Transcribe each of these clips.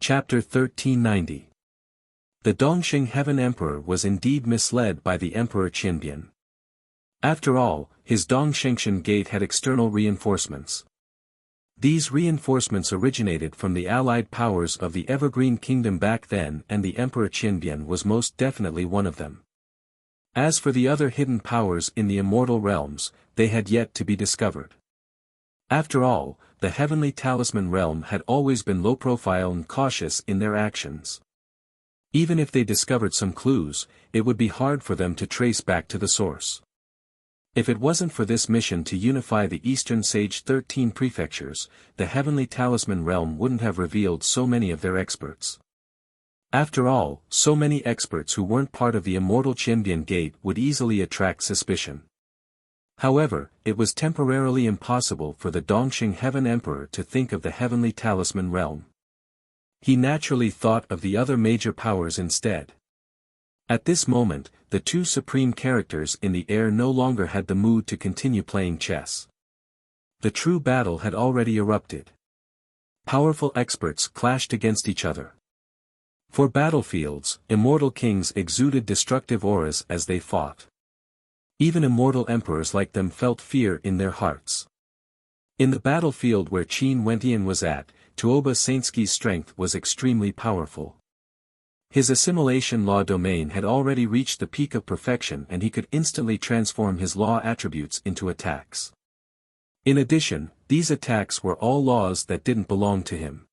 Chapter 1390. The Dongxing Heaven Emperor was indeed misled by the Emperor Qinbian. After all, his Dongxingshan Gate had external reinforcements. These reinforcements originated from the allied powers of the Evergreen Kingdom back then, and the Emperor Qinbian was most definitely one of them. As for the other hidden powers in the immortal realms, they had yet to be discovered. After all, the Heavenly Talisman realm had always been low-profile and cautious in their actions. Even if they discovered some clues, it would be hard for them to trace back to the source. If it wasn't for this mission to unify the Eastern Sage 13 prefectures, the Heavenly Talisman realm wouldn't have revealed so many of their experts. After all, so many experts who weren't part of the Immortal Qinbian Gate would easily attract suspicion. However, it was temporarily impossible for the Dongxing Heaven Emperor to think of the Heavenly Talisman realm. He naturally thought of the other major powers instead. At this moment, the two supreme characters in the air no longer had the mood to continue playing chess. The true battle had already erupted. Powerful experts clashed against each other. For battlefields, immortal kings exuded destructive auras as they fought. Even immortal emperors like them felt fear in their hearts. In the battlefield where Qin Wentian was at, Tuoba Sainsky's strength was extremely powerful. His assimilation law domain had already reached the peak of perfection, and he could instantly transform his law attributes into attacks. In addition, these attacks were all laws that didn't belong to him.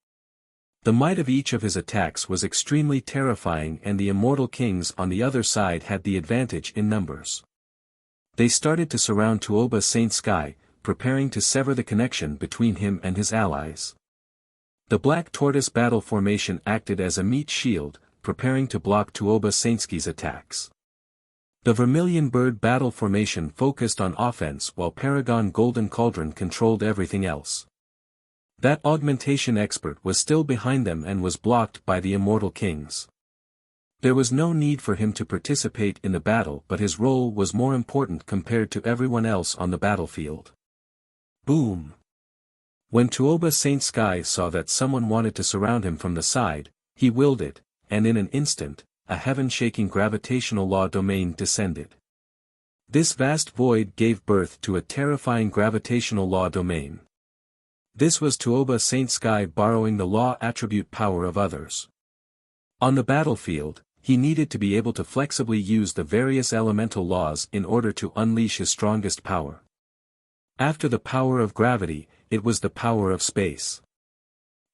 The might of each of his attacks was extremely terrifying, and the immortal kings on the other side had the advantage in numbers. They started to surround Tuoba Sainsky, preparing to sever the connection between him and his allies. The Black Tortoise battle formation acted as a meat shield, preparing to block Tuoba Sainsky's attacks. The Vermilion Bird battle formation focused on offense, while Paragon Golden Cauldron controlled everything else. That augmentation expert was still behind them and was blocked by the Immortal Kings. There was no need for him to participate in the battle, but his role was more important compared to everyone else on the battlefield. Boom! When Tuoba Sainsky saw that someone wanted to surround him from the side, he willed it, and in an instant, a heaven-shaking gravitational law domain descended. This vast void gave birth to a terrifying gravitational law domain. This was Tuoba Sainsky borrowing the law attribute power of others. On the battlefield, he needed to be able to flexibly use the various elemental laws in order to unleash his strongest power. After the power of gravity, it was the power of space.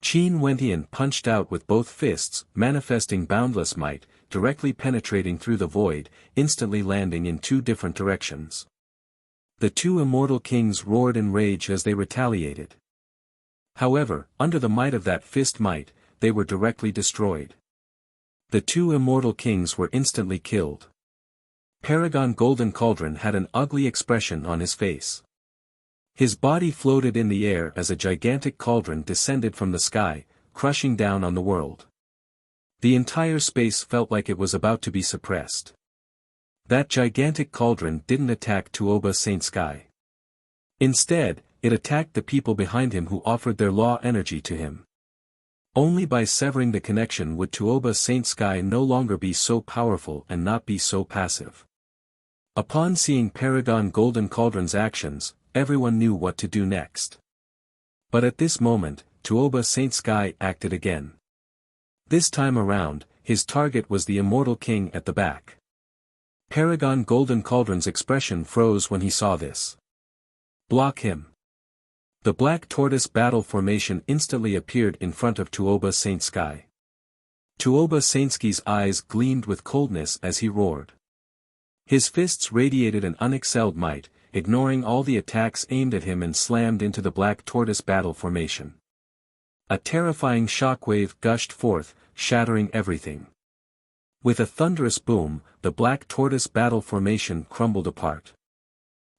Qin Wentian punched out with both fists, manifesting boundless might, directly penetrating through the void, instantly landing in two different directions. The two immortal kings roared in rage as they retaliated. However, under the might of that fist might, they were directly destroyed. The two immortal kings were instantly killed. Paragon Golden Cauldron had an ugly expression on his face. His body floated in the air as a gigantic cauldron descended from the sky, crushing down on the world. The entire space felt like it was about to be suppressed. That gigantic cauldron didn't attack Tuoba Sainsky. Instead, it attacked the people behind him who offered their law energy to him. Only by severing the connection would Tuoba Sainsky no longer be so powerful and not be so passive. Upon seeing Paragon Golden Cauldron's actions, everyone knew what to do next. But at this moment, Tuoba Sainsky acted again. This time around, his target was the Immortal King at the back. Paragon Golden Cauldron's expression froze when he saw this. Block him. The Black Tortoise battle formation instantly appeared in front of Tuoba Sainsky. Tuoba Sainsky's eyes gleamed with coldness as he roared. His fists radiated an unexcelled might, ignoring all the attacks aimed at him, and slammed into the Black Tortoise battle formation. A terrifying shockwave gushed forth, shattering everything. With a thunderous boom, the Black Tortoise battle formation crumbled apart.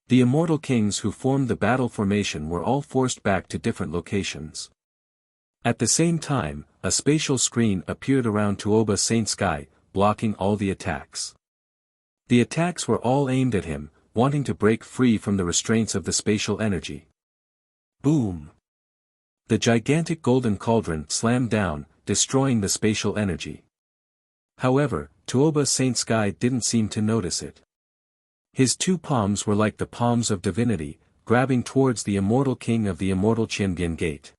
The immortal kings who formed the battle formation were all forced back to different locations. At the same time, a spatial screen appeared around Tuoba Sainsky, blocking all the attacks. The attacks were all aimed at him, wanting to break free from the restraints of the spatial energy. Boom! The gigantic golden cauldron slammed down, destroying the spatial energy. However, Tuoba Saint Sky didn't seem to notice it. His two palms were like the palms of divinity, grabbing towards the immortal king of the immortal Qianbian gate.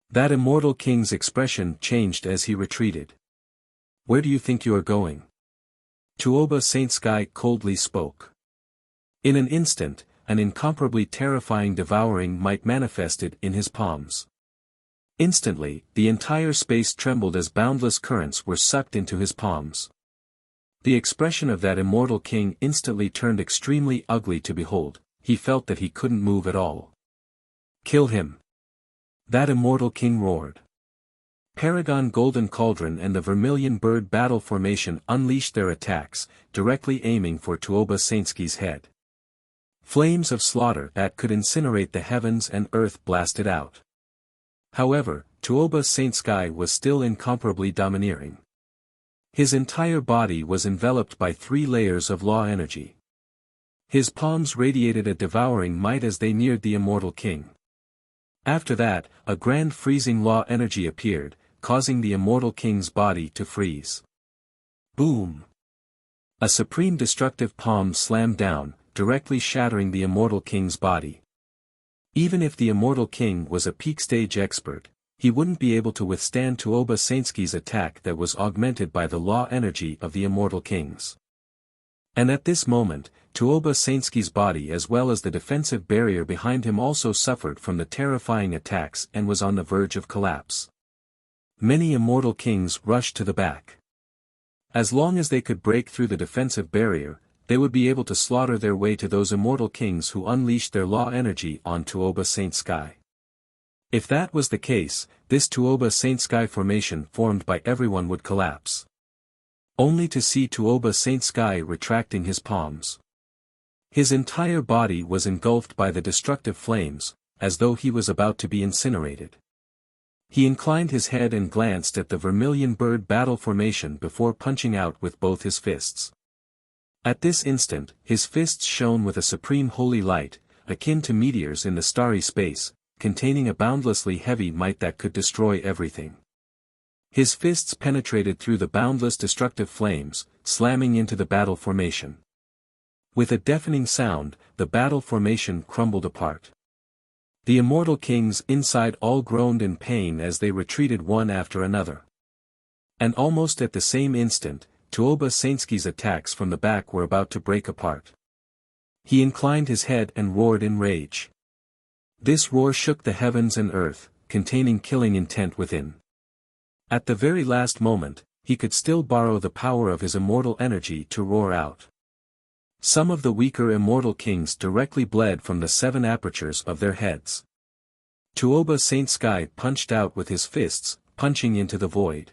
That immortal king's expression changed as he retreated. "Where do you think you are going?" Tuoba Saint Sky coldly spoke. In an instant, an incomparably terrifying devouring might manifested in his palms. Instantly, the entire space trembled as boundless currents were sucked into his palms. The expression of that immortal king instantly turned extremely ugly to behold. He felt that he couldn't move at all. "Kill him!" That immortal king roared. Paragon Golden Cauldron and the Vermilion Bird battle formation unleashed their attacks, directly aiming for Tuoba Saintsky's head. Flames of slaughter that could incinerate the heavens and earth blasted out. However, Tuoba Saint Sky was still incomparably domineering. His entire body was enveloped by 3 layers of law energy. His palms radiated a devouring might as they neared the immortal king. After that, a grand freezing law energy appeared, causing the immortal king's body to freeze. Boom! A supreme destructive palm slammed down, directly shattering the immortal king's body. Even if the immortal king was a peak stage expert, he wouldn't be able to withstand Tuoba Saintsky's attack that was augmented by the law energy of the immortal kings. And at this moment, Tuoba Saintsky's body as well as the defensive barrier behind him also suffered from the terrifying attacks and was on the verge of collapse. Many immortal kings rushed to the back. As long as they could break through the defensive barrier, they would be able to slaughter their way to those immortal kings who unleashed their law energy on Tuoba Saint Sky. If that was the case, this Tuoba Saint Sky formation formed by everyone would collapse. Only to see Tuoba Saint Sky retracting his palms. His entire body was engulfed by the destructive flames, as though he was about to be incinerated. He inclined his head and glanced at the Vermilion Bird battle formation before punching out with both his fists. At this instant, his fists shone with a supreme holy light, akin to meteors in the starry space, containing a boundlessly heavy might that could destroy everything. His fists penetrated through the boundless destructive flames, slamming into the battle formation. With a deafening sound, the battle formation crumbled apart. The immortal kings inside all groaned in pain as they retreated one after another. And almost at the same instant, Tuoba Saintsky's attacks from the back were about to break apart. He inclined his head and roared in rage. This roar shook the heavens and earth, containing killing intent within. At the very last moment, he could still borrow the power of his immortal energy to roar out. Some of the weaker immortal kings directly bled from the 7 apertures of their heads. Tuoba Saint Sky punched out with his fists, punching into the void.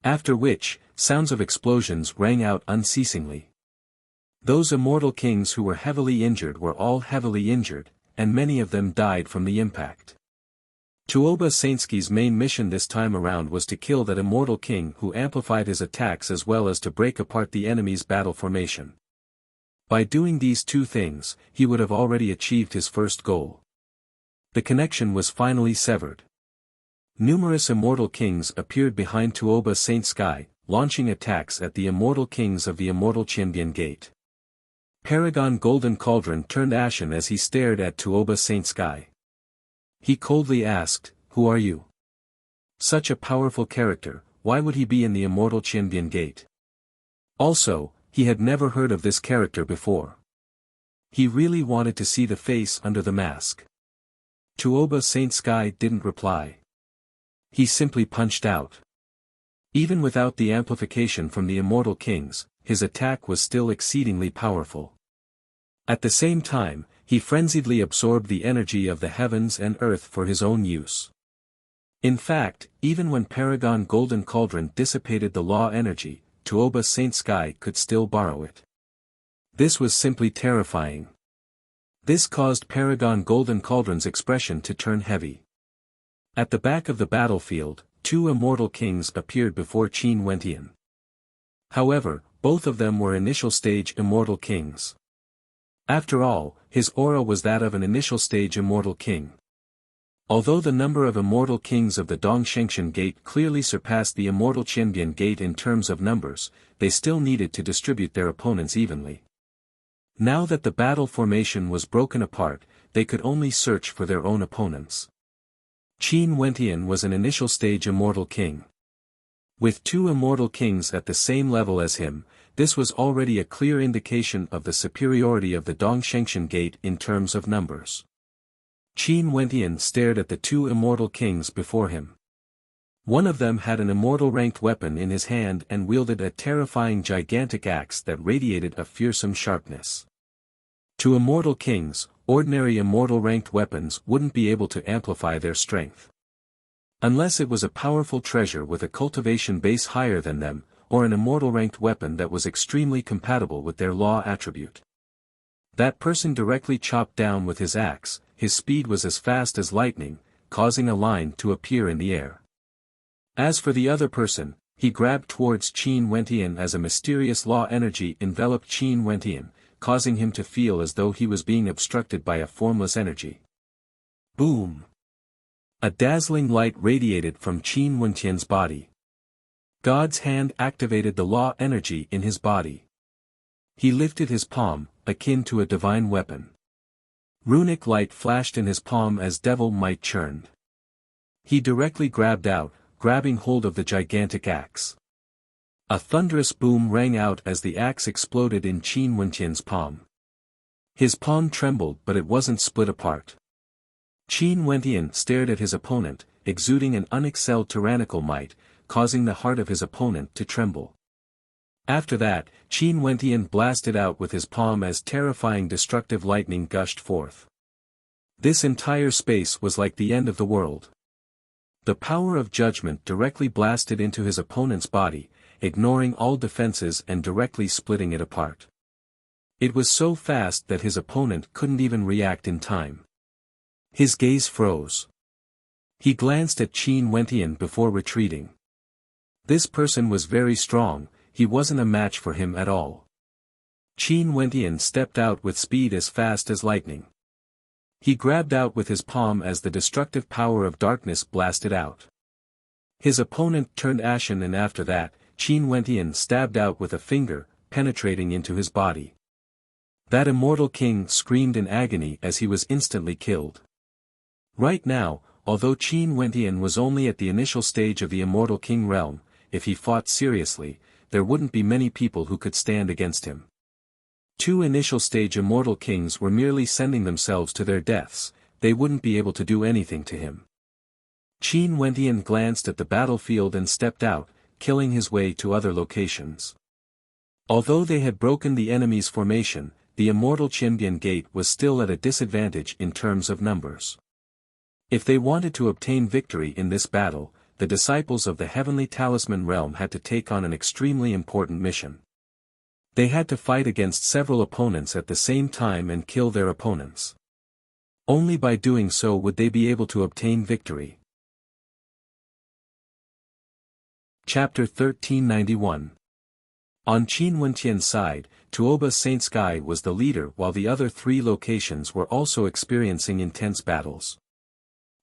After which, sounds of explosions rang out unceasingly. Those immortal kings who were heavily injured were all heavily injured, and many of them died from the impact. Tuoba Saintsky's main mission this time around was to kill that immortal king who amplified his attacks as well as to break apart the enemy's battle formation. By doing these 2 things, he would have already achieved his first goal. The connection was finally severed. Numerous immortal kings appeared behind Tuoba Saint Sky, launching attacks at the immortal kings of the immortal Qianbian gate. Paragon Golden Cauldron turned ashen as he stared at Tuoba Saint Sky. He coldly asked, "Who are you? Such a powerful character, why would he be in the immortal Qianbian gate?" Also, he had never heard of this character before. He really wanted to see the face under the mask. Tuoba Saint Sky didn't reply. He simply punched out. Even without the amplification from the immortal kings, his attack was still exceedingly powerful. At the same time, he frenziedly absorbed the energy of the heavens and earth for his own use. In fact, even when Paragon Golden Cauldron dissipated the law energy, Tuoba Saint Sky could still borrow it. This was simply terrifying. This caused Paragon Golden Cauldron's expression to turn heavy. At the back of the battlefield, 2 immortal kings appeared before Qin Wentian. However, both of them were initial stage immortal kings. After all, his aura was that of an initial stage immortal king. Although the number of immortal kings of the Dongshengshan Gate clearly surpassed the Immortal Qianbian Gate in terms of numbers, they still needed to distribute their opponents evenly. Now that the battle formation was broken apart, they could only search for their own opponents. Qin Wentian was an initial stage immortal king. With two immortal kings at the same level as him, this was already a clear indication of the superiority of the Dongshengshan Gate in terms of numbers. Qin Wentian stared at the two immortal kings before him. One of them had an immortal-ranked weapon in his hand and wielded a terrifying gigantic axe that radiated a fearsome sharpness. To immortal kings, ordinary immortal-ranked weapons wouldn't be able to amplify their strength. Unless it was a powerful treasure with a cultivation base higher than them, or an immortal-ranked weapon that was extremely compatible with their law attribute. That person directly chopped down with his axe. His speed was as fast as lightning, causing a line to appear in the air. As for the other person, he grabbed towards Qin Wentian as a mysterious law energy enveloped Qin Wentian, causing him to feel as though he was being obstructed by a formless energy. Boom! A dazzling light radiated from Qin Wentian's body. God's hand activated the law energy in his body. He lifted his palm, akin to a divine weapon. Runic light flashed in his palm as devil might churned. He directly grabbing hold of the gigantic axe. A thunderous boom rang out as the axe exploded in Qin Wentian's palm. His palm trembled but it wasn't split apart. Qin Wentian stared at his opponent, exuding an unexcelled tyrannical might, causing the heart of his opponent to tremble. After that, Qin Wentian blasted out with his palm as terrifying destructive lightning gushed forth. This entire space was like the end of the world. The power of judgment directly blasted into his opponent's body, ignoring all defenses and directly splitting it apart. It was so fast that his opponent couldn't even react in time. His gaze froze. He glanced at Qin Wentian before retreating. This person was very strong. He wasn't a match for him at all. Qin Wentian stepped out with speed as fast as lightning. He grabbed out with his palm as the destructive power of darkness blasted out. His opponent turned ashen and after that, Qin Wentian stabbed out with a finger, penetrating into his body. That immortal king screamed in agony as he was instantly killed. Right now, although Qin Wentian was only at the initial stage of the immortal king realm, if he fought seriously, there wouldn't be many people who could stand against him. Two initial stage immortal kings were merely sending themselves to their deaths, they wouldn't be able to do anything to him. Qin Wentian glanced at the battlefield and stepped out, killing his way to other locations. Although they had broken the enemy's formation, the Immortal Qianbian Gate was still at a disadvantage in terms of numbers. If they wanted to obtain victory in this battle, the disciples of the Heavenly Talisman realm had to take on an extremely important mission. They had to fight against several opponents at the same time and kill their opponents. Only by doing so would they be able to obtain victory. Chapter 1391. On Qin Wentian's side, Tuoba Saint Sky was the leader while the other three locations were also experiencing intense battles.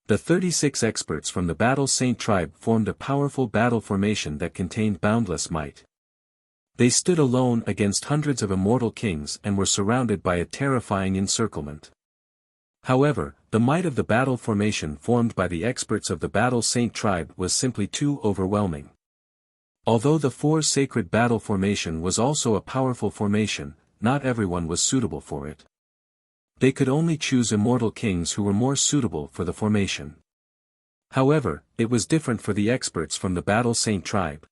The 36 experts from the Battle Saint tribe formed a powerful battle formation that contained boundless might. They stood alone against hundreds of immortal kings and were surrounded by a terrifying encirclement. However, the might of the battle formation formed by the experts of the Battle Saint tribe was simply too overwhelming. Although the four sacred battle formation was also a powerful formation, not everyone was suitable for it. They could only choose immortal kings who were more suitable for the formation. However, it was different for the experts from the Battle Saint tribe.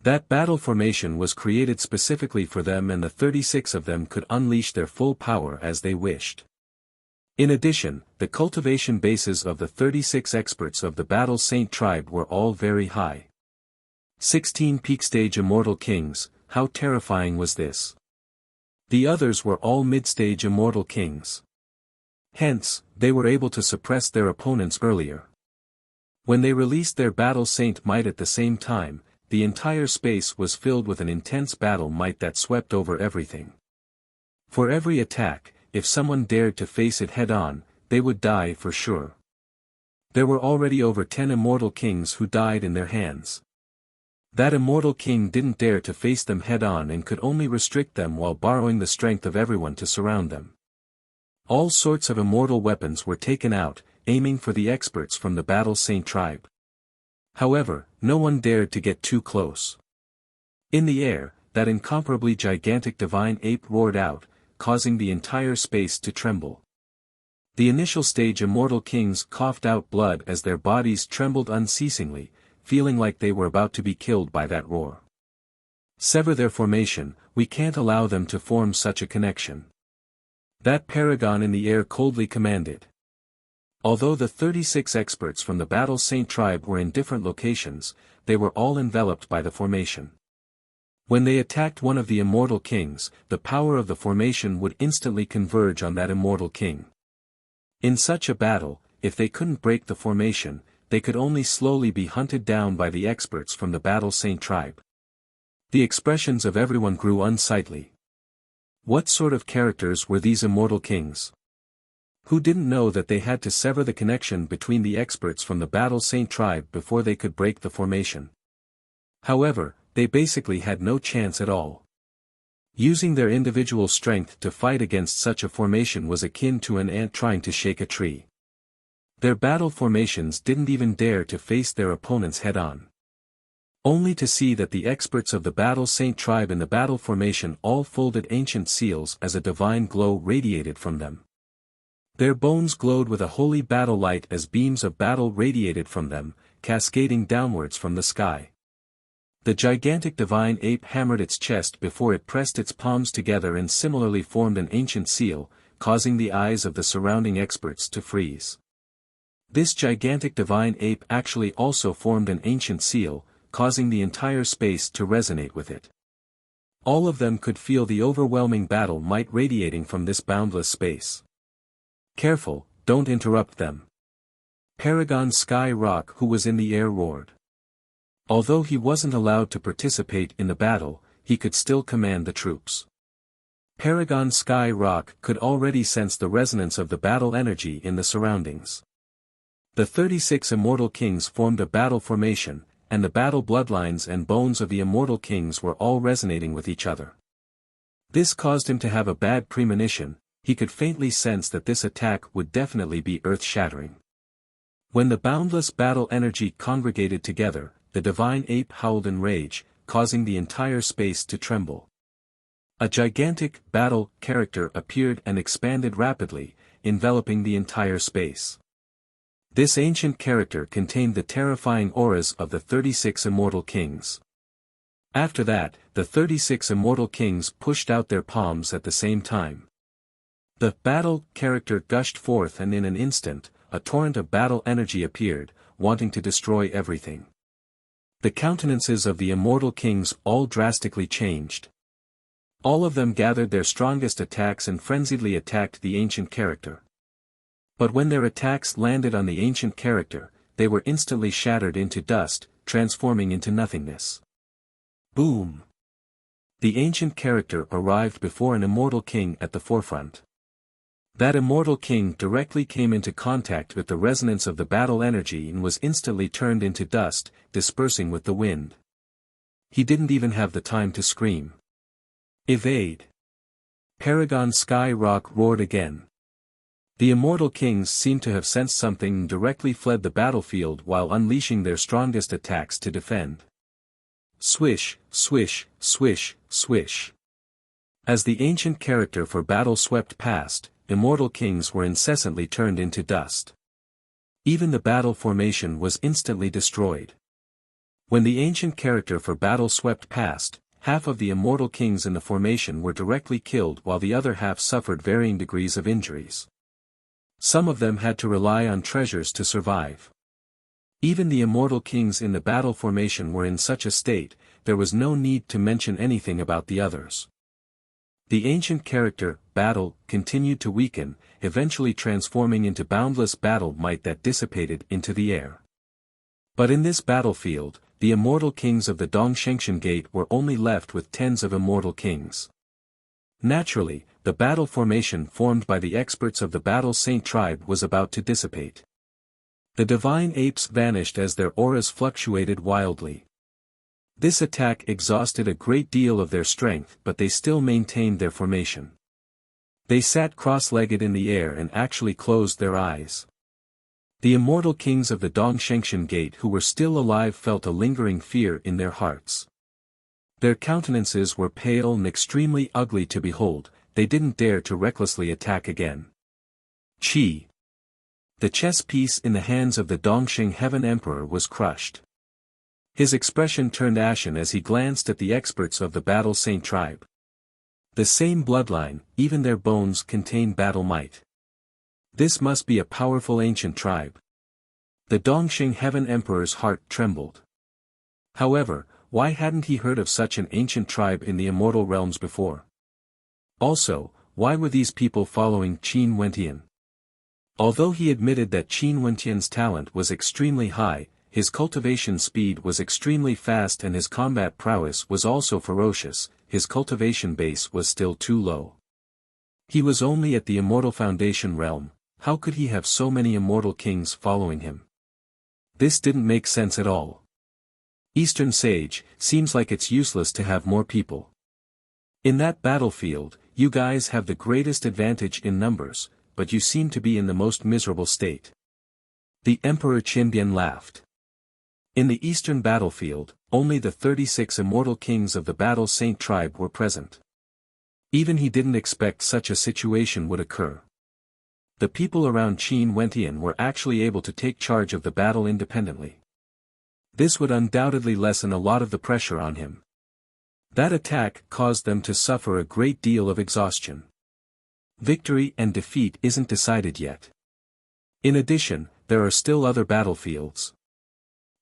That battle formation was created specifically for them and the 36 of them could unleash their full power as they wished. In addition, the cultivation bases of the 36 experts of the Battle Saint tribe were all very high. 16 peak stage immortal kings, how terrifying was this? The others were all mid-stage immortal kings. Hence, they were able to suppress their opponents earlier. When they released their Battle Saint might at the same time, the entire space was filled with an intense battle might that swept over everything. For every attack, if someone dared to face it head-on, they would die for sure. There were already over 10 immortal kings who died in their hands. That immortal king didn't dare to face them head-on and could only restrict them while borrowing the strength of everyone to surround them. All sorts of immortal weapons were taken out, aiming for the experts from the Battle Saint tribe. However, no one dared to get too close. In the air, that incomparably gigantic divine ape roared out, causing the entire space to tremble. The initial stage immortal kings coughed out blood as their bodies trembled unceasingly, feeling like they were about to be killed by that roar. Sever their formation, we can't allow them to form such a connection. That paragon in the air coldly commanded. Although the 36 experts from the Battle Saint tribe were in different locations, they were all enveloped by the formation. When they attacked one of the immortal kings, the power of the formation would instantly converge on that immortal king. In such a battle, if they couldn't break the formation, they could only slowly be hunted down by the experts from the Battle Saint tribe. The expressions of everyone grew unsightly. What sort of characters were these immortal kings? Who didn't know that they had to sever the connection between the experts from the Battle Saint tribe before they could break the formation? However, they basically had no chance at all. Using their individual strength to fight against such a formation was akin to an ant trying to shake a tree. Their battle formations didn't even dare to face their opponents head-on. Only to see that the experts of the Battle Saint tribe in the battle formation all folded ancient seals as a divine glow radiated from them. Their bones glowed with a holy battle light as beams of battle radiated from them, cascading downwards from the sky. The gigantic divine ape hammered its chest before it pressed its palms together and similarly formed an ancient seal, causing the eyes of the surrounding experts to freeze. This gigantic divine ape actually also formed an ancient seal, causing the entire space to resonate with it. All of them could feel the overwhelming battle might radiating from this boundless space. Careful, don't interrupt them. Paragon Sky Rock, who was in the air, roared. Although he wasn't allowed to participate in the battle, he could still command the troops. Paragon Sky Rock could already sense the resonance of the battle energy in the surroundings. The 36 immortal kings formed a battle formation, and the battle bloodlines and bones of the immortal kings were all resonating with each other. This caused him to have a bad premonition. He could faintly sense that this attack would definitely be earth-shattering. When the boundless battle energy congregated together, the divine ape howled in rage, causing the entire space to tremble. A gigantic battle character appeared and expanded rapidly, enveloping the entire space. This ancient character contained the terrifying auras of the 36 immortal kings. After that, the 36 immortal kings pushed out their palms at the same time. The battle character gushed forth, and in an instant, a torrent of battle energy appeared, wanting to destroy everything. The countenances of the immortal kings all drastically changed. All of them gathered their strongest attacks and frenziedly attacked the ancient character. But when their attacks landed on the ancient character, they were instantly shattered into dust, transforming into nothingness. Boom! The ancient character arrived before an immortal king at the forefront. That immortal king directly came into contact with the resonance of the battle energy and was instantly turned into dust, dispersing with the wind. He didn't even have the time to scream. Evade! Paragon Sky Rock roared again. The immortal kings seemed to have sensed something and directly fled the battlefield while unleashing their strongest attacks to defend. Swish, swish, swish, swish. As the ancient character for battle swept past, immortal kings were incessantly turned into dust. Even the battle formation was instantly destroyed. When the ancient character for battle swept past, half of the immortal kings in the formation were directly killed while the other half suffered varying degrees of injuries. Some of them had to rely on treasures to survive. Even the immortal kings in the battle formation were in such a state, there was no need to mention anything about the others. The ancient character, battle, continued to weaken, eventually transforming into boundless battle might that dissipated into the air. But in this battlefield, the immortal kings of the Dongshengshan Gate were only left with tens of immortal kings. Naturally, the battle formation formed by the experts of the Battle Saint tribe was about to dissipate. The divine apes vanished as their auras fluctuated wildly. This attack exhausted a great deal of their strength, but they still maintained their formation. They sat cross-legged in the air and actually closed their eyes. The immortal kings of the Dongshengshan Gate who were still alive felt a lingering fear in their hearts. Their countenances were pale and extremely ugly to behold. They didn't dare to recklessly attack again. Qi. The chess piece in the hands of the Dongxing Heaven Emperor was crushed. His expression turned ashen as he glanced at the experts of the Battle Saint tribe. The same bloodline, even their bones contain battle might. This must be a powerful ancient tribe. The Dongxing Heaven Emperor's heart trembled. However, why hadn't he heard of such an ancient tribe in the immortal realms before? Also, why were these people following Qin Wentian? Although he admitted that Qin Wentian's talent was extremely high, his cultivation speed was extremely fast and his combat prowess was also ferocious, his cultivation base was still too low. He was only at the immortal foundation realm. How could he have so many immortal kings following him? This didn't make sense at all. Eastern Sage, seems like it's useless to have more people. In that battlefield, you guys have the greatest advantage in numbers, but you seem to be in the most miserable state. The Emperor Qinbian laughed. In the eastern battlefield, only the 36 immortal kings of the Battle Saint tribe were present. Even he didn't expect such a situation would occur. The people around Qin Wentian were actually able to take charge of the battle independently. This would undoubtedly lessen a lot of the pressure on him. That attack caused them to suffer a great deal of exhaustion. Victory and defeat isn't decided yet. In addition, there are still other battlefields.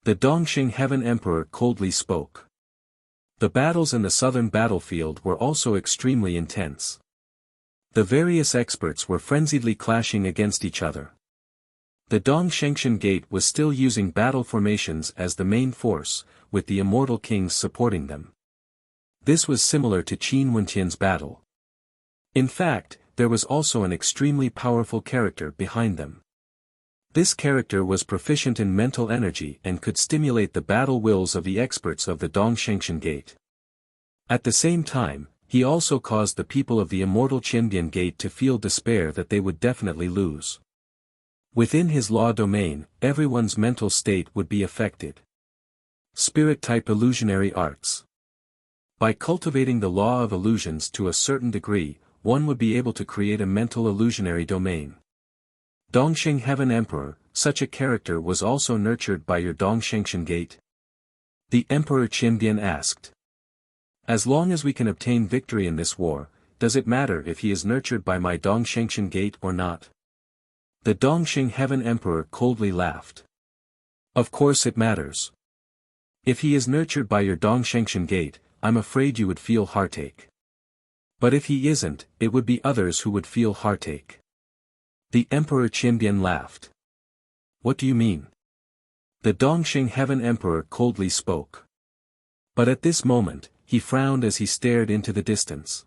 The Dongxing Heaven Emperor coldly spoke. The battles in the southern battlefield were also extremely intense. The various experts were frenziedly clashing against each other. The Dongshengshan Gate was still using battle formations as the main force, with the immortal kings supporting them. This was similar to Qin Wentian's battle. In fact, there was also an extremely powerful character behind them. This character was proficient in mental energy and could stimulate the battle wills of the experts of the Dongshengshan Gate. At the same time, he also caused the people of the immortal Qinbian Gate to feel despair that they would definitely lose. Within his law domain, everyone's mental state would be affected. Spirit-type illusionary arts. By cultivating the law of illusions to a certain degree, one would be able to create a mental illusionary domain. Dongxing Heaven Emperor, such a character was also nurtured by your Dongshengshan Gate? The Emperor Qinbian asked. As long as we can obtain victory in this war, does it matter if he is nurtured by my Dongshengshan Gate or not? The Dongxing Heaven Emperor coldly laughed. Of course it matters. If he is nurtured by your Dongshengshan Gate, I'm afraid you would feel heartache. But if he isn't, it would be others who would feel heartache. The Emperor Qinbian laughed. What do you mean? The Dongxing Heaven Emperor coldly spoke. But at this moment, he frowned as he stared into the distance.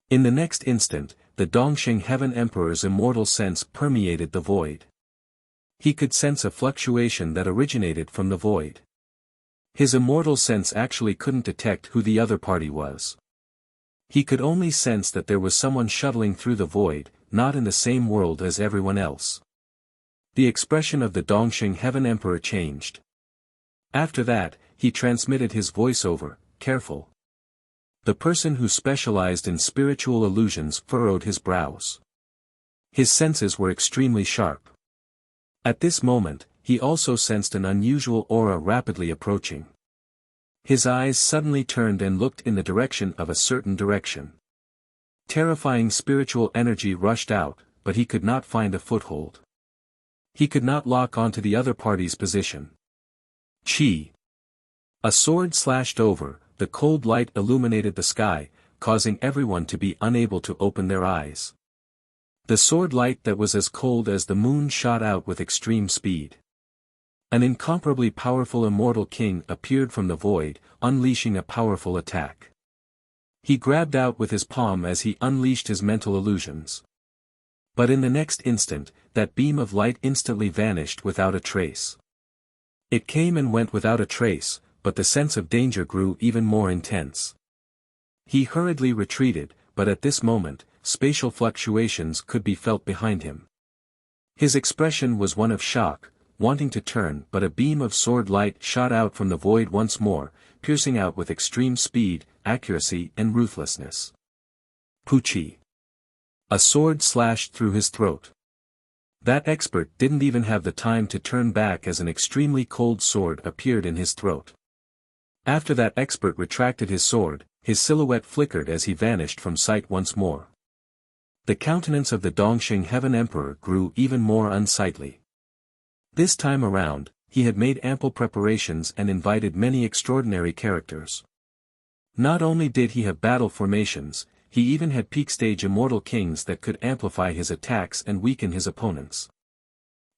In the next instant, the Dongxing Heaven Emperor's immortal sense permeated the void. He could sense a fluctuation that originated from the void. His immortal sense actually couldn't detect who the other party was. He could only sense that there was someone shuttling through the void, not in the same world as everyone else. The expression of the Dongxing Heaven Emperor changed. After that, he transmitted his voice over, careful. The person who specialized in spiritual illusions furrowed his brows. His senses were extremely sharp. At this moment, he also sensed an unusual aura rapidly approaching. His eyes suddenly turned and looked in the direction of a certain direction. Terrifying spiritual energy rushed out, but he could not find a foothold. He could not lock onto the other party's position. Qi. A sword slashed over, the cold light illuminated the sky, causing everyone to be unable to open their eyes. The sword light that was as cold as the moon shot out with extreme speed. An incomparably powerful immortal king appeared from the void, unleashing a powerful attack. He grabbed out with his palm as he unleashed his mental illusions. But in the next instant, that beam of light instantly vanished without a trace. It came and went without a trace, but the sense of danger grew even more intense. He hurriedly retreated, but at this moment, spatial fluctuations could be felt behind him. His expression was one of shock, wanting to turn, but a beam of sword light shot out from the void once more, piercing out with extreme speed, accuracy and ruthlessness. Pucci. A sword slashed through his throat. That expert didn't even have the time to turn back as an extremely cold sword appeared in his throat. After that expert retracted his sword, his silhouette flickered as he vanished from sight once more. The countenance of the Dongxing Heaven Emperor grew even more unsightly. This time around, he had made ample preparations and invited many extraordinary characters. Not only did he have battle formations, he even had peak-stage immortal kings that could amplify his attacks and weaken his opponents.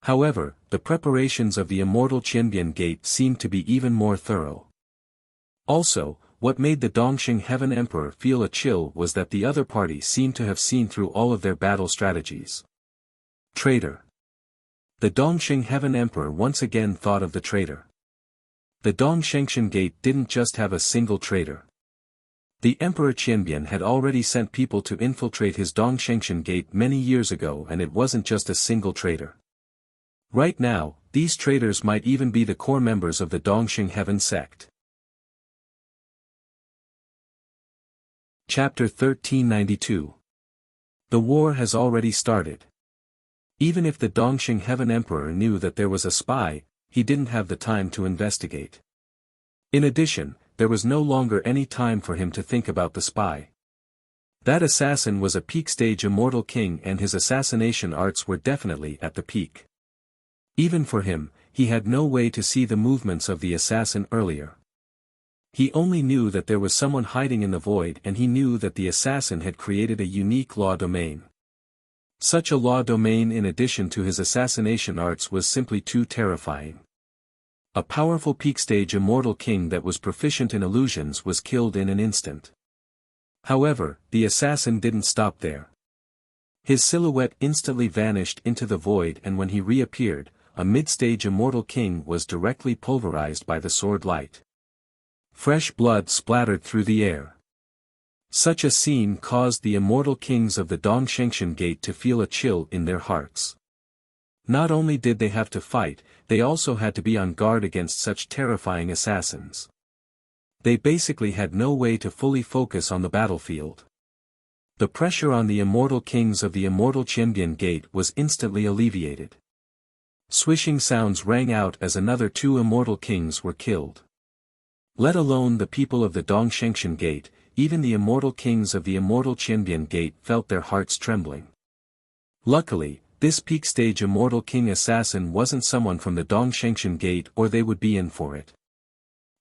However, the preparations of the Immortal Qianbian Gate seemed to be even more thorough. Also, what made the Dongxing Heaven Emperor feel a chill was that the other party seemed to have seen through all of their battle strategies. Traitor. The Dongxing Heaven Emperor once again thought of the traitor. The Dongshengshan Gate didn't just have a single traitor. The Emperor Qianbian had already sent people to infiltrate his Dongshengshan Gate many years ago, and it wasn't just a single traitor. Right now, these traitors might even be the core members of the Dongxing Heaven sect. Chapter 1392. The war has already started. Even if the Dongxing Heaven Emperor knew that there was a spy, he didn't have the time to investigate. In addition, there was no longer any time for him to think about the spy. That assassin was a peak-stage immortal king, and his assassination arts were definitely at the peak. Even for him, he had no way to see the movements of the assassin earlier. He only knew that there was someone hiding in the void, and he knew that the assassin had created a unique law domain. Such a law domain in addition to his assassination arts was simply too terrifying. A powerful peak-stage immortal king that was proficient in illusions was killed in an instant. However, the assassin didn't stop there. His silhouette instantly vanished into the void, and when he reappeared, a mid-stage immortal king was directly pulverized by the sword light. Fresh blood splattered through the air. Such a scene caused the immortal kings of the Dongshengshan Gate to feel a chill in their hearts. Not only did they have to fight, they also had to be on guard against such terrifying assassins. They basically had no way to fully focus on the battlefield. The pressure on the immortal kings of the Immortal Qianbian Gate was instantly alleviated. Swishing sounds rang out as another 2 immortal kings were killed. Let alone the people of the Dongshengshan Gate, even the immortal kings of the Immortal Qianbian Gate felt their hearts trembling. Luckily, this peak-stage immortal king assassin wasn't someone from the Dongshengshan Gate, or they would be in for it.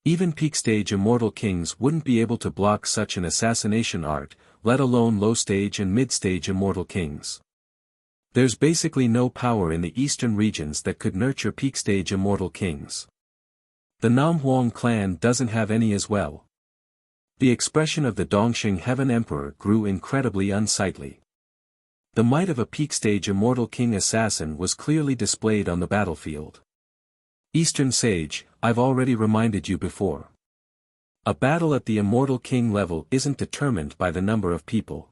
Even peak-stage immortal kings wouldn't be able to block such an assassination art, let alone low-stage and mid-stage immortal kings. There's basically no power in the eastern regions that could nurture peak-stage immortal kings. The Namhuang clan doesn't have any as well. The expression of the Dongxing Heaven Emperor grew incredibly unsightly. The might of a peak-stage immortal king assassin was clearly displayed on the battlefield. Eastern Sage, I've already reminded you before. A battle at the immortal king level isn't determined by the number of people.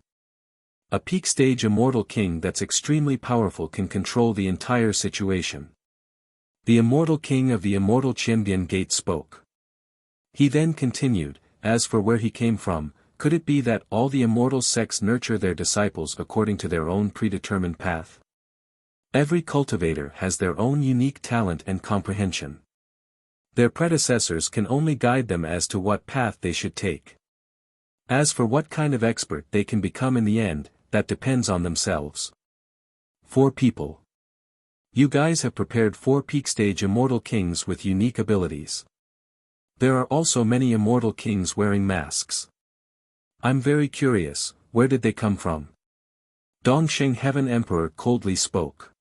A peak-stage immortal king that's extremely powerful can control the entire situation. The immortal king of the Immortal Qianbian Gate spoke. He then continued, as for where he came from, could it be that all the immortal sects nurture their disciples according to their own predetermined path? Every cultivator has their own unique talent and comprehension. Their predecessors can only guide them as to what path they should take. As for what kind of expert they can become in the end, that depends on themselves. 4 people. You guys have prepared 4 peak-stage immortal kings with unique abilities. There are also many immortal kings wearing masks. I'm very curious, where did they come from? Dongxing Heaven Emperor coldly spoke.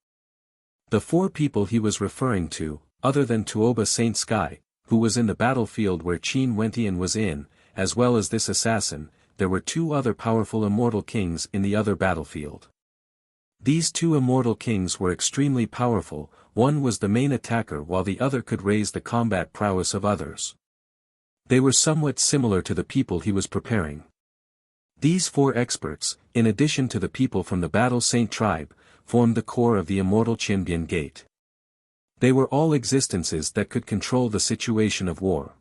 The 4 people he was referring to, other than Tuoba Saint Sky, who was in the battlefield where Qin Wentian was in, as well as this assassin, there were 2 other powerful immortal kings in the other battlefield. These two immortal kings were extremely powerful, one was the main attacker while the other could raise the combat prowess of others. They were somewhat similar to the people he was preparing. These four experts, in addition to the people from the Battle Saint tribe, formed the core of the Immortal Qinbian Gate. They were all existences that could control the situation of war.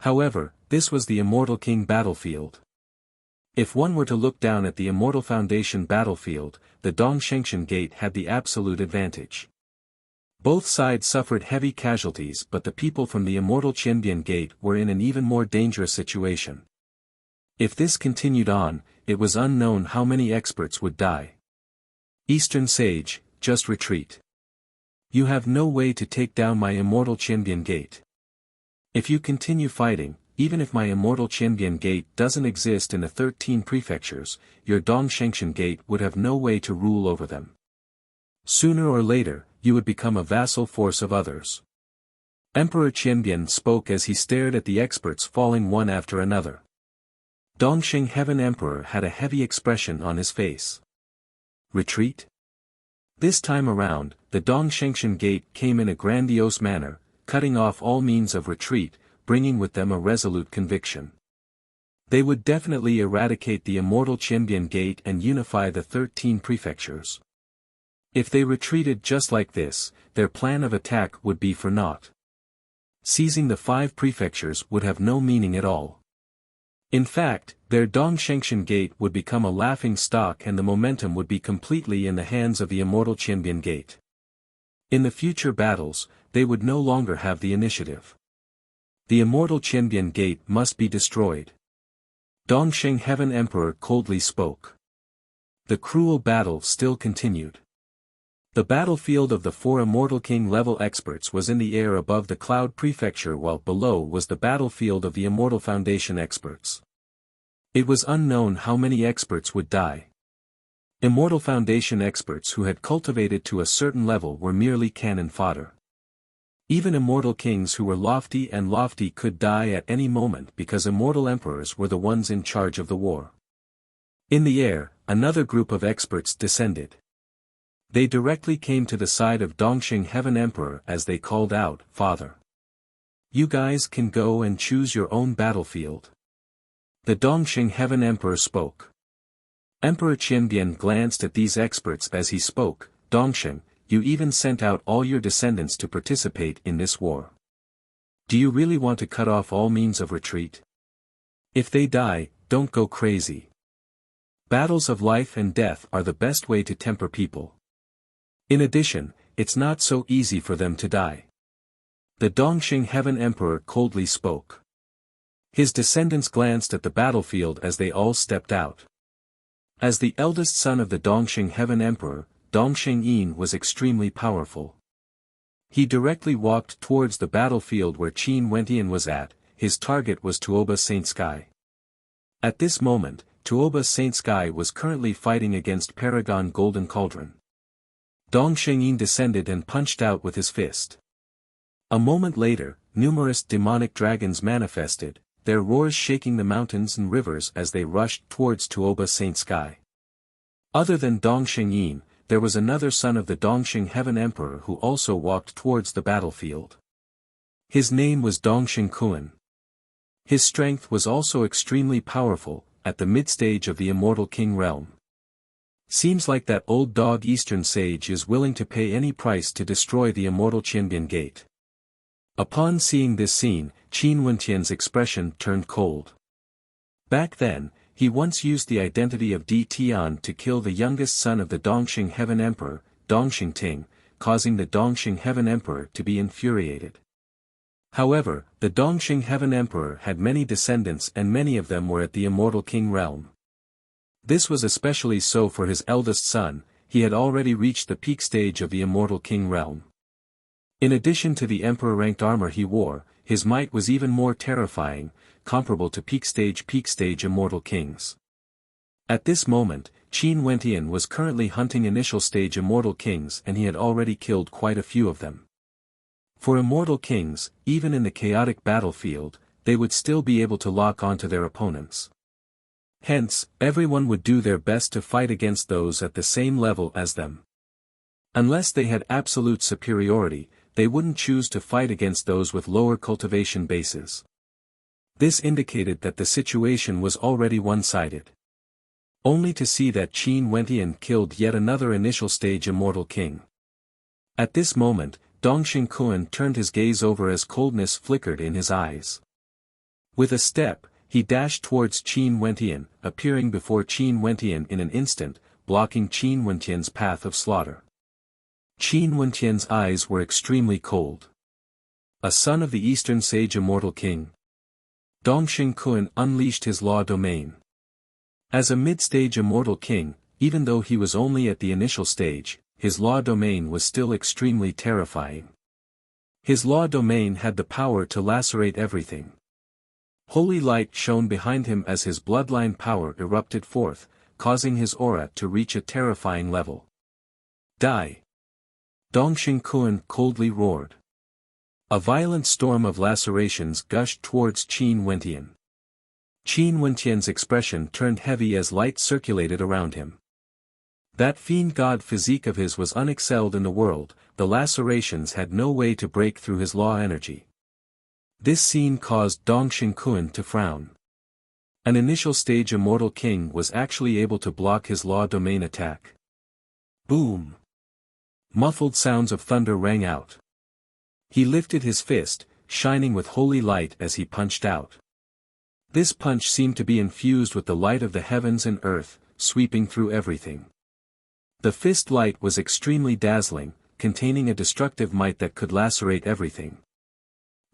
However, this was the Immortal King battlefield. If one were to look down at the Immortal Foundation battlefield, the Dongshengshan Gate had the absolute advantage. Both sides suffered heavy casualties, but the people from the Immortal Qinbian Gate were in an even more dangerous situation. If this continued on, it was unknown how many experts would die. Eastern Sage, just retreat. You have no way to take down my Immortal Qinbian Gate. If you continue fighting, even if my Immortal Qinbian Gate doesn't exist in the 13 prefectures, your Dongshengshan Gate would have no way to rule over them. Sooner or later, you would become a vassal force of others. Emperor Qinbian spoke as he stared at the experts falling one after another. Dongxing Heaven Emperor had a heavy expression on his face. Retreat? This time around, the Dongshengshan Gate came in a grandiose manner, cutting off all means of retreat, bringing with them a resolute conviction. They would definitely eradicate the Immortal Qinbian Gate and unify the 13 prefectures. If they retreated just like this, their plan of attack would be for naught. Seizing the 5 prefectures would have no meaning at all. In fact, their Dongshengshan Gate would become a laughing stock and the momentum would be completely in the hands of the Immortal Qinbian Gate. In the future battles, they would no longer have the initiative. The Immortal Qinbian Gate must be destroyed. Dongxing Heaven Emperor coldly spoke. The cruel battle still continued. The battlefield of the 4 Immortal King level experts was in the air above the Cloud Prefecture while below was the battlefield of the Immortal Foundation experts. It was unknown how many experts would die. Immortal Foundation experts who had cultivated to a certain level were merely cannon fodder. Even Immortal Kings who were lofty could die at any moment because Immortal Emperors were the ones in charge of the war. In the air, another group of experts descended. They directly came to the side of Dongxing Heaven Emperor as they called out, "Father! You guys can go and choose your own battlefield." The Dongxing Heaven Emperor spoke. Emperor Qinbian glanced at these experts as he spoke, "Dongxing, you even sent out all your descendants to participate in this war. Do you really want to cut off all means of retreat? If they die, don't go crazy. Battles of life and death are the best way to temper people. In addition, it's not so easy for them to die." The Dongxing Heaven Emperor coldly spoke. His descendants glanced at the battlefield as they all stepped out. As the eldest son of the Dongxing Heaven Emperor, Dongxing Yin was extremely powerful. He directly walked towards the battlefield where Qin Wentian was at. His target was Tuoba Saint Sky. At this moment, Tuoba Saint Sky was currently fighting against Paragon Golden Cauldron. Dongxing Yin descended and punched out with his fist. A moment later, numerous demonic dragons manifested, their roars shaking the mountains and rivers as they rushed towards Tuoba Saint Sky. Other than Dongxing Yin, there was another son of the Dongxing Heaven Emperor who also walked towards the battlefield. His name was Dongxing Kuan. His strength was also extremely powerful, at the mid-stage of the Immortal King realm. Seems like that old dog Eastern Sage is willing to pay any price to destroy the Immortal Qinbian Gate. Upon seeing this scene, Qin Wentian's expression turned cold. Back then, he once used the identity of Di Tian to kill the youngest son of the Dongxing Heaven Emperor, Dongxing Ting, causing the Dongxing Heaven Emperor to be infuriated. However, the Dongxing Heaven Emperor had many descendants and many of them were at the Immortal King realm. This was especially so for his eldest son. He had already reached the peak stage of the Immortal King realm. In addition to the Emperor-ranked armor he wore, his might was even more terrifying, comparable to peak stage Immortal Kings. At this moment, Qin Wentian was currently hunting initial stage Immortal Kings and he had already killed quite a few of them. For Immortal Kings, even in the chaotic battlefield, they would still be able to lock onto their opponents. Hence, everyone would do their best to fight against those at the same level as them. Unless they had absolute superiority, they wouldn't choose to fight against those with lower cultivation bases. This indicated that the situation was already one-sided. Only to see that Qin Wentian killed yet another initial stage immortal king. At this moment, Dongxing Kun turned his gaze over as coldness flickered in his eyes. With a step, he dashed towards Qin Wentian, appearing before Qin Wentian in an instant, blocking Qin Wentian's path of slaughter. Qin Wentian's eyes were extremely cold. A son of the Eastern Sage Immortal King. Dongxing Kun unleashed his law domain. As a mid-stage Immortal King, even though he was only at the initial stage, his law domain was still extremely terrifying. His law domain had the power to lacerate everything. Holy light shone behind him as his bloodline power erupted forth, causing his aura to reach a terrifying level. Die! Dongxing Kun coldly roared. A violent storm of lacerations gushed towards Qin Wentian. Qin Wentian's expression turned heavy as light circulated around him. That fiend god physique of his was unexcelled in the world, the lacerations had no way to break through his law energy. This scene caused Dongxing Kun to frown. An initial stage immortal king was actually able to block his law domain attack. Boom! Muffled sounds of thunder rang out. He lifted his fist, shining with holy light as he punched out. This punch seemed to be infused with the light of the heavens and earth, sweeping through everything. The fist light was extremely dazzling, containing a destructive might that could lacerate everything.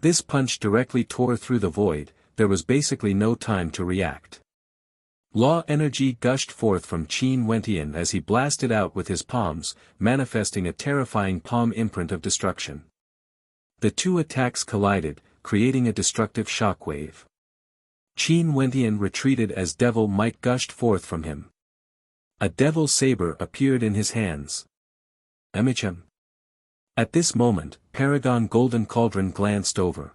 This punch directly tore through the void, there was basically no time to react. Law energy gushed forth from Qin Wentian as he blasted out with his palms, manifesting a terrifying palm imprint of destruction. The two attacks collided, creating a destructive shockwave. Qin Wentian retreated as devil might gushed forth from him. A devil saber appeared in his hands. Emichem. At this moment, Paragon Golden Cauldron glanced over.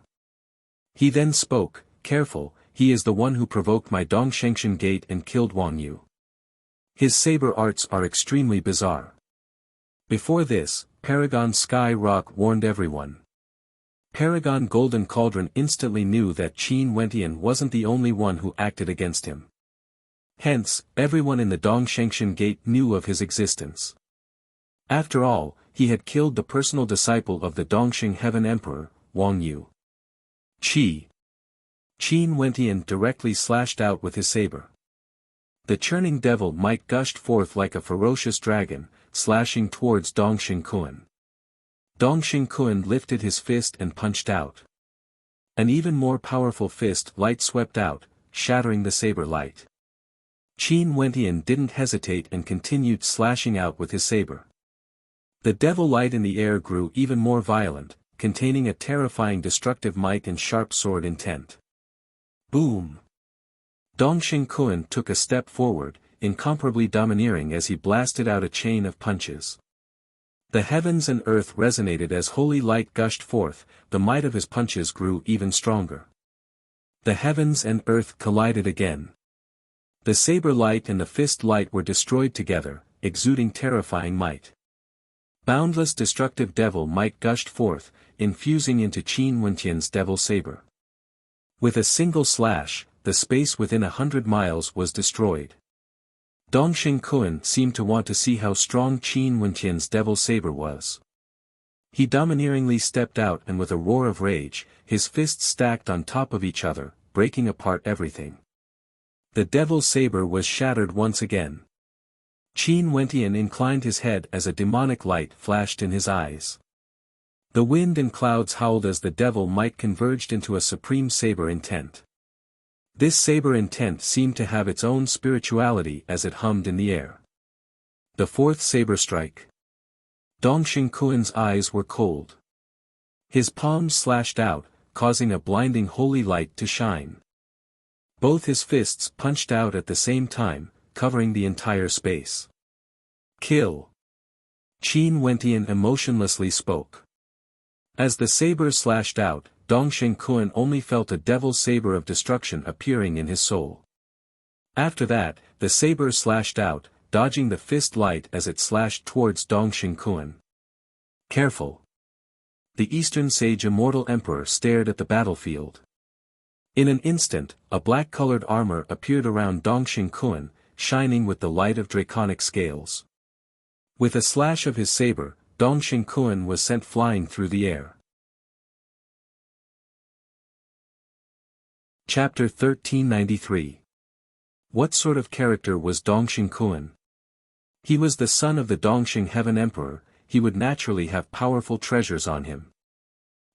He then spoke, "Careful, he is the one who provoked my Dongshengshan gate and killed Wang Yu. His saber arts are extremely bizarre." Before this, Paragon Sky Rock warned everyone. Paragon Golden Cauldron instantly knew that Qin Wentian wasn't the only one who acted against him. Hence, everyone in the Dongshengshan gate knew of his existence. After all, he had killed the personal disciple of the Dongxing Heaven Emperor, Wang Yu. Qin Wentian directly slashed out with his saber. The churning devil might gushed forth like a ferocious dragon, slashing towards Dongxing Kun. Dongxing Kun lifted his fist and punched out. An even more powerful fist light swept out, shattering the saber light. Qin Wentian didn't hesitate and continued slashing out with his saber. The devil light in the air grew even more violent, containing a terrifying destructive might and sharp sword intent. Boom! Dongxing Kun took a step forward, incomparably domineering as he blasted out a chain of punches. The heavens and earth resonated as holy light gushed forth, the might of his punches grew even stronger. The heavens and earth collided again. The saber light and the fist light were destroyed together, exuding terrifying might. Boundless destructive devil might gushed forth, infusing into Qin Wentian's devil saber. With a single slash, the space within 100 miles was destroyed. Dongxing Kun seemed to want to see how strong Qin Wentian's devil saber was. He domineeringly stepped out and with a roar of rage, his fists stacked on top of each other, breaking apart everything. The devil saber was shattered once again. Qin Wentian inclined his head as a demonic light flashed in his eyes. The wind and clouds howled as the devil might converged into a supreme saber intent. This saber intent seemed to have its own spirituality as it hummed in the air. The fourth saber strike. Dongxing Kun's eyes were cold. His palms slashed out, causing a blinding holy light to shine. Both his fists punched out at the same time, covering the entire space. Kill! Qin Wentian emotionlessly spoke. As the saber slashed out, Dongxing Kun only felt a devil saber of destruction appearing in his soul. After that, the saber slashed out, dodging the fist light as it slashed towards Dongxing Kun. Careful! The Eastern Sage Immortal Emperor stared at the battlefield. In an instant, a black-colored armor appeared around Dongxing Kun, shining with the light of draconic scales. With a slash of his saber, Dongxing Kun was sent flying through the air. Chapter 1393. What sort of character was Dongxing Kun? He was the son of the Dongxing Heaven Emperor. He would naturally have powerful treasures on him.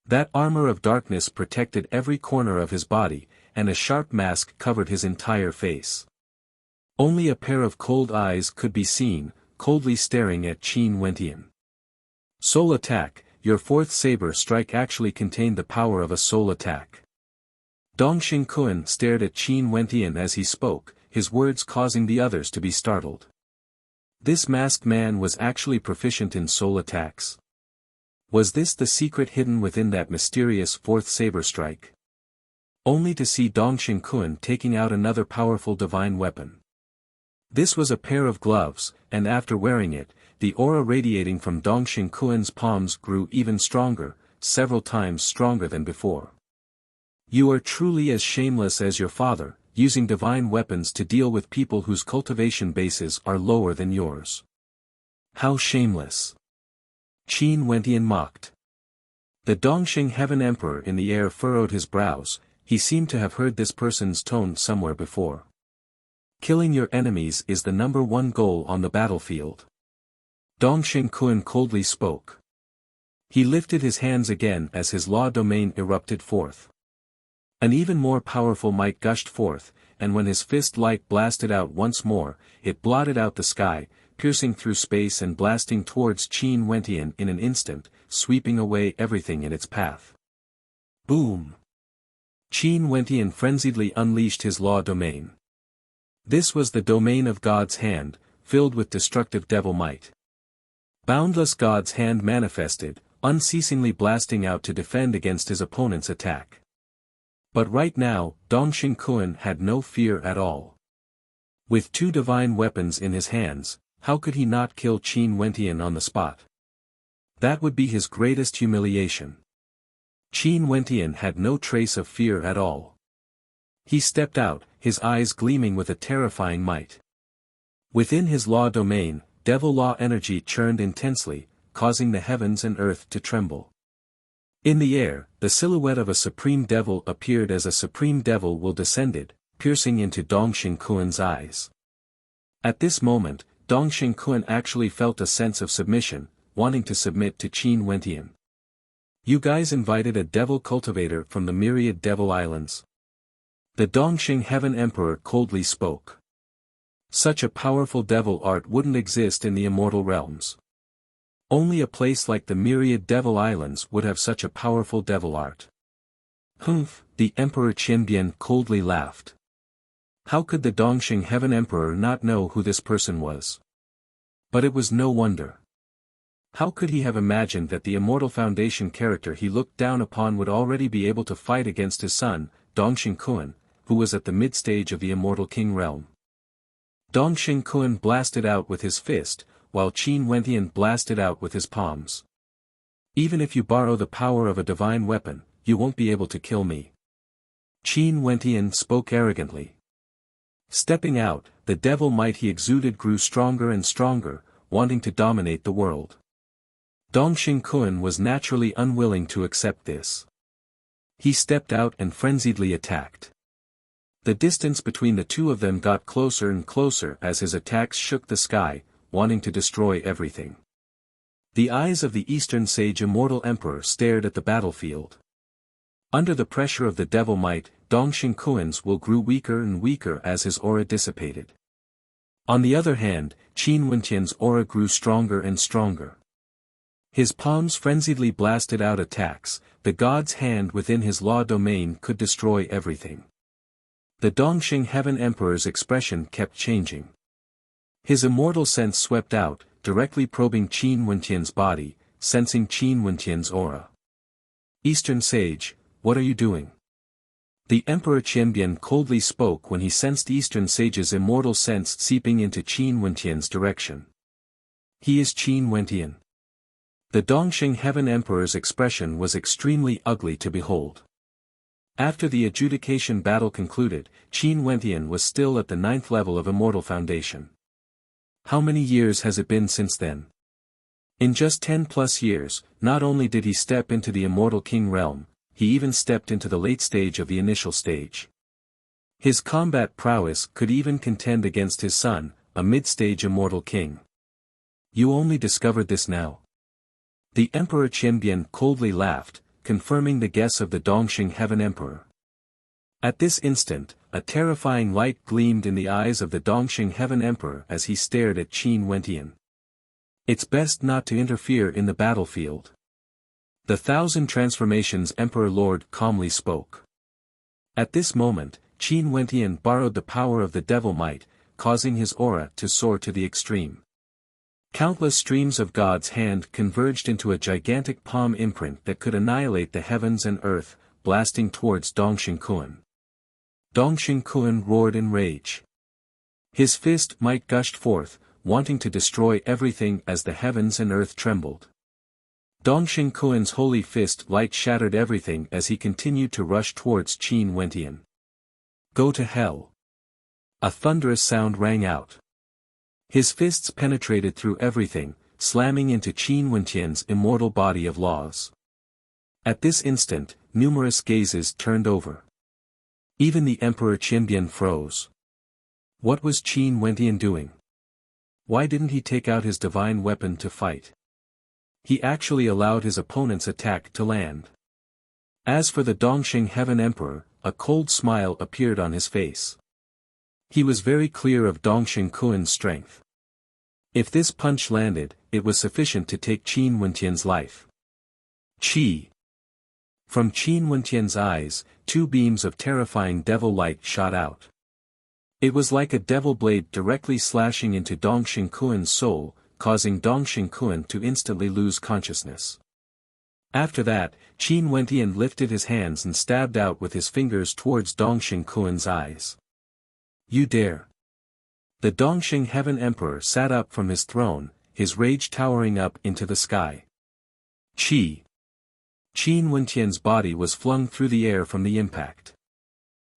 That armor of darkness protected every corner of his body, and a sharp mask covered his entire face. Only a pair of cold eyes could be seen, coldly staring at Qin Wentian. Soul attack, your fourth saber strike actually contained the power of a soul attack. Dongxing Kun stared at Qin Wentian as he spoke, his words causing the others to be startled. This masked man was actually proficient in soul attacks. Was this the secret hidden within that mysterious fourth saber strike? Only to see Dongxing Kun taking out another powerful divine weapon. This was a pair of gloves, and after wearing it, the aura radiating from Dongxing Kun's palms grew even stronger, several times stronger than before. You are truly as shameless as your father, using divine weapons to deal with people whose cultivation bases are lower than yours. How shameless! Qin Wentian mocked. The Dongxing Heaven Emperor in the air furrowed his brows. He seemed to have heard this person's tone somewhere before. Killing your enemies is the number one goal on the battlefield. Dongxing Kun coldly spoke. He lifted his hands again as his law domain erupted forth. An even more powerful might gushed forth, and when his fist light blasted out once more, it blotted out the sky, piercing through space and blasting towards Qin Wentian in an instant, sweeping away everything in its path. Boom! Qin Wentian frenziedly unleashed his law domain. This was the domain of God's hand, filled with destructive devil might. Boundless God's hand manifested, unceasingly blasting out to defend against his opponent's attack. But right now, Dongxing Kun had no fear at all. With two divine weapons in his hands, how could he not kill Qin Wentian on the spot? That would be his greatest humiliation. Qin Wentian had no trace of fear at all. He stepped out, his eyes gleaming with a terrifying might. Within his law domain, devil law energy churned intensely, causing the heavens and earth to tremble. In the air, the silhouette of a supreme devil appeared as a supreme devil will descended, piercing into Dongxing Kun's eyes. At this moment, Dongxing Kun actually felt a sense of submission, wanting to submit to Qin Wentian. You guys invited a devil cultivator from the myriad devil islands. The Dongxing Heaven Emperor coldly spoke. Such a powerful devil art wouldn't exist in the immortal realms. Only a place like the myriad devil islands would have such a powerful devil art. Humph, the Emperor Qinbian coldly laughed. How could the Dongxing Heaven Emperor not know who this person was? But it was no wonder. How could he have imagined that the Immortal Foundation character he looked down upon would already be able to fight against his son, Dongxing Kun, who was at the mid-stage of the Immortal King realm? Dongxing Kun blasted out with his fist, while Qin Wentian blasted out with his palms. Even if you borrow the power of a divine weapon, you won't be able to kill me. Qin Wentian spoke arrogantly. Stepping out, the devil might he exuded grew stronger and stronger, wanting to dominate the world. Dongxing Kun was naturally unwilling to accept this. He stepped out and frenziedly attacked. The distance between the two of them got closer and closer as his attacks shook the sky, wanting to destroy everything. The eyes of the Eastern Sage Immortal Emperor stared at the battlefield. Under the pressure of the devil might, Dongxing Kun's will grew weaker and weaker as his aura dissipated. On the other hand, Qin Wentian's aura grew stronger and stronger. His palms frenziedly blasted out attacks, the god's hand within his law domain could destroy everything. The Dongxing Heaven Emperor's expression kept changing. His immortal sense swept out, directly probing Qin Wentian's body, sensing Qin Wentian's aura. Eastern Sage, what are you doing? The Emperor Qianbian coldly spoke when he sensed Eastern Sage's immortal sense seeping into Qin Wentian's direction. He is Qin Wentian. The Dongxing Heaven Emperor's expression was extremely ugly to behold. After the adjudication battle concluded, Qin Wentian was still at the 9th level of Immortal Foundation. How many years has it been since then? In just 10+ years, not only did he step into the Immortal King realm, he even stepped into the late stage of the initial stage. His combat prowess could even contend against his son, a mid-stage Immortal King. You only discovered this now? The Emperor Qianbian coldly laughed, confirming the guess of the Dongxing Heaven Emperor. At this instant, a terrifying light gleamed in the eyes of the Dongxing Heaven Emperor as he stared at Qin Wentian. It's best not to interfere in the battlefield. The 1,000 Transformations Emperor Lord calmly spoke. At this moment, Qin Wentian borrowed the power of the Devil Might, causing his aura to soar to the extreme. Countless streams of God's hand converged into a gigantic palm imprint that could annihilate the heavens and earth, blasting towards Dongxing Kuan. Dongxing Kuan roared in rage. His fist might gushed forth, wanting to destroy everything as the heavens and earth trembled. Dongxing Kuan's holy fist light shattered everything as he continued to rush towards Qin Wentian. Go to hell! A thunderous sound rang out. His fists penetrated through everything, slamming into Qin Wentian's immortal body of laws. At this instant, numerous gazes turned over. Even the Emperor Qianbian froze. What was Qin Wentian doing? Why didn't he take out his divine weapon to fight? He actually allowed his opponent's attack to land. As for the Dongxing Heaven Emperor, a cold smile appeared on his face. He was very clear of Dongxing Kuan's strength. If this punch landed, it was sufficient to take Qin Wentian's life. Qi. From Qin Wentian's eyes, 2 beams of terrifying devil light shot out. It was like a devil blade directly slashing into Dongxing Kuan's soul, causing Dongxing Kuan to instantly lose consciousness. After that, Qin Wentian lifted his hands and stabbed out with his fingers towards Dongxing Kuan's eyes. You dare! The Dongxing Heaven Emperor sat up from his throne, his rage towering up into the sky. Qi! Qin Wentian's body was flung through the air from the impact.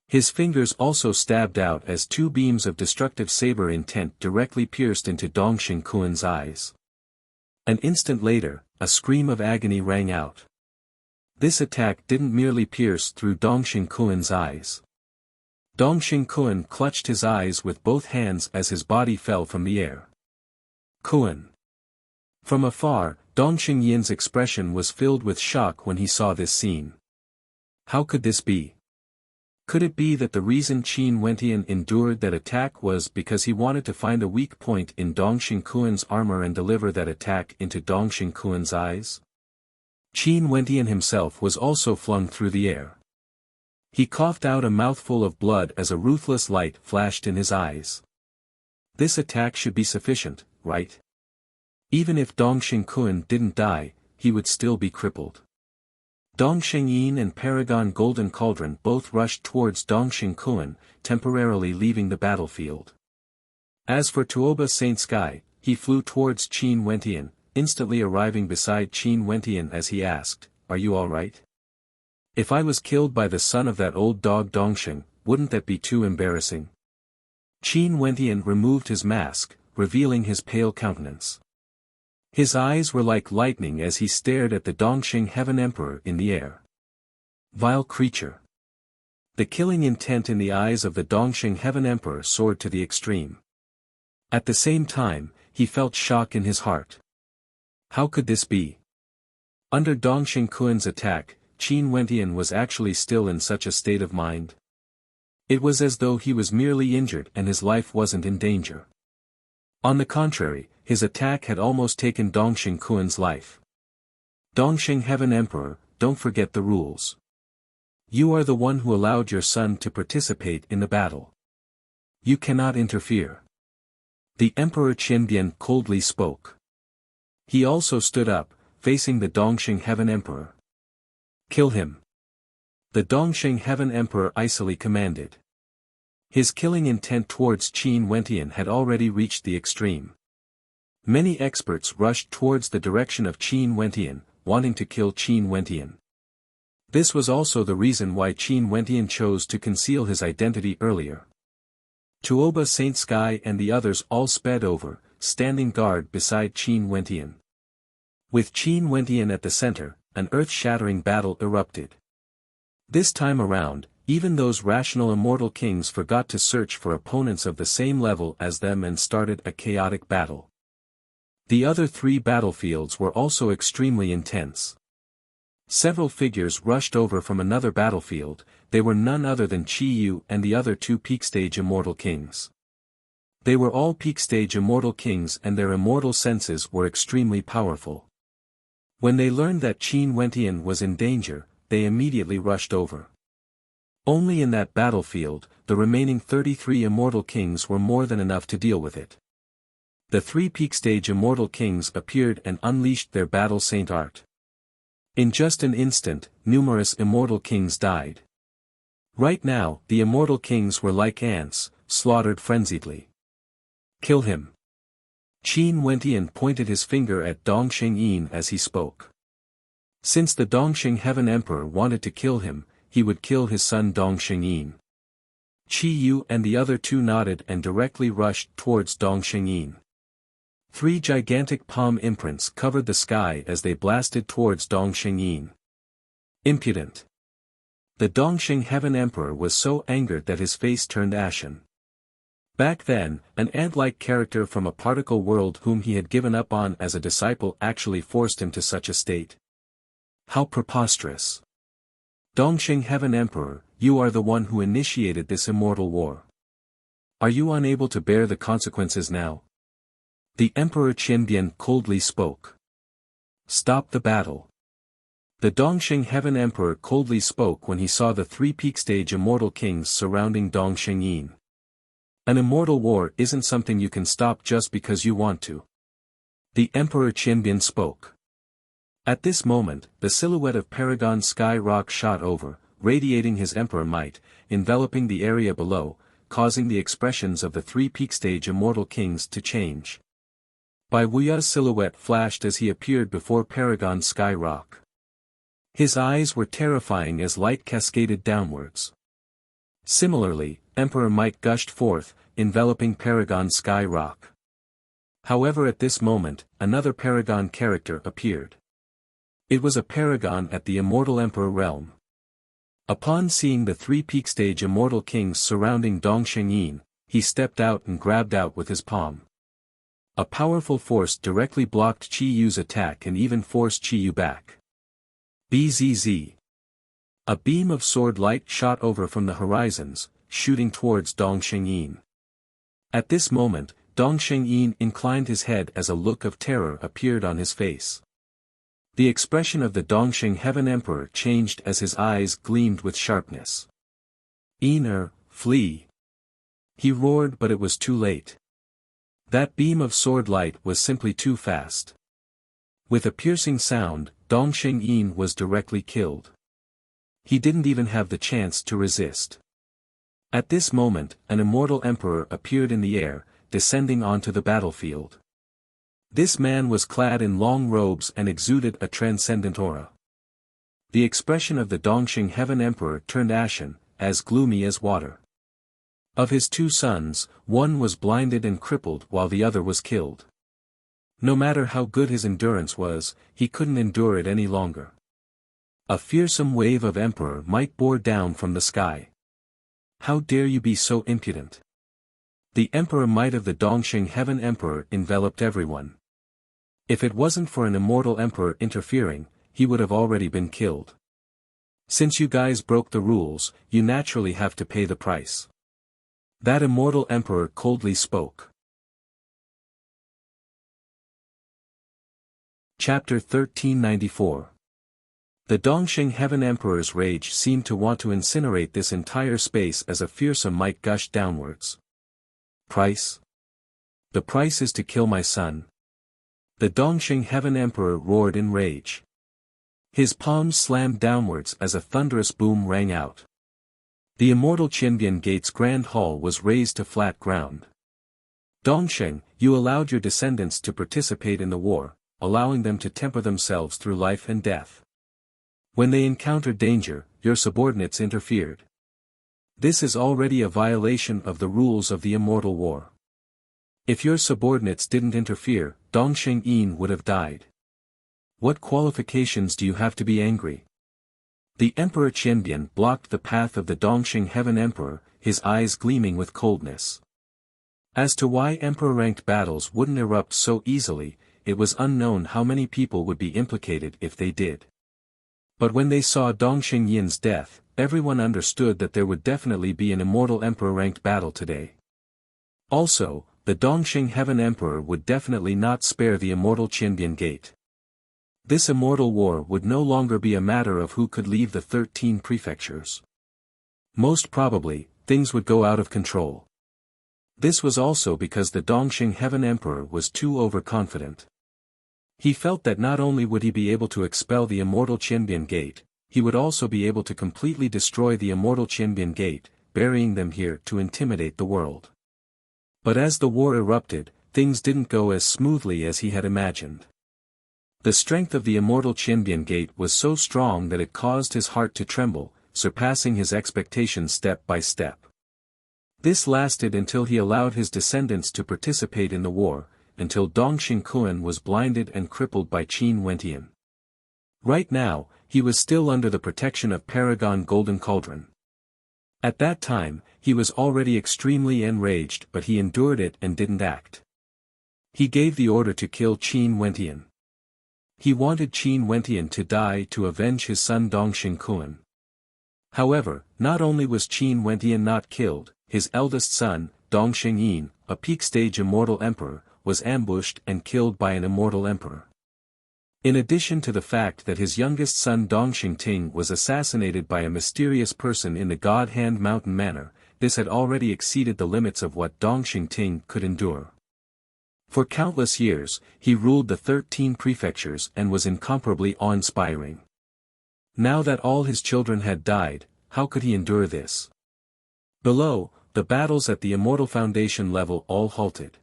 His fingers also stabbed out as 2 beams of destructive saber intent directly pierced into Dongxing Kuan's eyes. An instant later, a scream of agony rang out. This attack didn't merely pierce through Dongxing Kuan's eyes. Dongxing Kuan clutched his eyes with both hands as his body fell from the air. Kuan. From afar, Dongxing Yin's expression was filled with shock when he saw this scene. How could this be? Could it be that the reason Qin Wentian endured that attack was because he wanted to find a weak point in Dongxing Kuan's armor and deliver that attack into Dongxing Kuan's eyes? Qin Wentian himself was also flung through the air. He coughed out a mouthful of blood as a ruthless light flashed in his eyes. This attack should be sufficient, right? Even if Dongxing Kuan didn't die, he would still be crippled. Dongxing Yin and Paragon Golden Cauldron both rushed towards Dongxing Kuan, temporarily leaving the battlefield. As for Tuoba Saint Sky, he flew towards Qin Wentian, instantly arriving beside Qin Wentian as he asked, "Are you all right? If I was killed by the son of that old dog Dongxing, wouldn't that be too embarrassing?" Qin Wentian removed his mask, revealing his pale countenance. His eyes were like lightning as he stared at the Dongxing Heaven Emperor in the air. Vile creature! The killing intent in the eyes of the Dongxing Heaven Emperor soared to the extreme. At the same time, he felt shock in his heart. How could this be? Under Dongxing Kuan's attack, Qin Wentian was actually still in such a state of mind. It was as though he was merely injured and his life wasn't in danger. On the contrary, his attack had almost taken Dongxing Kuan's life. Dongxing Heaven Emperor, don't forget the rules. You are the one who allowed your son to participate in the battle. You cannot interfere. The Emperor Qianbian coldly spoke. He also stood up, facing the Dongxing Heaven Emperor. Kill him. The Dongxing Heaven Emperor icily commanded. His killing intent towards Qin Wentian had already reached the extreme. Many experts rushed towards the direction of Qin Wentian, wanting to kill Qin Wentian. This was also the reason why Qin Wentian chose to conceal his identity earlier. Tuoba Saint Sky and the others all sped over, standing guard beside Qin Wentian. With Qin Wentian at the center, an earth-shattering battle erupted. This time around, even those rational immortal kings forgot to search for opponents of the same level as them and started a chaotic battle. The other three battlefields were also extremely intense. Several figures rushed over from another battlefield. They were none other than Qi Yu and the other two peak-stage immortal kings. They were all peak-stage immortal kings and their immortal senses were extremely powerful. When they learned that Qin Wentian was in danger, they immediately rushed over. Only in that battlefield, the remaining 33 immortal kings were more than enough to deal with it. The three peak-stage immortal kings appeared and unleashed their battle saint art. In just an instant, numerous immortal kings died. Right now, the immortal kings were like ants, slaughtered frenziedly. Kill him. Qin Wentian pointed his finger at Dongxing Yin as he spoke. Since the Dongxing Heaven Emperor wanted to kill him, he would kill his son Dongxing Yin. Qi Yu and the other two nodded and directly rushed towards Dongxing Yin. Three gigantic palm imprints covered the sky as they blasted towards Dongxing Yin. Impudent. The Dongxing Heaven Emperor was so angered that his face turned ashen. Back then, an ant-like character from a particle world whom he had given up on as a disciple actually forced him to such a state. How preposterous. Dongxing Heaven Emperor, you are the one who initiated this immortal war. Are you unable to bear the consequences now? The Emperor Qianbian coldly spoke. Stop the battle. The Dongxing Heaven Emperor coldly spoke when he saw the three peak-stage immortal kings surrounding Dongxing Yin. An immortal war isn't something you can stop just because you want to. The Emperor Qianbian spoke. At this moment, the silhouette of Paragon Sky Rock shot over, radiating his emperor might, enveloping the area below, causing the expressions of the three peak-stage immortal kings to change. Bai Wuya's silhouette flashed as he appeared before Paragon Sky Rock. His eyes were terrifying as light cascaded downwards. Similarly, Emperor Might gushed forth, enveloping Paragon Sky Rock. However, at this moment, another Paragon character appeared. It was a paragon at the Immortal Emperor realm. Upon seeing the three peak-stage immortal kings surrounding Dongxing Yin, he stepped out and grabbed out with his palm. A powerful force directly blocked Qi Yu's attack and even forced Qi Yu back. Bzz. A beam of sword light shot over from the horizons, shooting towards Dongxing Yin. At this moment, Dongxing Yin inclined his head as a look of terror appeared on his face. The expression of the Dongxing Heaven Emperor changed as his eyes gleamed with sharpness. Yin, flee! He roared, but it was too late. That beam of sword light was simply too fast. With a piercing sound, Dongxing Yin was directly killed. He didn't even have the chance to resist. At this moment, an immortal emperor appeared in the air, descending onto the battlefield. This man was clad in long robes and exuded a transcendent aura. The expression of the Dongxing Heaven Emperor turned ashen, as gloomy as water. Of his two sons, one was blinded and crippled while the other was killed. No matter how good his endurance was, he couldn't endure it any longer. A fearsome wave of Emperor Might bore down from the sky. How dare you be so impudent? The Emperor Might of the Dongxing Heaven Emperor enveloped everyone. If it wasn't for an immortal emperor interfering, he would have already been killed. Since you guys broke the rules, you naturally have to pay the price. That immortal emperor coldly spoke. Chapter 1394. The Dongxing Heaven Emperor's rage seemed to want to incinerate this entire space as a fearsome might gushed downwards. Price? The price is to kill my son. The Dongxing Heaven Emperor roared in rage. His palms slammed downwards as a thunderous boom rang out. The immortal Qinbian Gate's grand hall was razed to flat ground. Dongsheng, you allowed your descendants to participate in the war, allowing them to temper themselves through life and death. When they encountered danger, your subordinates interfered. This is already a violation of the rules of the immortal war. If your subordinates didn't interfere, Dongsheng Yin would have died. What qualifications do you have to be angry? The Emperor Qianbian blocked the path of the Dongsheng Heaven Emperor, his eyes gleaming with coldness. As to why emperor-ranked battles wouldn't erupt so easily, it was unknown how many people would be implicated if they did. But when they saw Dongsheng Yin's death, everyone understood that there would definitely be an immortal emperor-ranked battle today. Also, the Dongsheng Heaven Emperor would definitely not spare the immortal Qianbian Gate. This immortal war would no longer be a matter of who could leave the 13 prefectures. Most probably, things would go out of control. This was also because the Dongsheng Heaven Emperor was too overconfident. He felt that not only would he be able to expel the immortal Qianbian Gate, he would also be able to completely destroy the immortal Qianbian Gate, burying them here to intimidate the world. But as the war erupted, things didn't go as smoothly as he had imagined. The strength of the immortal Qianbian Gate was so strong that it caused his heart to tremble, surpassing his expectations step by step. This lasted until he allowed his descendants to participate in the war, until Dongsheng Kuan was blinded and crippled by Qin Wentian. Right now, he was still under the protection of Paragon Golden Cauldron. At that time, he was already extremely enraged, but he endured it and didn't act. He gave the order to kill Qin Wentian. He wanted Qin Wentian to die to avenge his son Dongsheng Kuan. However, not only was Qin Wentian not killed, his eldest son, Dongsheng Yin, a peak-stage immortal emperor, was ambushed and killed by an immortal emperor. In addition to the fact that his youngest son Dongsheng Ting was assassinated by a mysterious person in the God Hand Mountain manner, this had already exceeded the limits of what Dongsheng Ting could endure. For countless years, he ruled the 13 prefectures and was incomparably awe-inspiring. Now that all his children had died, how could he endure this? Below, the battles at the Immortal Foundation level all halted.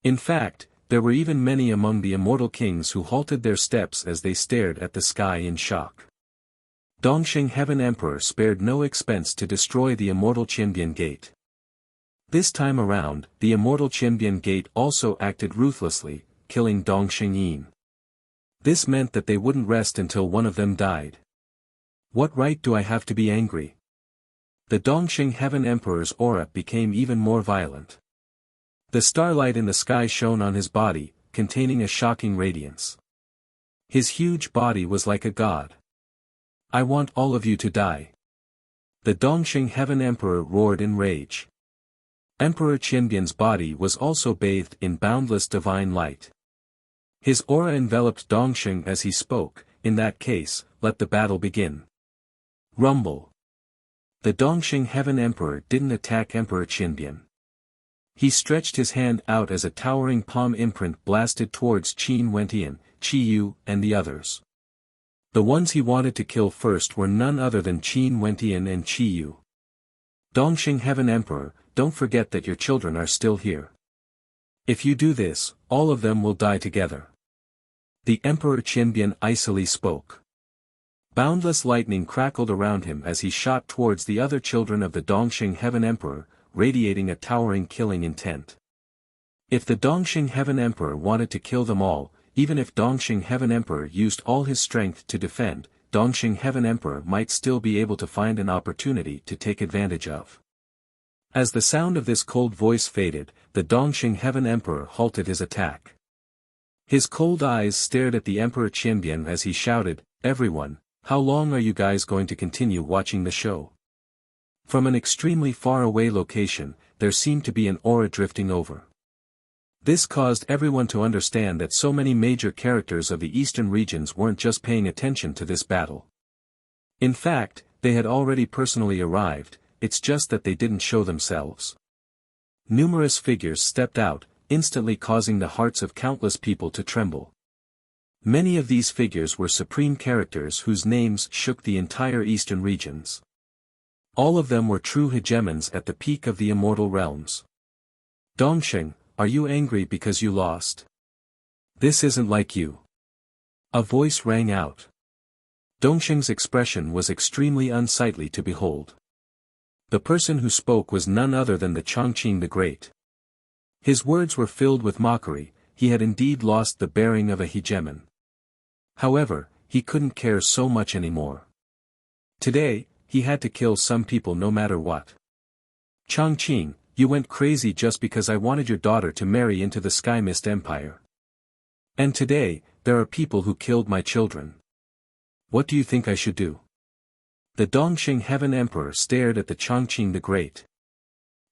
In fact, there were even many among the immortal kings who halted their steps as they stared at the sky in shock. Dongsheng Heaven Emperor spared no expense to destroy the immortal Qianbian Gate. This time around, the immortal Qianbian Gate also acted ruthlessly, killing Dongsheng Yin. This meant that they wouldn't rest until one of them died. What right do I have to be angry? The Dongsheng Heaven Emperor's aura became even more violent. The starlight in the sky shone on his body, containing a shocking radiance. His huge body was like a god. I want all of you to die. The Dongsheng Heaven Emperor roared in rage. Emperor Qianbian's body was also bathed in boundless divine light. His aura enveloped Dongsheng as he spoke. In that case, let the battle begin. Rumble. The Dongsheng Heaven Emperor didn't attack Emperor Qianbian. He stretched his hand out as a towering palm imprint blasted towards Qin Wentian, Qi Yu, and the others. The ones he wanted to kill first were none other than Qin Wentian and Qi Yu. Dongsheng Heaven Emperor, don't forget that your children are still here. If you do this, all of them will die together. The Emperor Qianbian icily spoke. Boundless lightning crackled around him as he shot towards the other children of the Dongsheng Heaven Emperor, radiating a towering killing intent. If the Dongsheng Heaven Emperor wanted to kill them all, even if Dongsheng Heaven Emperor used all his strength to defend, Dongsheng Heaven Emperor might still be able to find an opportunity to take advantage of. As the sound of this cold voice faded, the Dongsheng Heaven Emperor halted his attack. His cold eyes stared at the Emperor Qianbian as he shouted, "Everyone, how long are you guys going to continue watching the show?" From an extremely far-away location, there seemed to be an aura drifting over. This caused everyone to understand that so many major characters of the eastern regions weren't just paying attention to this battle. In fact, they had already personally arrived, it's just that they didn't show themselves. Numerous figures stepped out, instantly causing the hearts of countless people to tremble. Many of these figures were supreme characters whose names shook the entire eastern regions. All of them were true hegemons at the peak of the immortal realms. Dongxing, are you angry because you lost? This isn't like you. A voice rang out. Dongxing's expression was extremely unsightly to behold. The person who spoke was none other than the Chongqing the Great. His words were filled with mockery. He had indeed lost the bearing of a hegemon. However, he couldn't care so much anymore. Today, he had to kill some people no matter what. Chongqing, you went crazy just because I wanted your daughter to marry into the Sky Mist Empire. And today, there are people who killed my children. What do you think I should do? The Dongxing Heaven Emperor stared at the Chongqing the Great.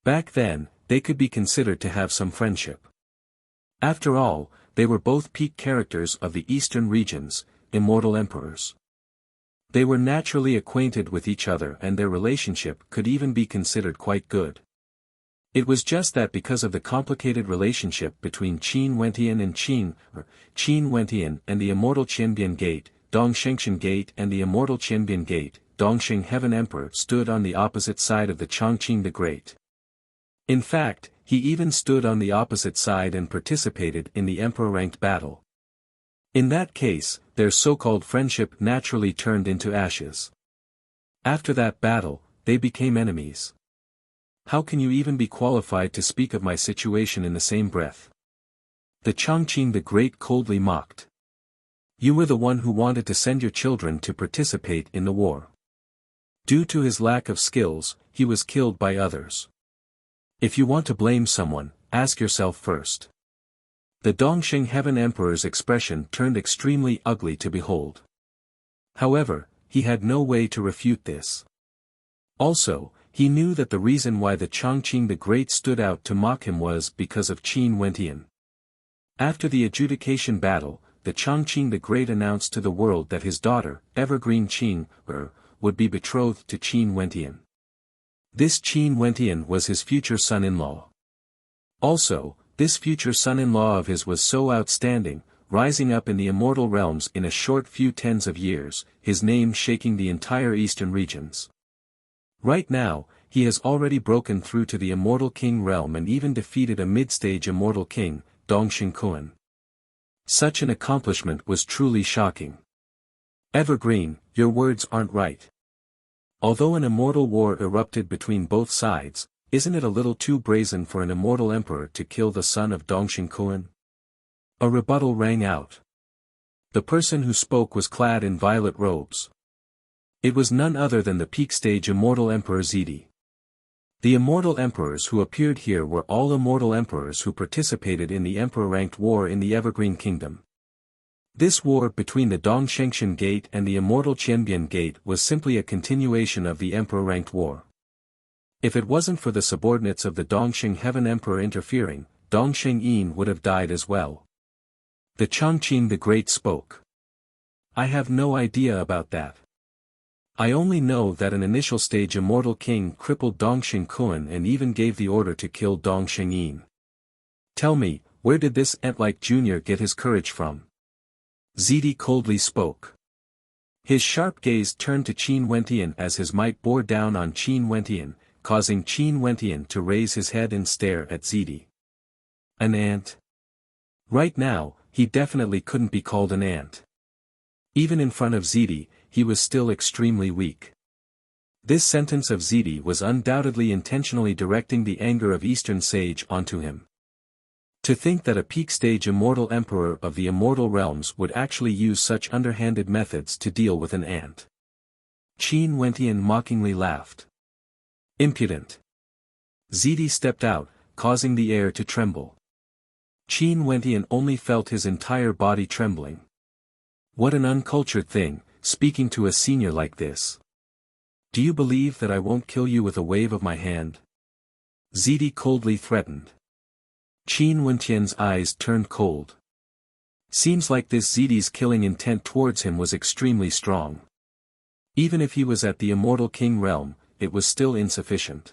Back then, they could be considered to have some friendship. After all, they were both peak characters of the eastern regions, immortal emperors. They were naturally acquainted with each other and their relationship could even be considered quite good. It was just that because of the complicated relationship between Qin Wentian and Qin Wentian and the immortal Qianbian Gate, Dongshengshan Gate and the immortal Qianbian Gate, Dongxing Heaven Emperor stood on the opposite side of the Chongqing the Great. In fact, he even stood on the opposite side and participated in the emperor-ranked battle. In that case, their so-called friendship naturally turned into ashes. After that battle, they became enemies. How can you even be qualified to speak of my situation in the same breath? The Chongqing the Great coldly mocked. You were the one who wanted to send your children to participate in the war. Due to his lack of skills, he was killed by others. If you want to blame someone, ask yourself first. The Dongxing Heaven Emperor's expression turned extremely ugly to behold. However, he had no way to refute this. Also, he knew that the reason why the Chongqing the Great stood out to mock him was because of Qin Wentian. After the adjudication battle, the Chongqing the Great announced to the world that his daughter, Evergreen Qing, would be betrothed to Qin Wentian. This Qin Wentian was his future son-in-law. Also, this future son-in-law of his was so outstanding, rising up in the immortal realms in a short few tens of years, his name shaking the entire eastern regions. Right now, he has already broken through to the immortal king realm and even defeated a mid-stage immortal king, Dongxing Kuan. Such an accomplishment was truly shocking. Evergreen, your words aren't right. Although an immortal war erupted between both sides, isn't it a little too brazen for an immortal emperor to kill the son of Dongxing Kuan? A rebuttal rang out. The person who spoke was clad in violet robes. It was none other than the peak stage immortal emperor Zidi. The immortal emperors who appeared here were all immortal emperors who participated in the emperor-ranked war in the Evergreen Kingdom. This war between the Dongshengshan Gate and the immortal Qianbian Gate was simply a continuation of the emperor-ranked war. If it wasn't for the subordinates of the Dongxing Heaven Emperor interfering, Dongxing Yin would have died as well. The Chongqing the Great spoke. I have no idea about that. I only know that an initial stage immortal king crippled Dongxing Kuan and even gave the order to kill Dongxing Yin. Tell me, where did this ant-like junior get his courage from? Zidi coldly spoke. His sharp gaze turned to Qin Wentian as his might bore down on Qin Wentian, causing Qin Wentian to raise his head and stare at Zidi. An ant? Right now, he definitely couldn't be called an ant. Even in front of Zidi, he was still extremely weak. This sentence of Zidi was undoubtedly intentionally directing the anger of Eastern Sage onto him. To think that a peak-stage immortal emperor of the immortal realms would actually use such underhanded methods to deal with an ant. Qin Wentian mockingly laughed. Impudent. Zidi stepped out, causing the air to tremble. Qin Wentian only felt his entire body trembling. What an uncultured thing, speaking to a senior like this. Do you believe that I won't kill you with a wave of my hand? Zidi coldly threatened. Qin Wentian's eyes turned cold. Seems like this Zidi's killing intent towards him was extremely strong. Even if he was at the immortal king realm, it was still insufficient.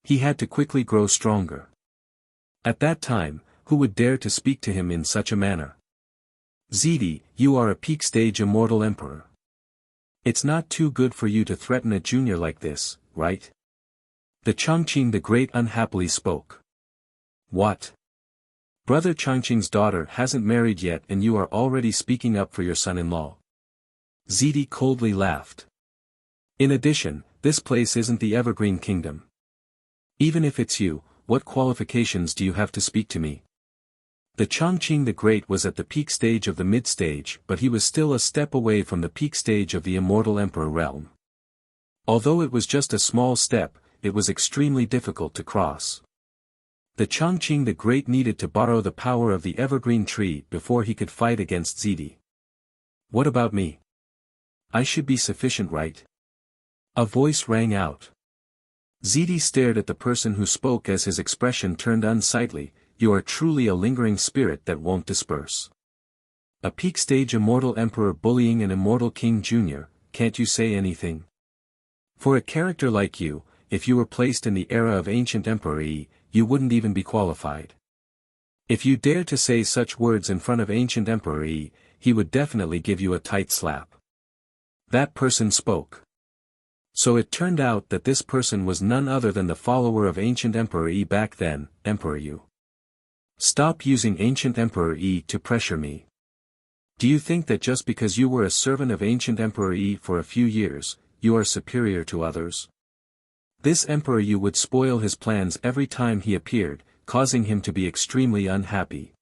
He had to quickly grow stronger. At that time, who would dare to speak to him in such a manner? Zidi, you are a peak-stage immortal emperor. It's not too good for you to threaten a junior like this, right? The Chongqing the Great unhappily spoke. What? Brother Chongqing's daughter hasn't married yet and you are already speaking up for your son-in-law. Zidi coldly laughed. In addition, this place isn't the Evergreen Kingdom. Even if it's you, what qualifications do you have to speak to me? The Chongqing the Great was at the peak stage of the mid-stage, but he was still a step away from the peak stage of the Immortal Emperor realm. Although it was just a small step, it was extremely difficult to cross. The Chongqing the Great needed to borrow the power of the Evergreen Tree before he could fight against Zidi. What about me? I should be sufficient, right? A voice rang out. Zidi stared at the person who spoke as his expression turned unsightly. You are truly a lingering spirit that won't disperse. A peak-stage immortal emperor bullying an immortal king junior, can't you say anything? For a character like you, if you were placed in the era of ancient Emperor Yi, you wouldn't even be qualified. If you dare to say such words in front of ancient Emperor Yi, he would definitely give you a tight slap. That person spoke. So it turned out that this person was none other than the follower of ancient Emperor Yi back then, Emperor Yu. Stop using ancient Emperor Yi to pressure me. Do you think that just because you were a servant of ancient Emperor Yi for a few years, you are superior to others? This Emperor Yu would spoil his plans every time he appeared, causing him to be extremely unhappy.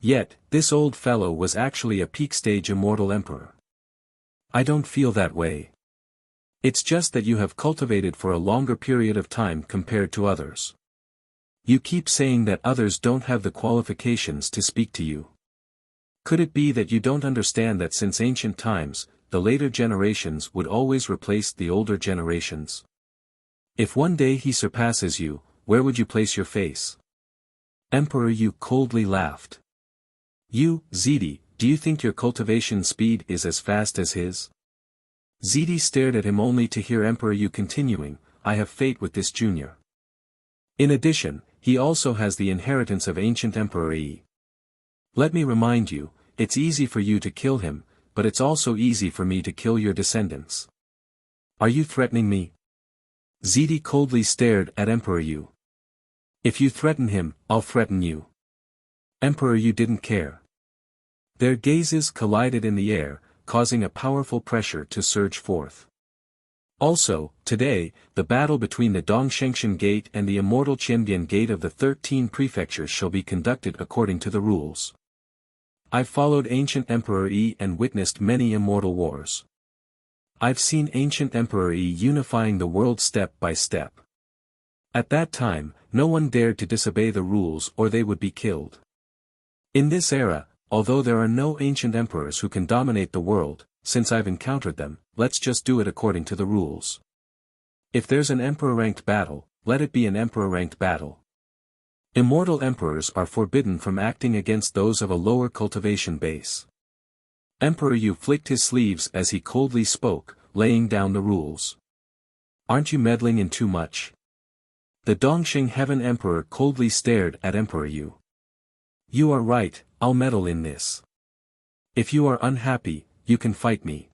Yet, this old fellow was actually a peak-stage immortal emperor. I don't feel that way. It's just that you have cultivated for a longer period of time compared to others. You keep saying that others don't have the qualifications to speak to you. Could it be that you don't understand that since ancient times, the later generations would always replace the older generations? If one day he surpasses you, where would you place your face? Emperor Yu coldly laughed. You, Zidi, do you think your cultivation speed is as fast as his? Zidi stared at him only to hear Emperor Yu continuing, I have fate with this junior. In addition, he also has the inheritance of ancient Emperor Yi. Let me remind you, it's easy for you to kill him, but it's also easy for me to kill your descendants. Are you threatening me? Zidi coldly stared at Emperor Yu. If you threaten him, I'll threaten you. Emperor Yu didn't care. Their gazes collided in the air, causing a powerful pressure to surge forth. Also, today, the battle between the Dongshengshan Gate and the Immortal Qianbian Gate of the 13 prefectures shall be conducted according to the rules. I've followed ancient Emperor Yi and witnessed many immortal wars. I've seen ancient Emperor Yi unifying the world step by step. At that time, no one dared to disobey the rules or they would be killed. In this era, although there are no ancient emperors who can dominate the world, since I've encountered them, let's just do it according to the rules. If there's an emperor-ranked battle, let it be an emperor-ranked battle. Immortal emperors are forbidden from acting against those of a lower cultivation base. Emperor Yu flicked his sleeves as he coldly spoke, laying down the rules. Aren't you meddling in too much? The Dongxing Heaven Emperor coldly stared at Emperor Yu. You are right, I'll meddle in this. If you are unhappy, you can fight me.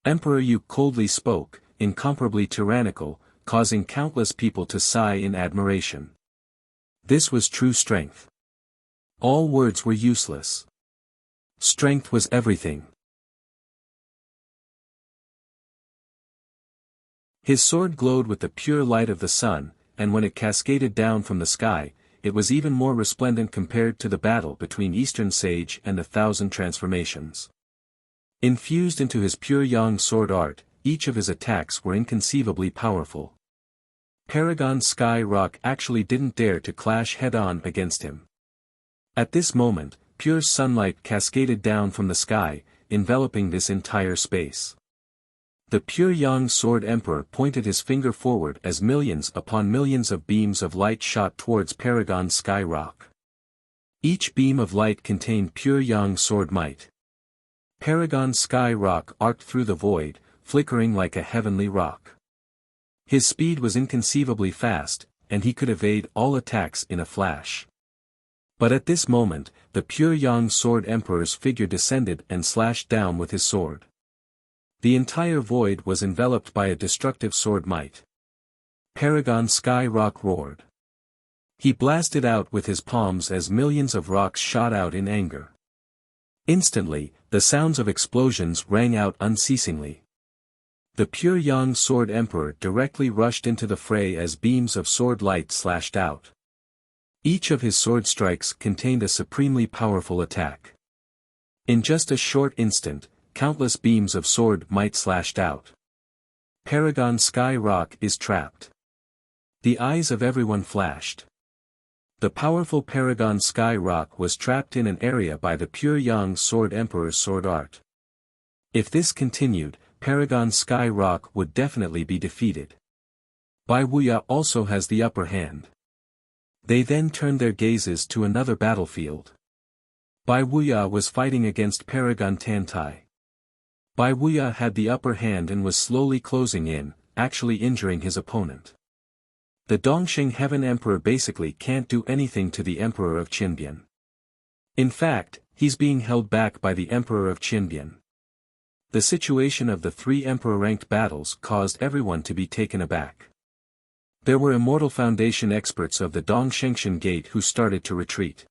Emperor Yu coldly spoke, incomparably tyrannical, causing countless people to sigh in admiration. This was true strength. All words were useless. Strength was everything. His sword glowed with the pure light of the sun, and when it cascaded down from the sky, it was even more resplendent compared to the battle between Eastern Sage and the Thousand Transformations. Infused into his pure yang sword art, each of his attacks were inconceivably powerful. Paragon Sky Rock actually didn't dare to clash head-on against him. At this moment, pure sunlight cascaded down from the sky, enveloping this entire space. The pure yang sword emperor pointed his finger forward as millions upon millions of beams of light shot towards Paragon Sky Rock. Each beam of light contained pure yang sword might. Paragon Sky Rock arced through the void, flickering like a heavenly rock. His speed was inconceivably fast, and he could evade all attacks in a flash. But at this moment, the pure Yang Sword Emperor's figure descended and slashed down with his sword. The entire void was enveloped by a destructive sword might. Paragon Sky Rock roared. He blasted out with his palms as millions of rocks shot out in anger. Instantly, the sounds of explosions rang out unceasingly. The pure Yang Sword Emperor directly rushed into the fray as beams of sword light slashed out. Each of his sword strikes contained a supremely powerful attack. In just a short instant, countless beams of sword might slashed out. Paragon Sky Rock is trapped. The eyes of everyone flashed. The powerful Paragon Sky Rock was trapped in an area by the pure Yang Sword Emperor's sword art. If this continued, Paragon Sky Rock would definitely be defeated. Bai Wuya also has the upper hand. They then turned their gazes to another battlefield. Bai Wuya was fighting against Paragon Tantai. Bai Wuya had the upper hand and was slowly closing in, actually injuring his opponent. The Dongxing Heaven Emperor basically can't do anything to the Emperor of Qinbian. In fact, he's being held back by the Emperor of Qinbian. The situation of the 3 Emperor-ranked battles caused everyone to be taken aback. There were Immortal Foundation experts of the Dongshengshan Gate who started to retreat.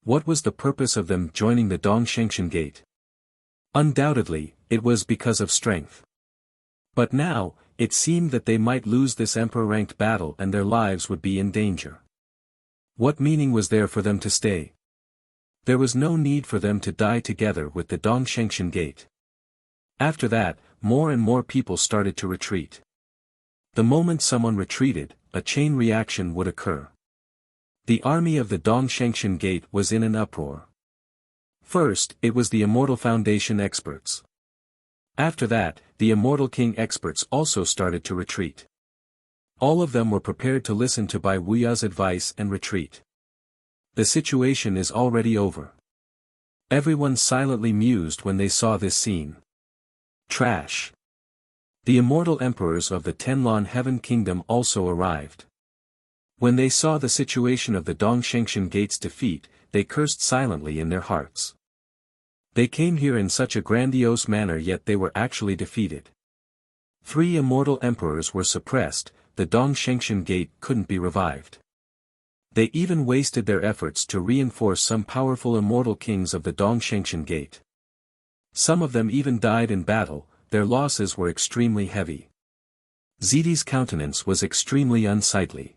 What was the purpose of them joining the Dongshengshan Gate? Undoubtedly, it was because of strength. But now, it seemed that they might lose this Emperor-ranked battle and their lives would be in danger. What meaning was there for them to stay? There was no need for them to die together with the Dongshengshan Gate. After that, more and more people started to retreat. The moment someone retreated, a chain reaction would occur. The army of the Dongshengshan Gate was in an uproar. First, it was the Immortal Foundation experts. After that, the Immortal King experts also started to retreat. All of them were prepared to listen to Bai Wuya's advice and retreat. The situation is already over. Everyone silently mused when they saw this scene. Trash. The immortal emperors of the Tenlon Heaven Kingdom also arrived. When they saw the situation of the Dongshengshan Gate's defeat, they cursed silently in their hearts. They came here in such a grandiose manner yet they were actually defeated. 3 immortal emperors were suppressed, the Dongshengshan Gate couldn't be revived. They even wasted their efforts to reinforce some powerful immortal kings of the Dongshengshan Gate. Some of them even died in battle, their losses were extremely heavy. Zidi's countenance was extremely unsightly.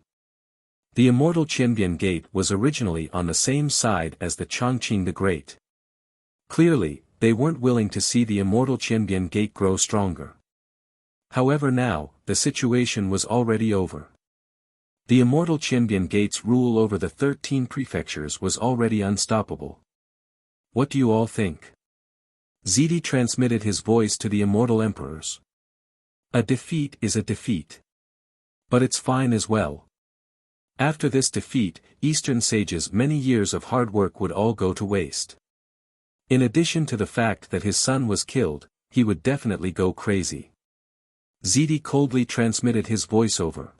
The immortal Qinbian Gate was originally on the same side as the Chongqing the Great. Clearly, they weren't willing to see the immortal Qinbian Gate grow stronger. However now, the situation was already over. The immortal Qinbian Gate's rule over the 13 prefectures was already unstoppable. What do you all think? Zidi transmitted his voice to the immortal emperors. A defeat is a defeat. But it's fine as well. After this defeat, Eastern Sage's many years of hard work would all go to waste. In addition to the fact that his son was killed, he would definitely go crazy. Zidi coldly transmitted his voiceover.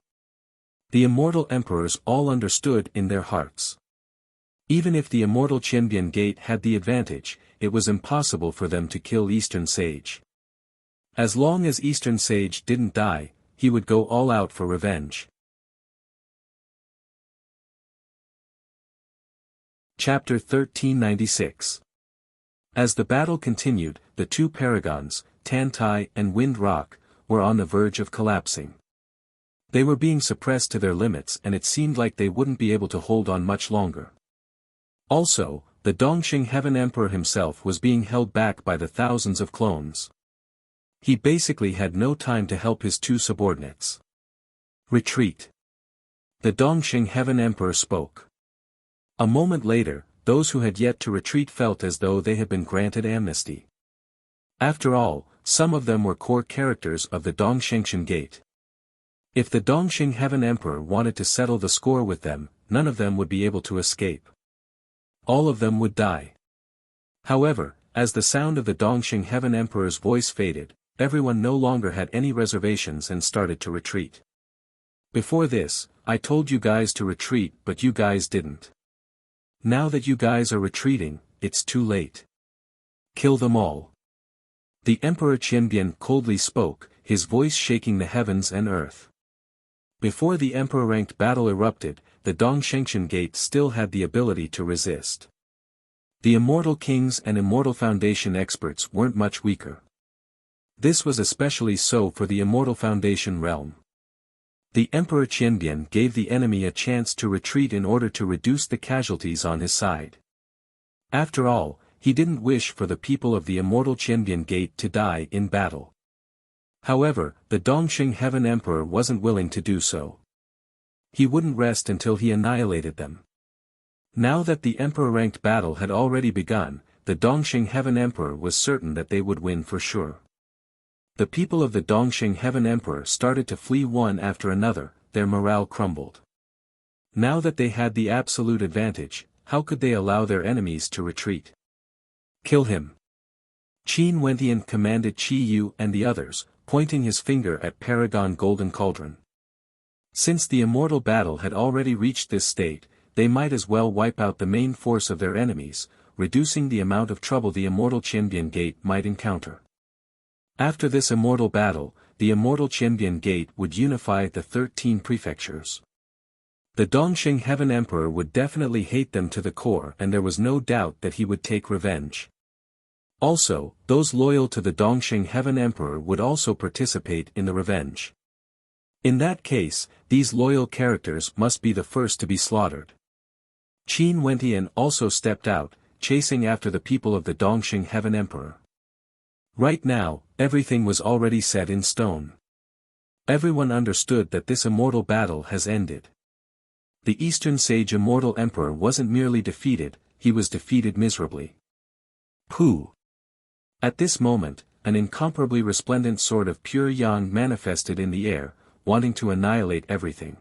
The immortal emperors all understood in their hearts. Even if the immortal Qinbian Gate had the advantage, it was impossible for them to kill Eastern Sage. As long as Eastern Sage didn't die, he would go all out for revenge. Chapter 1396. As the battle continued, the 2 paragons, Tantai and Wind Rock, were on the verge of collapsing. They were being suppressed to their limits and it seemed like they wouldn't be able to hold on much longer. Also, the Dongxing Heaven Emperor himself was being held back by the thousands of clones. He basically had no time to help his 2 subordinates. Retreat. The Dongxing Heaven Emperor spoke. A moment later, those who had yet to retreat felt as though they had been granted amnesty. After all, some of them were core characters of the Dongshengshan Gate. If the Dongxing Heaven Emperor wanted to settle the score with them, none of them would be able to escape. All of them would die. However, as the sound of the Dongxing Heaven Emperor's voice faded, everyone no longer had any reservations and started to retreat. Before this, I told you guys to retreat but you guys didn't. Now that you guys are retreating, it's too late. Kill them all. The Emperor Qianbian coldly spoke, his voice shaking the heavens and earth. Before the emperor-ranked battle erupted, the Dongshengshan Gate still had the ability to resist. The Immortal Kings and Immortal Foundation experts weren't much weaker. This was especially so for the Immortal Foundation realm. The Emperor Qianbian gave the enemy a chance to retreat in order to reduce the casualties on his side. After all, he didn't wish for the people of the Immortal Qianbian Gate to die in battle. However, the Dongxing Heaven Emperor wasn't willing to do so. He wouldn't rest until he annihilated them. Now that the emperor-ranked battle had already begun, the Dongxing Heaven Emperor was certain that they would win for sure. The people of the Dongxing Heaven Emperor started to flee one after another, their morale crumbled. Now that they had the absolute advantage, how could they allow their enemies to retreat? Kill him. Qin Wentian commanded Qi Yu and the others, pointing his finger at Paragon Golden Cauldron. Since the immortal battle had already reached this state, they might as well wipe out the main force of their enemies, reducing the amount of trouble the Immortal Qianbian Gate might encounter. After this immortal battle, the Immortal Qianbian Gate would unify the 13 prefectures. The Dongxing Heaven Emperor would definitely hate them to the core, and there was no doubt that he would take revenge. Also, those loyal to the Dongxing Heaven Emperor would also participate in the revenge. In that case, these loyal characters must be the first to be slaughtered. Qin Wentian also stepped out, chasing after the people of the Dongxing Heaven Emperor. Right now, everything was already set in stone. Everyone understood that this immortal battle has ended. The Eastern Sage Immortal Emperor wasn't merely defeated, he was defeated miserably. Pooh! At this moment, an incomparably resplendent sword of pure yang manifested in the air, wanting to annihilate everything.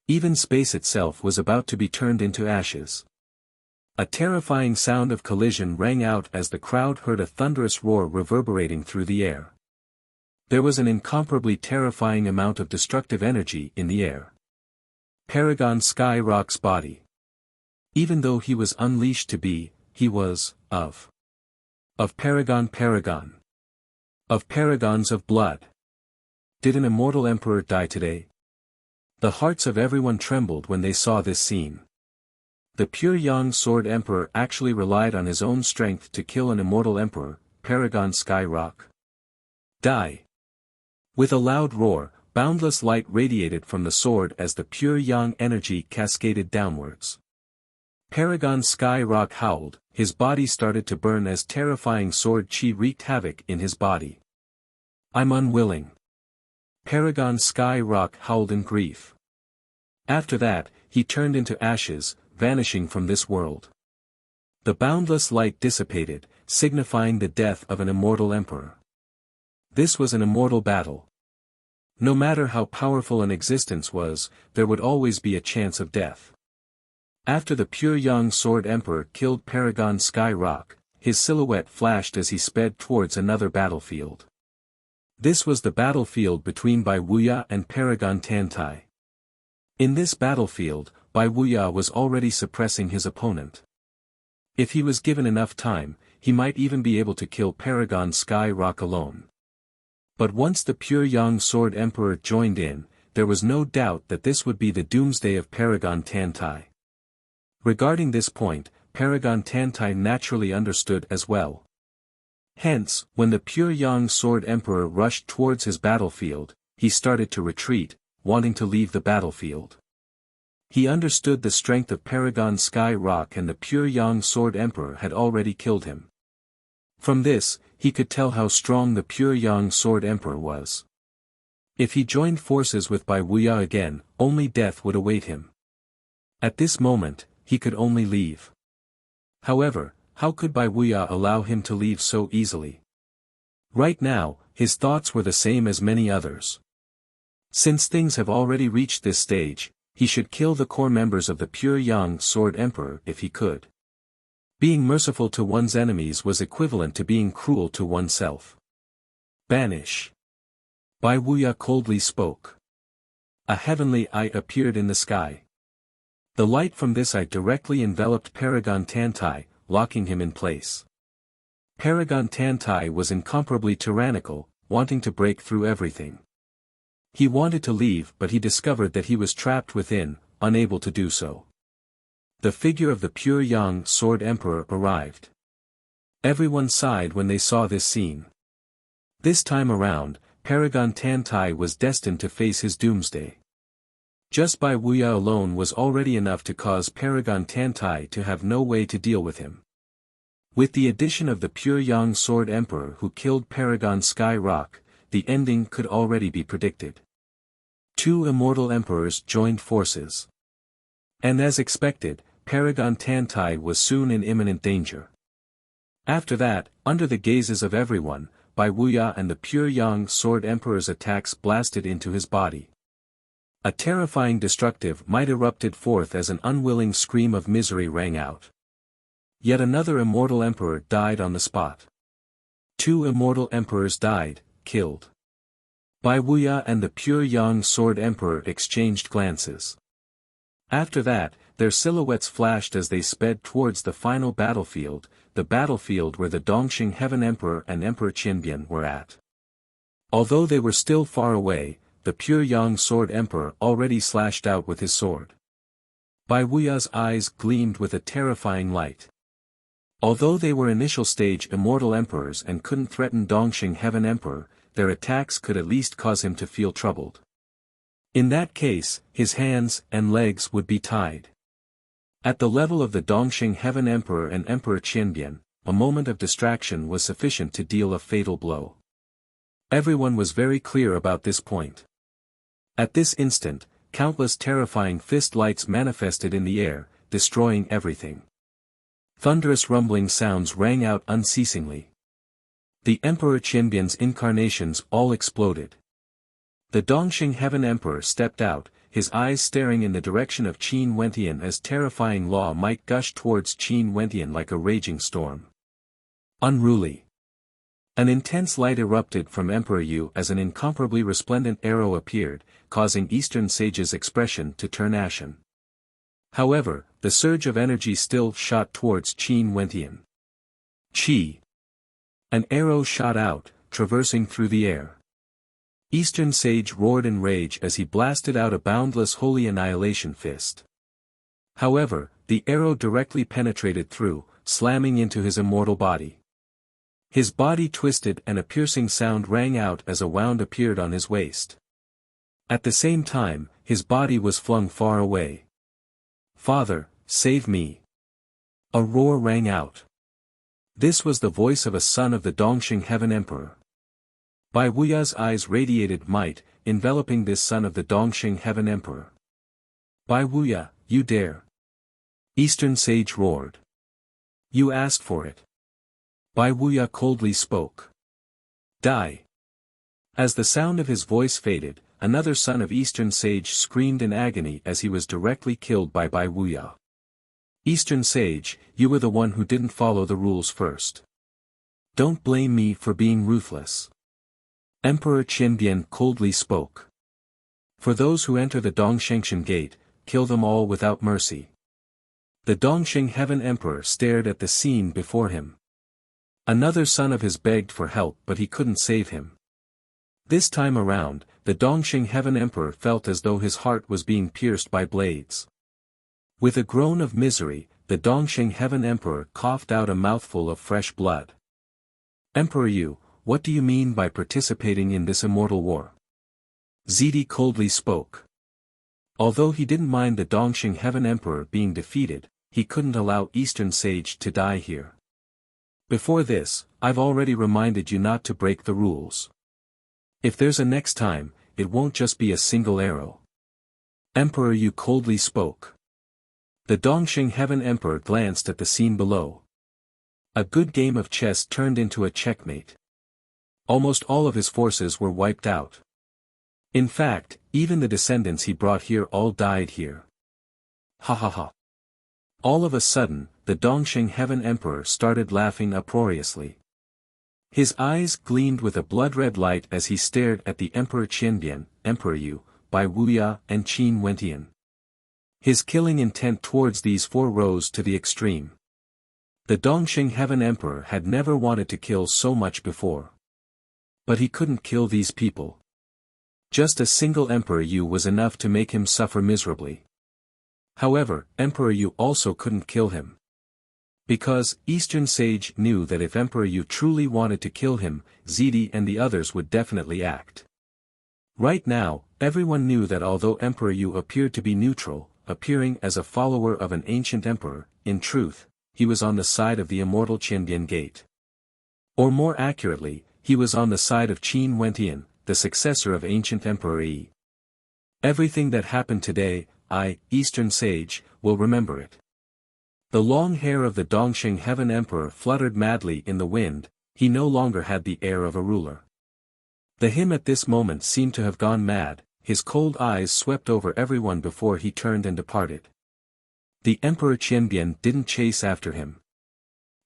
Even space itself was about to be turned into ashes. A terrifying sound of collision rang out as the crowd heard a thunderous roar reverberating through the air. There was an incomparably terrifying amount of destructive energy in the air. Paragon Sky Rock's body. Even though he was unleashed to be, he was, of Paragon. Of paragons of blood. Did an immortal emperor die today? The hearts of everyone trembled when they saw this scene. The pure Yang Sword Emperor actually relied on his own strength to kill an immortal emperor, Paragon Sky Rock. Die! With a loud roar, boundless light radiated from the sword as the pure Yang energy cascaded downwards. Paragon Sky Rock howled, his body started to burn as terrifying sword chi wreaked havoc in his body. I'm unwilling. Paragon Sky Rock howled in grief. After that, he turned into ashes, vanishing from this world. The boundless light dissipated, signifying the death of an immortal emperor. This was an immortal battle. No matter how powerful an existence was, there would always be a chance of death. After the pure Yang Sword Emperor killed Paragon Sky Rock, his silhouette flashed as he sped towards another battlefield. This was the battlefield between Bai Wuya and Paragon Tantai. In this battlefield, Bai Wuya was already suppressing his opponent. If he was given enough time, he might even be able to kill Paragon Sky Rock alone. But once the pure Yang Sword Emperor joined in, there was no doubt that this would be the doomsday of Paragon Tantai. Regarding this point, Paragon Tantai naturally understood as well. Hence, when the pure Yang Sword Emperor rushed towards his battlefield, he started to retreat, wanting to leave the battlefield. He understood the strength of Paragon Sky Rock, and the pure Yang Sword Emperor had already killed him. From this, he could tell how strong the pure Yang Sword Emperor was. If he joined forces with Bai Wuya again, only death would await him. At this moment, he could only leave. However, how could Bai Wuya allow him to leave so easily? Right now, his thoughts were the same as many others. Since things have already reached this stage, he should kill the core members of the pure Yang Sword Emperor if he could. Being merciful to one's enemies was equivalent to being cruel to oneself. Banish. Bai Wuya coldly spoke. A heavenly eye appeared in the sky. The light from this eye directly enveloped Paragon Tantai, locking him in place. Paragon Tantai was incomparably tyrannical, wanting to break through everything. He wanted to leave, but he discovered that he was trapped within, unable to do so. The figure of the pure Yang Sword Emperor arrived. Everyone sighed when they saw this scene. This time around, Paragon Tantai was destined to face his doomsday. Just by Wuya alone was already enough to cause Paragon Tantai to have no way to deal with him. With the addition of the pure Yang Sword Emperor who killed Paragon Sky Rock, the ending could already be predicted. Two immortal emperors joined forces. And as expected, Paragon Tantai was soon in imminent danger. After that, under the gazes of everyone, Bai Wuya and the pure Yang Sword Emperor's attacks blasted into his body. A terrifying destructive might erupted forth as an unwilling scream of misery rang out. Yet another immortal emperor died on the spot. Two immortal emperors died, killed. Bai Wuya and the pure Yang Sword Emperor exchanged glances. After that, their silhouettes flashed as they sped towards the final battlefield, the battlefield where the Dongxing Heaven Emperor and Emperor Qinbian were at. Although they were still far away, the pure Yang Sword Emperor already slashed out with his sword. Bai Wuya's eyes gleamed with a terrifying light. Although they were initial stage immortal emperors and couldn't threaten Dongxing Heaven Emperor, their attacks could at least cause him to feel troubled. In that case, his hands and legs would be tied. At the level of the Dongxing Heaven Emperor and Emperor Qinbian, a moment of distraction was sufficient to deal a fatal blow. Everyone was very clear about this point. At this instant, countless terrifying fist lights manifested in the air, destroying everything. Thunderous rumbling sounds rang out unceasingly. The Emperor Qinbian's incarnations all exploded. The Dongxing Heaven Emperor stepped out, his eyes staring in the direction of Qin Wentian as terrifying law might gush towards Qin Wentian like a raging storm. Unruly. An intense light erupted from Emperor Yu as an incomparably resplendent arrow appeared, causing Eastern Sage's expression to turn ashen. However, the surge of energy still shot towards Qin Wentian. Qi. An arrow shot out, traversing through the air. Eastern Sage roared in rage as he blasted out a boundless holy annihilation fist. However, the arrow directly penetrated through, slamming into his immortal body. His body twisted and a piercing sound rang out as a wound appeared on his waist. At the same time, his body was flung far away. "Father, save me!" A roar rang out. This was the voice of a son of the Dongxing Heaven Emperor. Bai Wuya's eyes radiated might, enveloping this son of the Dongxing Heaven Emperor. "Bai Wuya, you dare!" Eastern Sage roared. "You asked for it." Bai Wuya coldly spoke. "Die!" As the sound of his voice faded, another son of Eastern Sage screamed in agony as he was directly killed by Bai Wuya. "Eastern Sage, you were the one who didn't follow the rules first. Don't blame me for being ruthless." Emperor Qinbian coldly spoke. "For those who enter the Dongxing Gate, kill them all without mercy." The Dongxing Heaven Emperor stared at the scene before him. Another son of his begged for help but he couldn't save him. This time around, the Dongxing Heaven Emperor felt as though his heart was being pierced by blades. With a groan of misery, the Dongxing Heaven Emperor coughed out a mouthful of fresh blood. "Emperor Yu, what do you mean by participating in this immortal war?" Zidi coldly spoke. Although he didn't mind the Dongxing Heaven Emperor being defeated, he couldn't allow Eastern Sage to die here. "Before this, I've already reminded you not to break the rules. If there's a next time, it won't just be a single arrow." Emperor Yu coldly spoke. The Dongxing Heaven Emperor glanced at the scene below. A good game of chess turned into a checkmate. Almost all of his forces were wiped out. In fact, even the descendants he brought here all died here. Ha ha ha. All of a sudden, the Dongxing Heaven Emperor started laughing uproariously. His eyes gleamed with a blood-red light as he stared at the Emperor Qinbian, Emperor Yu, Bai Wuya and Qin Wentian. His killing intent towards these four rose to the extreme. The Dongxing Heaven Emperor had never wanted to kill so much before. But he couldn't kill these people. Just a single Emperor Yu was enough to make him suffer miserably. However, Emperor Yu also couldn't kill him. Because, Eastern Sage knew that if Emperor Yu truly wanted to kill him, Zidi and the others would definitely act. Right now, everyone knew that although Emperor Yu appeared to be neutral, appearing as a follower of an ancient emperor, in truth, he was on the side of the Immortal Qianbian Gate. Or more accurately, he was on the side of Qin Wentian, the successor of ancient Emperor Yi. Everything that happened today, I, Eastern Sage, will remember it. The long hair of the Dongxing Heaven Emperor fluttered madly in the wind, he no longer had the air of a ruler. The him at this moment seemed to have gone mad, his cold eyes swept over everyone before he turned and departed. The Emperor Qianbian didn't chase after him.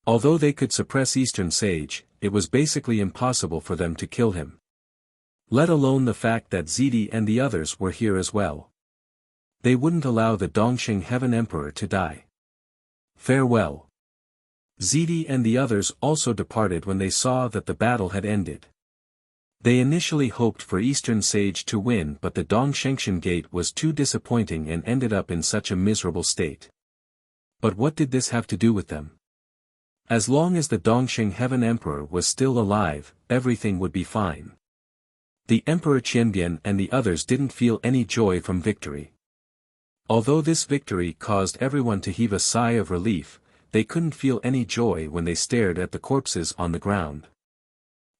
Although they could suppress Eastern Sage, it was basically impossible for them to kill him. Let alone the fact that Zidi and the others were here as well. They wouldn't allow the Dongxing Heaven Emperor to die. Farewell. Zidi and the others also departed when they saw that the battle had ended. They initially hoped for Eastern Sage to win, but the Dongxing Gate was too disappointing and ended up in such a miserable state. But what did this have to do with them? As long as the Dongxing Heaven Emperor was still alive, everything would be fine. The Emperor Qianbian and the others didn't feel any joy from victory. Although this victory caused everyone to heave a sigh of relief, they couldn't feel any joy when they stared at the corpses on the ground.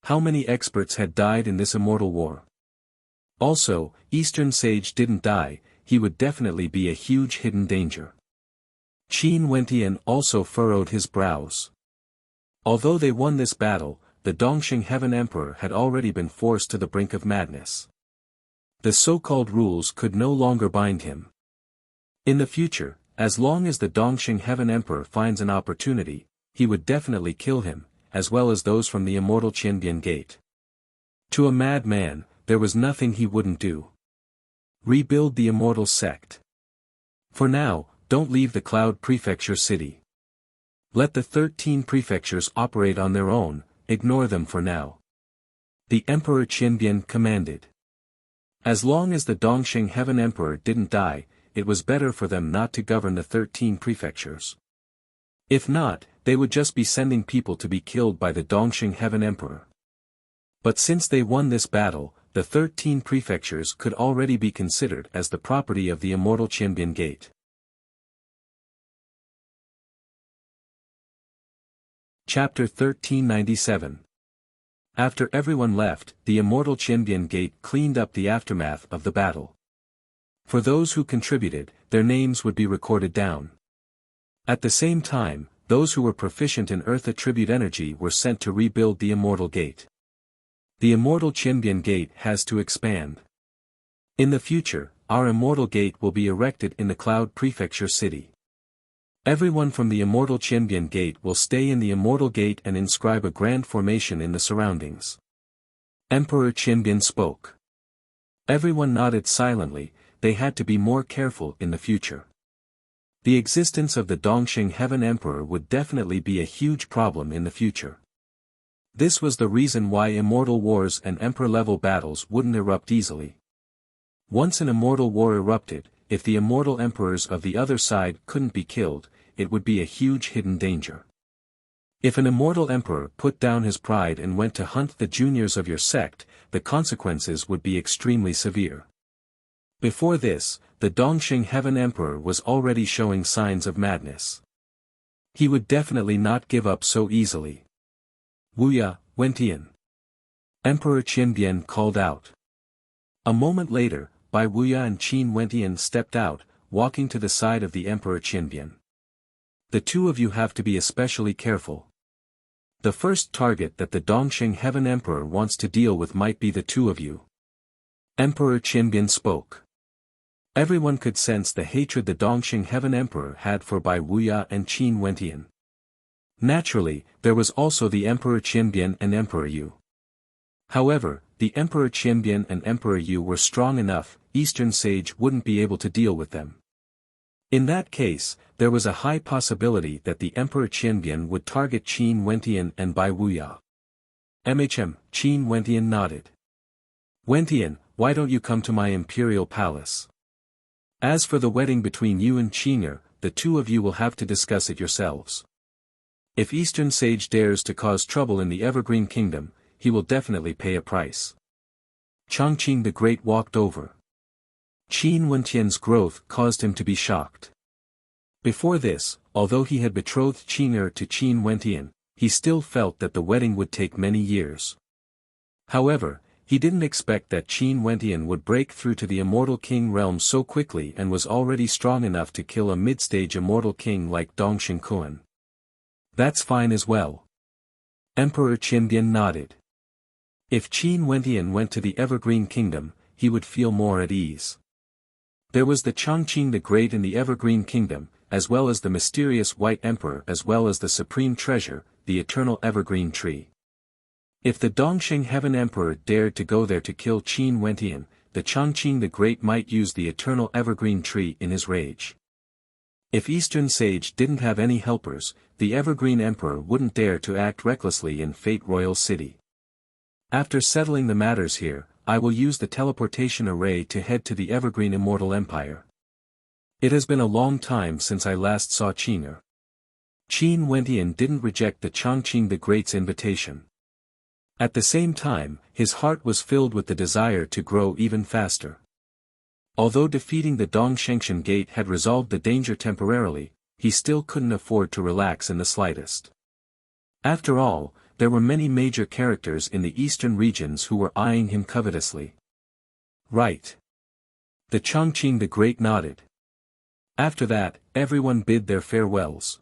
How many experts had died in this immortal war? Also, Eastern Sage didn't die, he would definitely be a huge hidden danger. Qin Wentian also furrowed his brows. Although they won this battle, the Dongxing Heaven Emperor had already been forced to the brink of madness. The so-called rules could no longer bind him. In the future, as long as the Dongxing Heaven Emperor finds an opportunity, he would definitely kill him, as well as those from the Immortal Qianbian Gate. To a madman, there was nothing he wouldn't do. Rebuild the Immortal Sect. For now, don't leave the Cloud Prefecture City. Let the 13 prefectures operate on their own, ignore them for now. The Emperor Qianbian commanded. As long as the Dongxing Heaven Emperor didn't die, it was better for them not to govern the 13 prefectures. If not, they would just be sending people to be killed by the Dongxing Heaven Emperor. But since they won this battle, the 13 prefectures could already be considered as the property of the Immortal Qianbian Gate. Chapter 1397. After everyone left, the Immortal Qianbian Gate cleaned up the aftermath of the battle. For those who contributed, their names would be recorded down. At the same time, those who were proficient in Earth attribute energy were sent to rebuild the Immortal Gate. The Immortal Qianbian Gate has to expand. In the future, our Immortal Gate will be erected in the Cloud Prefecture City. Everyone from the Immortal Qianbian Gate will stay in the Immortal Gate and inscribe a grand formation in the surroundings. Emperor Qianbian spoke. Everyone nodded silently, they had to be more careful in the future. The existence of the Dongxing Heaven Emperor would definitely be a huge problem in the future. This was the reason why immortal wars and emperor-level battles wouldn't erupt easily. Once an immortal war erupted, if the immortal emperors of the other side couldn't be killed, it would be a huge hidden danger. If an immortal emperor put down his pride and went to hunt the juniors of your sect, the consequences would be extremely severe. Before this, the Dongxing Heaven Emperor was already showing signs of madness. He would definitely not give up so easily. Wuxia, Wentian. Emperor Qianbian called out. A moment later, Bai Wuxia and Qin Wentian stepped out, walking to the side of the Emperor Qianbian. The two of you have to be especially careful. The first target that the Dongxing Heaven Emperor wants to deal with might be the two of you. Emperor Qianbian spoke. Everyone could sense the hatred the Dongxing Heaven Emperor had for Bai Wuxia and Qin Wentian. Naturally, there was also the Emperor Qianbian and Emperor Yu. However, the Emperor Qianbian and Emperor Yu were strong enough, Eastern Sage wouldn't be able to deal with them. In that case, there was a high possibility that the Emperor Qianbian would target Qin Wentian and Bai Wuya. Qin Wentian nodded. Wentian, why don't you come to my imperial palace? As for the wedding between you and Qing'er, the two of you will have to discuss it yourselves. If Eastern Sage dares to cause trouble in the Evergreen Kingdom, he will definitely pay a price. Chongqing the Great walked over. Qin Wentian's growth caused him to be shocked. Before this, although he had betrothed Qing'er to Qin Wentian, he still felt that the wedding would take many years. However, he didn't expect that Qin Wentian would break through to the Immortal King realm so quickly and was already strong enough to kill a mid-stage Immortal King like Dongxing Kuan. That's fine as well. Emperor Qianbian nodded. If Qin Wentian went to the Evergreen Kingdom, he would feel more at ease. There was the Chongqing the Great in the Evergreen Kingdom, as well as the mysterious White Emperor as well as the supreme treasure, the Eternal Evergreen Tree. If the Dongxing Heaven Emperor dared to go there to kill Qin Wentian, the Chongqing the Great might use the Eternal Evergreen Tree in his rage. If Eastern Sage didn't have any helpers, the Evergreen Emperor wouldn't dare to act recklessly in Fate Royal City. After settling the matters here, I will use the teleportation array to head to the Evergreen Immortal Empire. It has been a long time since I last saw Qing'er. Qin Wentian didn't reject the Chongqing the Great's invitation. At the same time, his heart was filled with the desire to grow even faster. Although defeating the Dongshengshan Gate had resolved the danger temporarily, he still couldn't afford to relax in the slightest. After all, there were many major characters in the eastern regions who were eyeing him covetously. Right. The Chongqing the Great nodded. After that, everyone bid their farewells.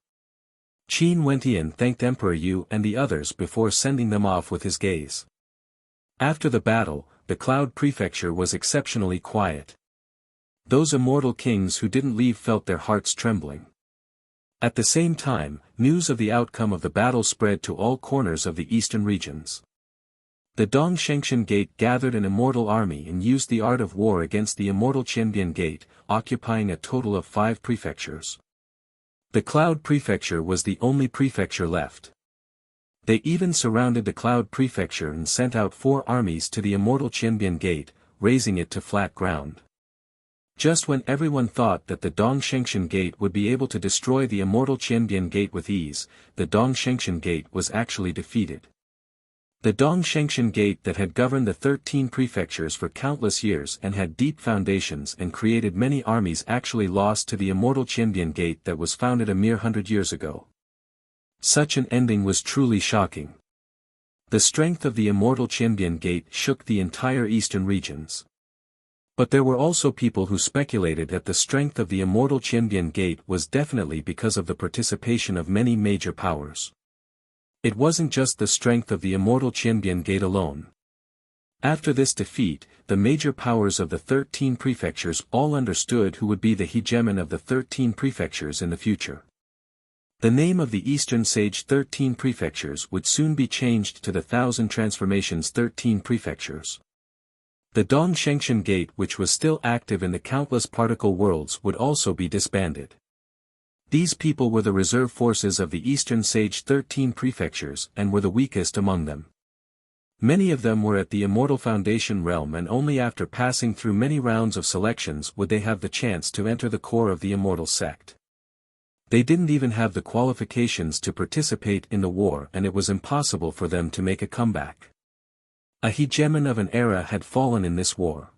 Qin Wentian thanked Emperor Yu and the others before sending them off with his gaze. After the battle, the Cloud Prefecture was exceptionally quiet. Those immortal kings who didn't leave felt their hearts trembling. At the same time, news of the outcome of the battle spread to all corners of the eastern regions. The Dongshengshan Gate gathered an immortal army and used the art of war against the immortal Qianbian Gate, occupying a total of 5 prefectures. The Cloud Prefecture was the only prefecture left. They even surrounded the Cloud Prefecture and sent out 4 armies to the immortal Qianbian Gate, razing it to flat ground. Just when everyone thought that the Dongshengshan Gate would be able to destroy the immortal Qianbian Gate with ease, the Dongshengshan Gate was actually defeated. The Dongshengshan Gate that had governed the 13 prefectures for countless years and had deep foundations and created many armies actually lost to the immortal Qianbian Gate that was founded a mere 100 years ago. Such an ending was truly shocking. The strength of the immortal Qianbian Gate shook the entire eastern regions. But there were also people who speculated that the strength of the immortal Qianbian Gate was definitely because of the participation of many major powers. It wasn't just the strength of the immortal Qianbian Gate alone. After this defeat, the major powers of the 13 prefectures all understood who would be the hegemon of the 13 prefectures in the future. The name of the Eastern Sage 13 prefectures would soon be changed to the 1000 Transformations 13 prefectures. The Dongshengshan Gate, which was still active in the countless particle worlds, would also be disbanded. These people were the reserve forces of the Eastern Sage 13 prefectures and were the weakest among them. Many of them were at the Immortal Foundation realm, and only after passing through many rounds of selections would they have the chance to enter the core of the Immortal sect. They didn't even have the qualifications to participate in the war, and it was impossible for them to make a comeback. A hegemon of an era had fallen in this war.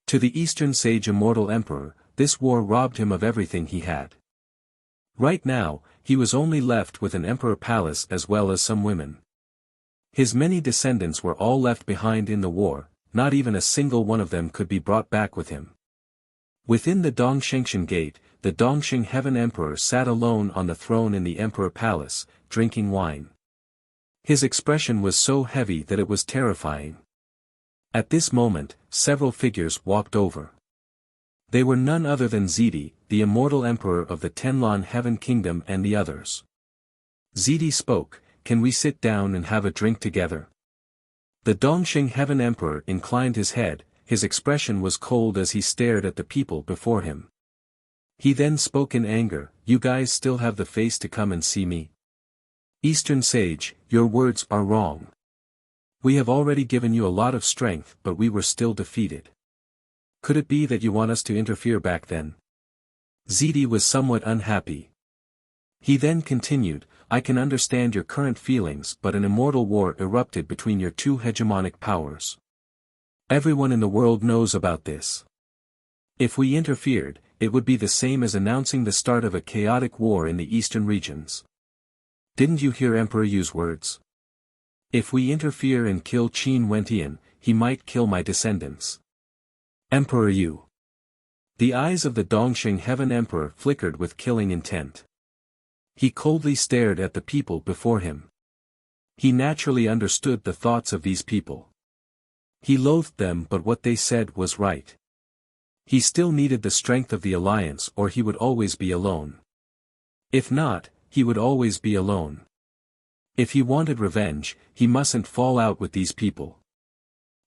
To the Eastern Sage Immortal Emperor, this war robbed him of everything he had. Right now, he was only left with an emperor palace as well as some women. His many descendants were all left behind in the war, not even a single one of them could be brought back with him. Within the Dongshengshan Gate, the Dongxing Heaven Emperor sat alone on the throne in the Emperor Palace, drinking wine. His expression was so heavy that it was terrifying. At this moment, several figures walked over. They were none other than Zidi, the immortal emperor of the Tenlan Heaven Kingdom, and the others. Zidi spoke, "Can we sit down and have a drink together?" The Dongxing Heaven Emperor inclined his head, his expression was cold as he stared at the people before him. He then spoke in anger, "You guys still have the face to come and see me? Eastern Sage, your words are wrong. We have already given you a lot of strength but we were still defeated. Could it be that you want us to interfere back then?" Ziti was somewhat unhappy. He then continued, "I can understand your current feelings but an immortal war erupted between your two hegemonic powers. Everyone in the world knows about this. If we interfered, it would be the same as announcing the start of a chaotic war in the eastern regions. Didn't you hear Emperor Yu's words? If we interfere and kill Qin Wentian, he might kill my descendants." Emperor Yu. The eyes of the Dongxing Heaven Emperor flickered with killing intent. He coldly stared at the people before him. He naturally understood the thoughts of these people. He loathed them but what they said was right. He still needed the strength of the alliance or he would always be alone. If not, he would always be alone. If he wanted revenge, he mustn't fall out with these people.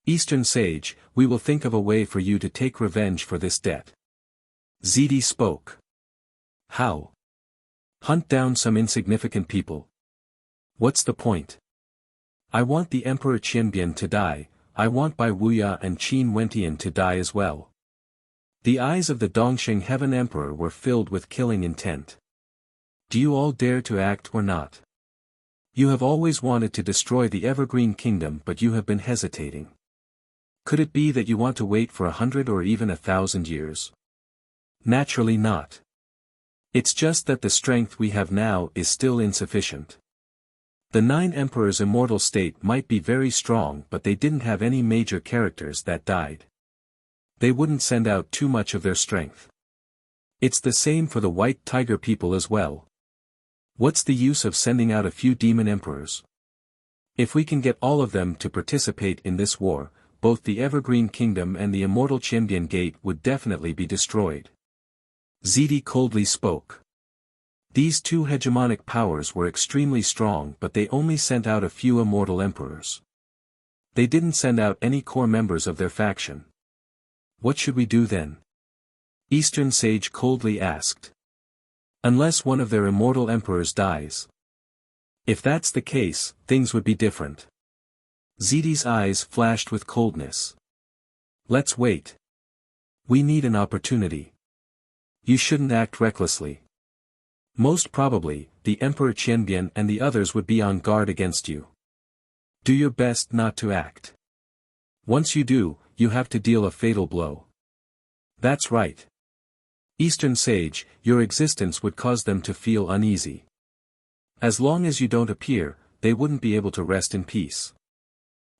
"Eastern Sage, we will think of a way for you to take revenge for this debt." Ziti spoke. "How? Hunt down some insignificant people? What's the point? I want the Emperor Qianbian to die, I want Bai Wuya and Qin Wentian to die as well." The eyes of the Dongxing Heaven Emperor were filled with killing intent. "Do you all dare to act or not? You have always wanted to destroy the Evergreen Kingdom but you have been hesitating. Could it be that you want to wait for 100 or even 1,000 years? Naturally not. It's just that the strength we have now is still insufficient. The 9 Emperors' immortal state might be very strong but they didn't have any major characters that died. They wouldn't send out too much of their strength. It's the same for the White Tiger people as well. What's the use of sending out a few demon emperors? If we can get all of them to participate in this war, both the Evergreen Kingdom and the Immortal Qianbian Gate would definitely be destroyed." Ziti coldly spoke. These two hegemonic powers were extremely strong but they only sent out a few immortal emperors. They didn't send out any core members of their faction. "What should we do then?" Eastern Sage coldly asked. "Unless one of their immortal emperors dies. If that's the case, things would be different." Ziti's eyes flashed with coldness. "Let's wait. We need an opportunity. You shouldn't act recklessly. Most probably, the Emperor Qianbian and the others would be on guard against you. Do your best not to act. Once you do, you have to deal a fatal blow." "That's right. Eastern Sage, your existence would cause them to feel uneasy. As long as you don't appear, they wouldn't be able to rest in peace."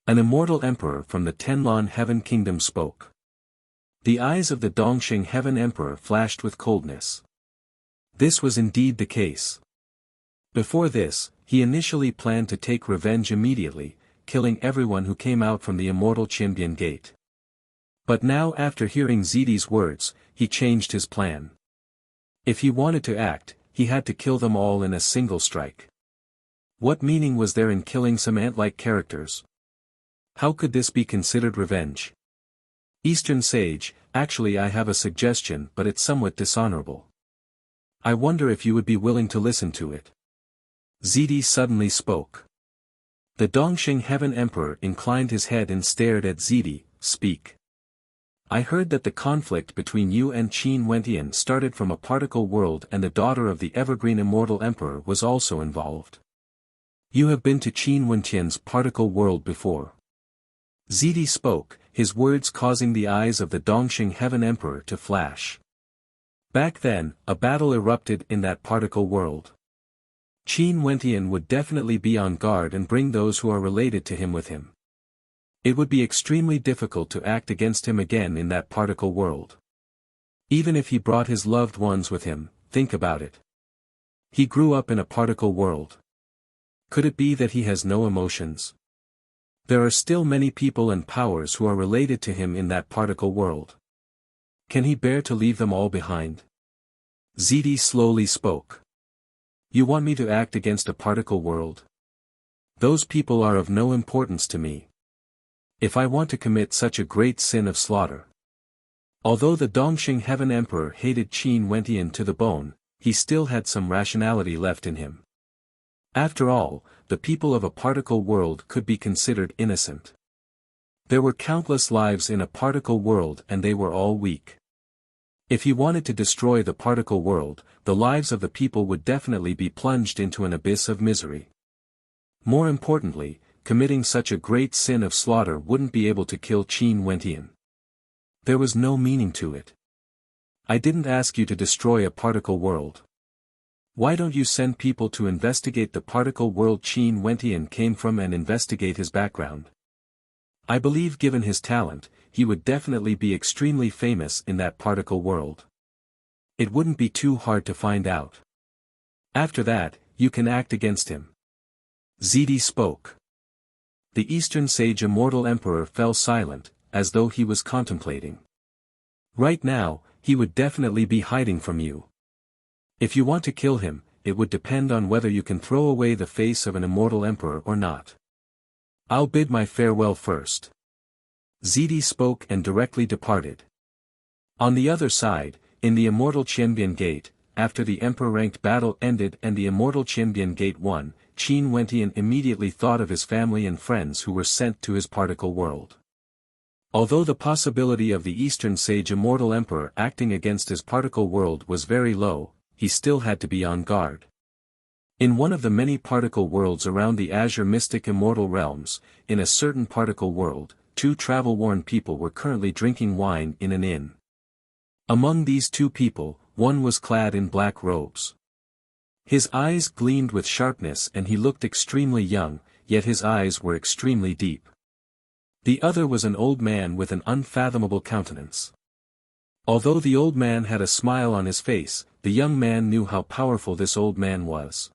An immortal emperor from the Tenlon Heaven Kingdom spoke. The eyes of the Dongxing Heaven Emperor flashed with coldness. This was indeed the case. Before this, he initially planned to take revenge immediately, killing everyone who came out from the Immortal Qianbian Gate. But now after hearing Ziti's words, he changed his plan. If he wanted to act, he had to kill them all in a single strike. What meaning was there in killing some ant-like characters? How could this be considered revenge? Eastern Sage, actually I have a suggestion but it's somewhat dishonorable. I wonder if you would be willing to listen to it. Ziti suddenly spoke. The Dongxing Heaven Emperor inclined his head and stared at Ziti. "Speak. I heard that the conflict between you and Qin Wentian started from a particle world and the daughter of the Evergreen Immortal Emperor was also involved. You have been to Qin Wentian's particle world before." Ziti spoke, his words causing the eyes of the Dongxing Heaven Emperor to flash. Back then, a battle erupted in that particle world. Qin Wentian would definitely be on guard and bring those who are related to him with him. It would be extremely difficult to act against him again in that particle world. Even if he brought his loved ones with him, think about it. He grew up in a particle world. Could it be that he has no emotions? There are still many people and powers who are related to him in that particle world. Can he bear to leave them all behind? Ziti slowly spoke. You want me to act against a particle world? Those people are of no importance to me. If I want to commit such a great sin of slaughter, Although the Dongxing Heaven Emperor hated Qin Wentian to the bone, he still had some rationality left in him. After all, the people of a particle world could be considered innocent. There were countless lives in a particle world and they were all weak. If he wanted to destroy the particle world, the lives of the people would definitely be plunged into an abyss of misery. More importantly, committing such a great sin of slaughter wouldn't be able to kill Qin Wentian. There was no meaning to it. I didn't ask you to destroy a particle world. Why don't you send people to investigate the particle world Qin Wentian came from and investigate his background? I believe given his talent, he would definitely be extremely famous in that particle world. It wouldn't be too hard to find out. After that, you can act against him. Zidi spoke. The Eastern Sage Immortal Emperor fell silent, as though he was contemplating. Right now, he would definitely be hiding from you. If you want to kill him, it would depend on whether you can throw away the face of an immortal emperor or not. I'll bid my farewell first. Zidi spoke and directly departed. On the other side, in the Immortal Qianbian Gate, after the emperor-ranked battle ended and the Immortal Qianbian Gate won, Qin Wentian immediately thought of his family and friends who were sent to his particle world. Although the possibility of the Eastern Sage Immortal Emperor acting against his particle world was very low, he still had to be on guard. In one of the many particle worlds around the Azure Mystic Immortal Realms, in a certain particle world, two travel-worn people were currently drinking wine in an inn. Among these two people, one was clad in black robes. His eyes gleamed with sharpness and he looked extremely young, yet his eyes were extremely deep. The other was an old man with an unfathomable countenance. Although the old man had a smile on his face, the young man knew how powerful this old man was.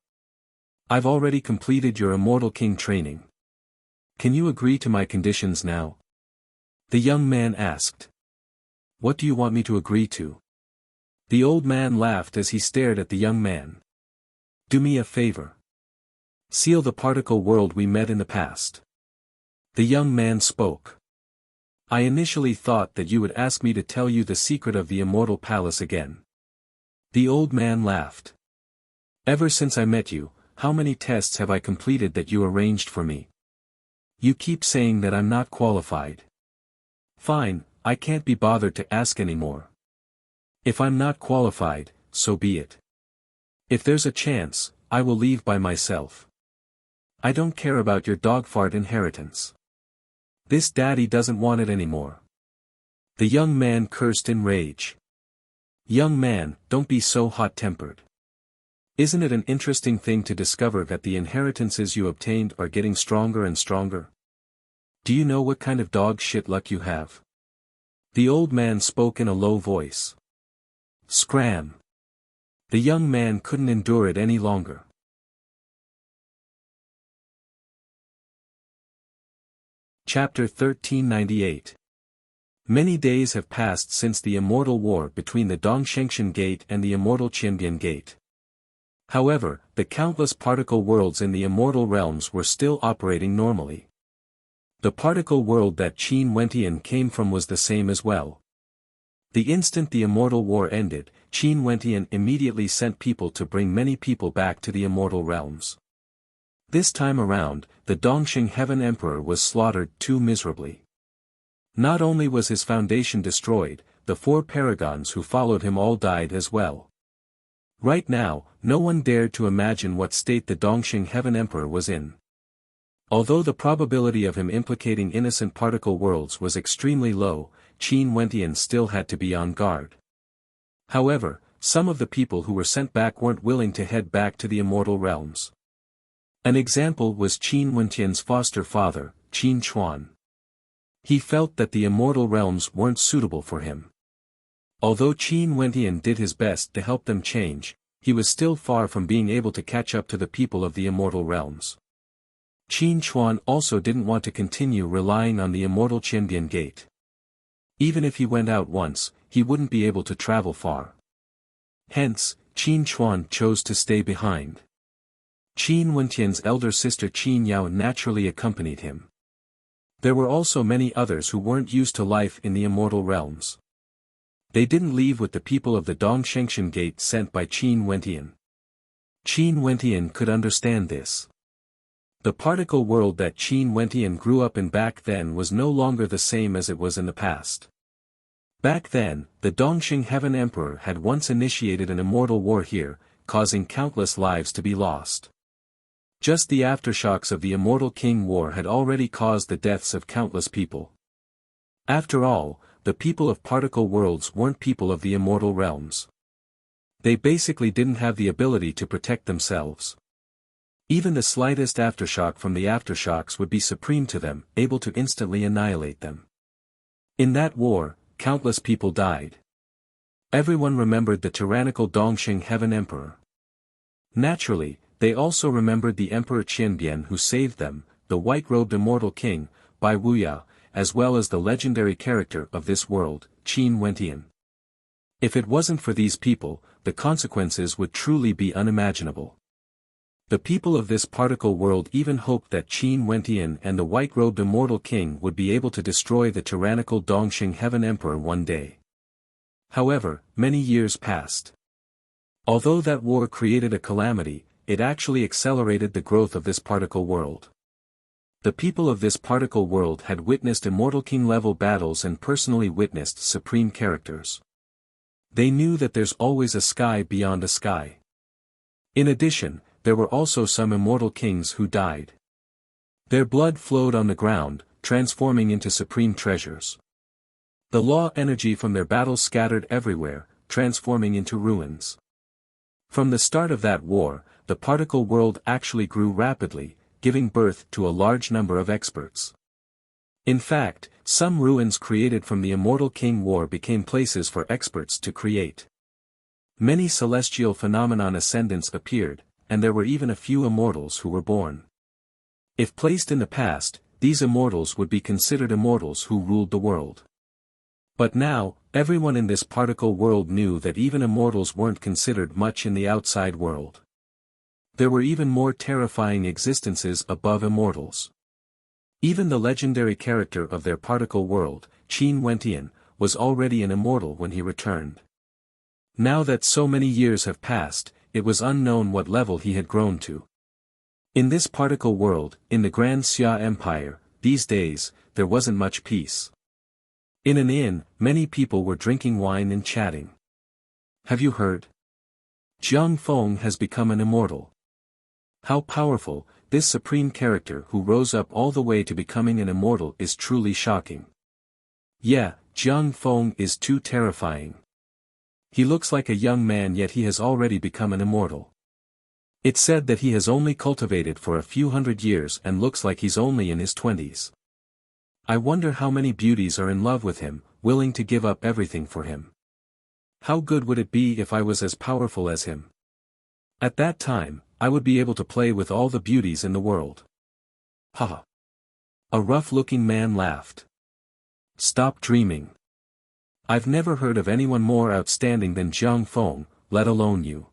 I've already completed your Immortal King training. Can you agree to my conditions now? The young man asked. What do you want me to agree to? The old man laughed as he stared at the young man. Do me a favor. Seal the particle world we met in the past. The young man spoke. I initially thought that you would ask me to tell you the secret of the Immortal Palace again. The old man laughed. Ever since I met you, how many tests have I completed that you arranged for me? You keep saying that I'm not qualified. Fine, I can't be bothered to ask anymore. If I'm not qualified, so be it. If there's a chance, I will leave by myself. I don't care about your dogfart inheritance. This daddy doesn't want it anymore. The young man cursed in rage. Young man, don't be so hot-tempered. Isn't it an interesting thing to discover that the inheritances you obtained are getting stronger and stronger? Do you know what kind of dog shit luck you have? The old man spoke in a low voice. Scram. The young man couldn't endure it any longer. Chapter 1398. Many days have passed since the immortal war between the Dongshengshan Gate and the Immortal Qianbian Gate. However, the countless particle worlds in the immortal realms were still operating normally. The particle world that Qin Wentian came from was the same as well. The instant the immortal war ended, Qin Wentian immediately sent people to bring many people back to the immortal realms. This time around, the Dongxing Heaven Emperor was slaughtered too miserably. Not only was his foundation destroyed, the 4 paragons who followed him all died as well. Right now, no one dared to imagine what state the Dongxing Heaven Emperor was in. Although the probability of him implicating innocent particle worlds was extremely low, Qin Wentian still had to be on guard. However, some of the people who were sent back weren't willing to head back to the immortal realms. An example was Qin Wentian's foster father, Qin Chuan. He felt that the immortal realms weren't suitable for him. Although Qin Wentian did his best to help them change, he was still far from being able to catch up to the people of the immortal realms. Qin Chuan also didn't want to continue relying on the Immortal Qianbian Gate. Even if he went out once, he wouldn't be able to travel far. Hence, Qin Chuan chose to stay behind. Qin Wentian's elder sister Qin Yao naturally accompanied him. There were also many others who weren't used to life in the immortal realms. They didn't leave with the people of the Dongshengshan Gate sent by Qin Wentian. Qin Wentian could understand this. The particle world that Qin Wentian grew up in back then was no longer the same as it was in the past. Back then, the Dongxing Heaven Emperor had once initiated an immortal war here, causing countless lives to be lost. Just the aftershocks of the Immortal King War had already caused the deaths of countless people. After all, the people of particle worlds weren't people of the immortal realms. They basically didn't have the ability to protect themselves. Even the slightest aftershock from the aftershocks would be supreme to them, able to instantly annihilate them. In that war, countless people died. Everyone remembered the tyrannical Dongxing Heaven Emperor. Naturally, they also remembered the Emperor Qianbian who saved them, the white-robed immortal king, Bai Wuya, as well as the legendary character of this world, Qin Wentian. If it wasn't for these people, the consequences would truly be unimaginable. The people of this particle world even hoped that Qin Wentian and the white-robed immortal king would be able to destroy the tyrannical Dongxing Heaven Emperor one day. However, many years passed. Although that war created a calamity, it actually accelerated the growth of this particle world. The people of this particle world had witnessed Immortal King-level battles and personally witnessed supreme characters. They knew that there's always a sky beyond a sky. In addition, there were also some immortal kings who died. Their blood flowed on the ground, transforming into supreme treasures. The law energy from their battles scattered everywhere, transforming into ruins. From the start of that war, the particle world actually grew rapidly, giving birth to a large number of experts. In fact, some ruins created from the Immortal King War became places for experts to create. Many celestial phenomenon ascendants appeared, and there were even a few immortals who were born. If placed in the past, these immortals would be considered immortals who ruled the world. But now, everyone in this particle world knew that even immortals weren't considered much in the outside world. There were even more terrifying existences above immortals. Even the legendary character of their particle world, Qin Wentian, was already an immortal when he returned. Now that so many years have passed, it was unknown what level he had grown to. In this particle world, in the Grand Xia Empire, these days, there wasn't much peace. In an inn, many people were drinking wine and chatting. Have you heard? Jiang Feng has become an immortal. How powerful, this supreme character who rose up all the way to becoming an immortal is truly shocking. Yeah, Jiang Feng is too terrifying. He looks like a young man yet he has already become an immortal. It's said that he has only cultivated for a few hundred years and looks like he's only in his 20s. I wonder how many beauties are in love with him, willing to give up everything for him. How good would it be if I was as powerful as him? At that time, I would be able to play with all the beauties in the world. Haha. A rough-looking man laughed. Stop dreaming. I've never heard of anyone more outstanding than Jiang Feng, let alone you.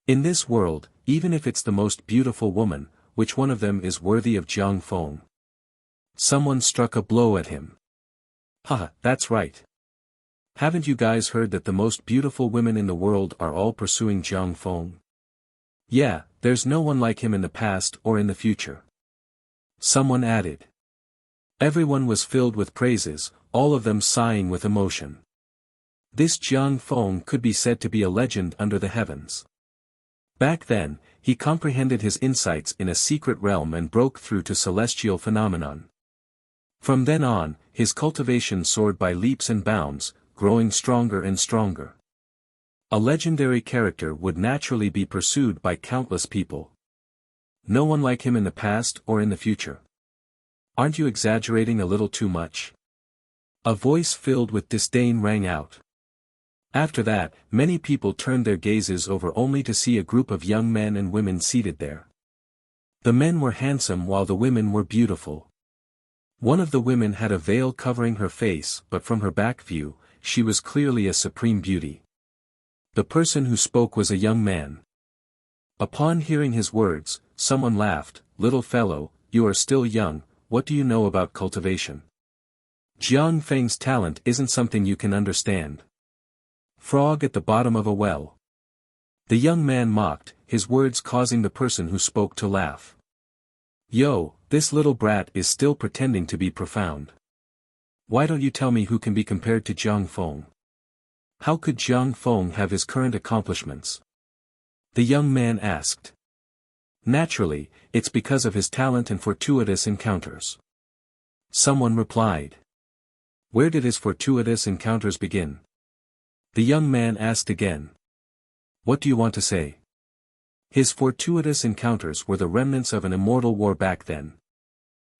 In this world, even if it's the most beautiful woman, which one of them is worthy of Jiang Feng? Someone struck a blow at him. Haha, that's right. Haven't you guys heard that the most beautiful women in the world are all pursuing Jiang Feng? Yeah, there's no one like him in the past or in the future. Someone added. Everyone was filled with praises, all of them sighing with emotion. This Jiang Feng could be said to be a legend under the heavens. Back then, he comprehended his insights in a secret realm and broke through to celestial phenomenon. From then on, his cultivation soared by leaps and bounds, growing stronger and stronger. A legendary character would naturally be pursued by countless people. No one like him in the past or in the future. Aren't you exaggerating a little too much? A voice filled with disdain rang out. After that, many people turned their gazes over only to see a group of young men and women seated there. The men were handsome while the women were beautiful. One of the women had a veil covering her face, but from her back view, she was clearly a supreme beauty. The person who spoke was a young man. Upon hearing his words, someone laughed, "Little fellow, you are still young, what do you know about cultivation? Jiang Feng's talent isn't something you can understand. Frog at the bottom of a well. The young man mocked, his words causing the person who spoke to laugh. Yo, this little brat is still pretending to be profound. Why don't you tell me who can be compared to Jiang Feng? How could Jiang Feng have his current accomplishments? The young man asked. Naturally, it's because of his talent and fortuitous encounters. Someone replied. Where did his fortuitous encounters begin? The young man asked again. What do you want to say? His fortuitous encounters were the remnants of an immortal war back then.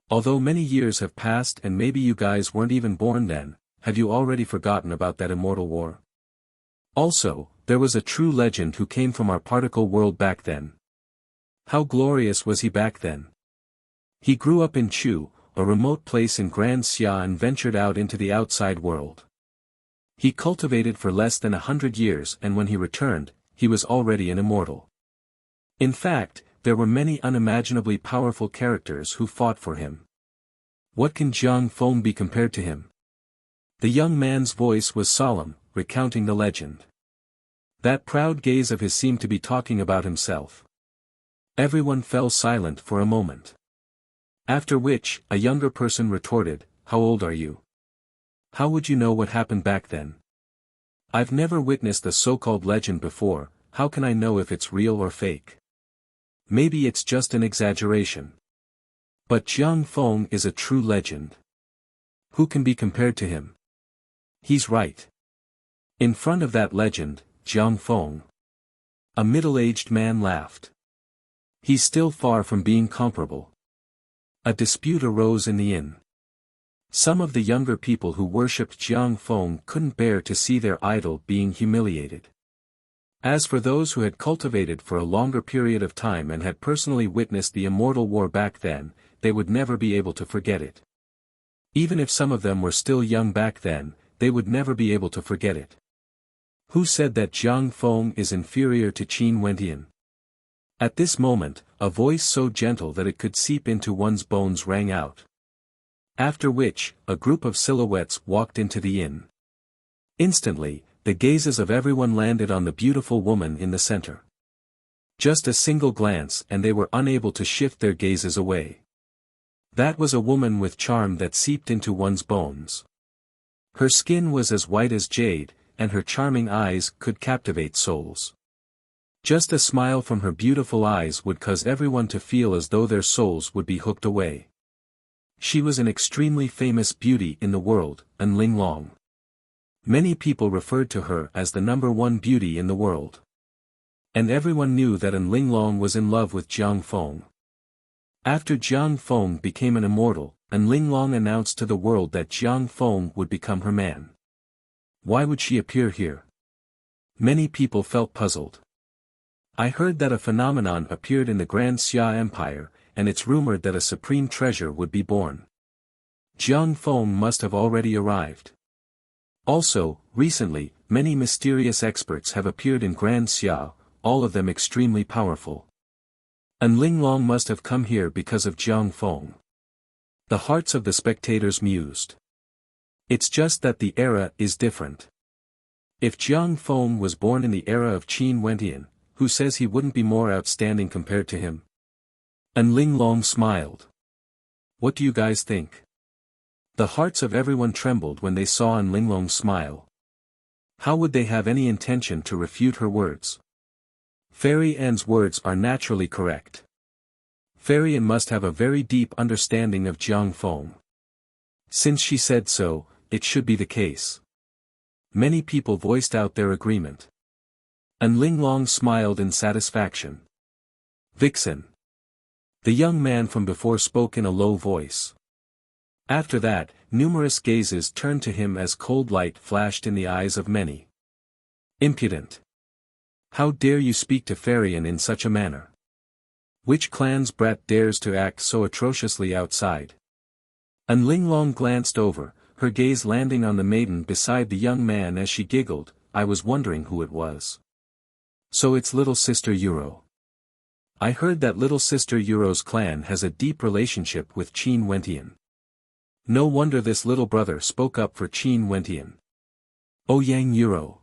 Although many years have passed and maybe you guys weren't even born then, have you already forgotten about that immortal war? Also, there was a true legend who came from our particle world back then. How glorious was he back then? He grew up in Chu, a remote place in Grand Xia, and ventured out into the outside world. He cultivated for less than 100 years, and when he returned, he was already an immortal. In fact, there were many unimaginably powerful characters who fought for him. What can Jiang Feng be compared to him? The young man's voice was solemn, recounting the legend. That proud gaze of his seemed to be talking about himself. Everyone fell silent for a moment. After which, a younger person retorted, How old are you? How would you know what happened back then? I've never witnessed the so-called legend before, how can I know if it's real or fake? Maybe it's just an exaggeration. But Jiang Feng is a true legend. Who can be compared to him? He's right. In front of that legend, Jiang Feng. A middle-aged man laughed. He's still far from being comparable. A dispute arose in the inn. Some of the younger people who worshipped Jiang Feng couldn't bear to see their idol being humiliated. As for those who had cultivated for a longer period of time and had personally witnessed the immortal war back then, they would never be able to forget it. Even if some of them were still young back then, they would never be able to forget it. Who said that Jiang Feng is inferior to Qin Wentian? At this moment, a voice so gentle that it could seep into one's bones rang out. After which, a group of silhouettes walked into the inn. Instantly, the gazes of everyone landed on the beautiful woman in the center. Just a single glance and they were unable to shift their gazes away. That was a woman with charm that seeped into one's bones. Her skin was as white as jade, and her charming eyes could captivate souls. Just a smile from her beautiful eyes would cause everyone to feel as though their souls would be hooked away. She was an extremely famous beauty in the world, An Linglong. Many people referred to her as the #1 beauty in the world. And everyone knew that An Linglong was in love with Jiang Feng. After Jiang Feng became an immortal, An Linglong announced to the world that Jiang Feng would become her man. Why would she appear here? Many people felt puzzled. I heard that a phenomenon appeared in the Grand Xia Empire, and it's rumored that a supreme treasure would be born. Jiang Feng must have already arrived. Also, recently, many mysterious experts have appeared in Grand Xia, all of them extremely powerful. An Linglong must have come here because of Jiang Feng. The hearts of the spectators mused. It's just that the era is different. If Jiang Feng was born in the era of Qin Wentian, who says he wouldn't be more outstanding compared to him? An Linglong smiled. What do you guys think? The hearts of everyone trembled when they saw An Linglong's smile. How would they have any intention to refute her words? Fairy Anne's words are naturally correct. Fairy Anne must have a very deep understanding of Jiang Feng. Since she said so, it should be the case. Many people voiced out their agreement. An Linglong smiled in satisfaction. Vixen. The young man from before spoke in a low voice. After that, numerous gazes turned to him as cold light flashed in the eyes of many. Impudent. How dare you speak to Fairy Anne in such a manner? Which clan's brat dares to act so atrociously outside? An Linglong glanced over, her gaze landing on the maiden beside the young man as she giggled. I was wondering who it was. So it's little sister Euro. I heard that little sister Euro's clan has a deep relationship with Qin Wentian. No wonder this little brother spoke up for Qin Wentian. Oh Yang Euro.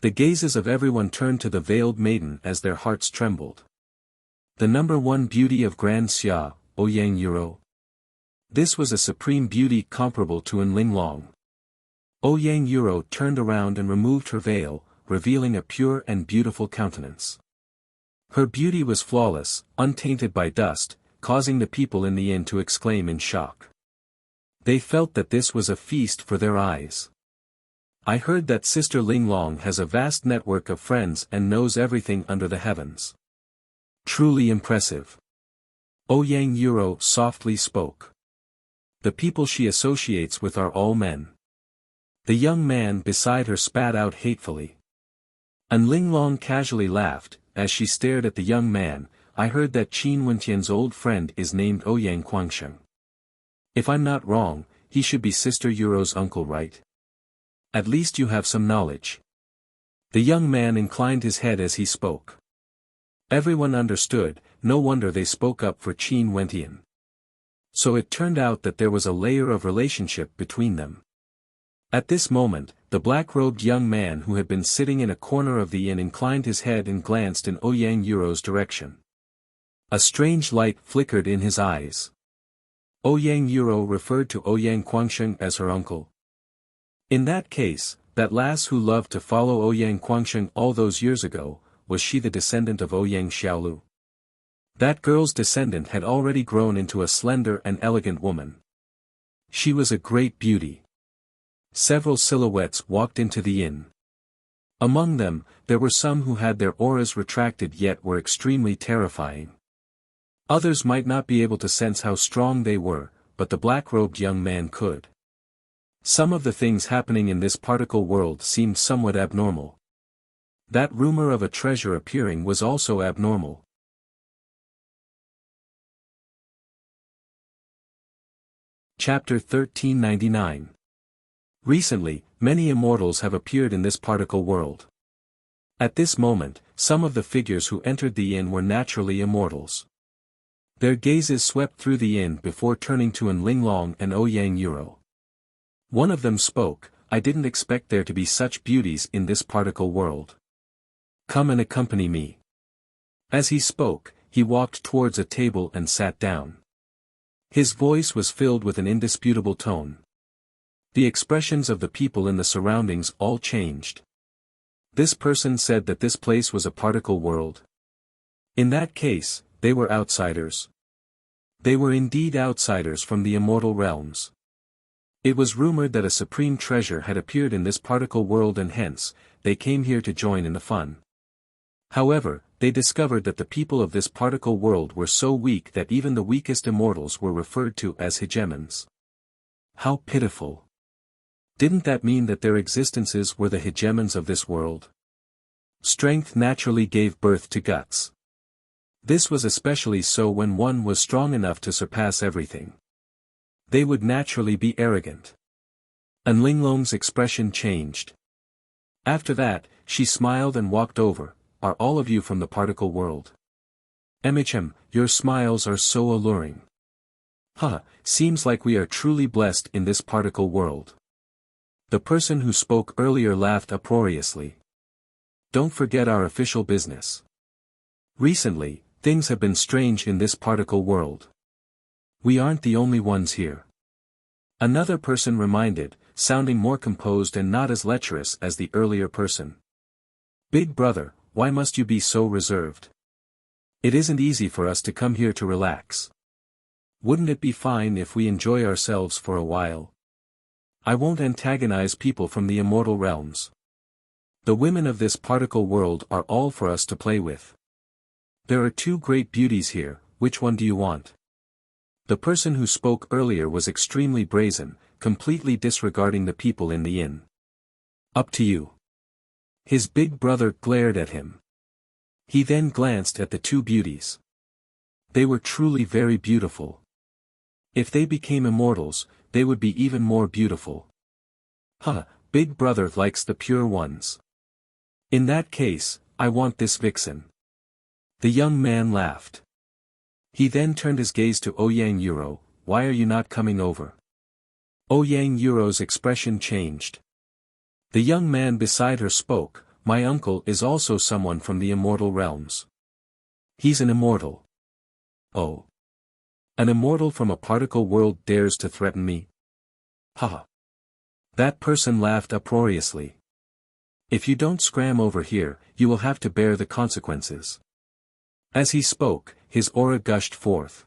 The gazes of everyone turned to the veiled maiden as their hearts trembled. The number one beauty of Grand Xia, Ouyang Yuro. This was a supreme beauty comparable to An Linglong. Ouyang Yuro turned around and removed her veil, revealing a pure and beautiful countenance. Her beauty was flawless, untainted by dust, causing the people in the inn to exclaim in shock. They felt that this was a feast for their eyes. I heard that Sister Linglong has a vast network of friends and knows everything under the heavens. Truly impressive. Ouyang Yuro softly spoke. The people she associates with are all men. The young man beside her spat out hatefully. An Linglong casually laughed, as she stared at the young man. I heard that Qin Wentian's old friend is named Ouyang Quangsheng. If I'm not wrong, he should be Sister Yuro's uncle, right? At least you have some knowledge. The young man inclined his head as he spoke. Everyone understood, no wonder they spoke up for Qin Wentian. So it turned out that there was a layer of relationship between them. At this moment, the black-robed young man who had been sitting in a corner of the inn inclined his head and glanced in Ouyang Yuro's direction. A strange light flickered in his eyes. Ouyang Yuro referred to Ouyang Quangsheng as her uncle. In that case, that lass who loved to follow Ouyang Quangsheng all those years ago, was she the descendant of Ouyang Xiaolu? That girl's descendant had already grown into a slender and elegant woman. She was a great beauty. Several silhouettes walked into the inn. Among them, there were some who had their auras retracted yet were extremely terrifying. Others might not be able to sense how strong they were, but the black-robed young man could. Some of the things happening in this particle world seemed somewhat abnormal. That rumor of a treasure appearing was also abnormal. Chapter 1399. Recently, many immortals have appeared in this particle world. At this moment, some of the figures who entered the inn were naturally immortals. Their gazes swept through the inn before turning to An Linglong and Ouyang Yuro. One of them spoke, I didn't expect there to be such beauties in this particle world. Come and accompany me. As he spoke, he walked towards a table and sat down. His voice was filled with an indisputable tone. The expressions of the people in the surroundings all changed. This person said that this place was a particle world. In that case, they were outsiders. They were indeed outsiders from the immortal realms. It was rumored that a supreme treasure had appeared in this particle world and hence, they came here to join in the fun. However, they discovered that the people of this particle world were so weak that even the weakest immortals were referred to as hegemons. How pitiful. Didn't that mean that their existences were the hegemons of this world? Strength naturally gave birth to guts. This was especially so when one was strong enough to surpass everything. They would naturally be arrogant. An Linglong's expression changed. After that, she smiled and walked over. Are all of you from the particle world? Your smiles are so alluring. Seems like we are truly blessed in this particle world. The person who spoke earlier laughed uproariously. Don't forget our official business. Recently, things have been strange in this particle world. We aren't the only ones here. Another person reminded, sounding more composed and not as lecherous as the earlier person. Big brother, why must you be so reserved? It isn't easy for us to come here to relax. Wouldn't it be fine if we enjoy ourselves for a while? I won't antagonize people from the immortal realms. The women of this particle world are all for us to play with. There are two great beauties here, which one do you want? The person who spoke earlier was extremely brazen, completely disregarding the people in the inn. Up to you. His big brother glared at him. He then glanced at the two beauties. They were truly very beautiful. If they became immortals, they would be even more beautiful. Big brother likes the pure ones. In that case, I want this vixen. The young man laughed. He then turned his gaze to Ouyang Yuro, why are you not coming over? Ouyang Yuro's expression changed. The young man beside her spoke, my uncle is also someone from the immortal realms. He's an immortal. Oh. An immortal from a particle world dares to threaten me? Haha. That person laughed uproariously. If you don't scram over here, you will have to bear the consequences. As he spoke, his aura gushed forth.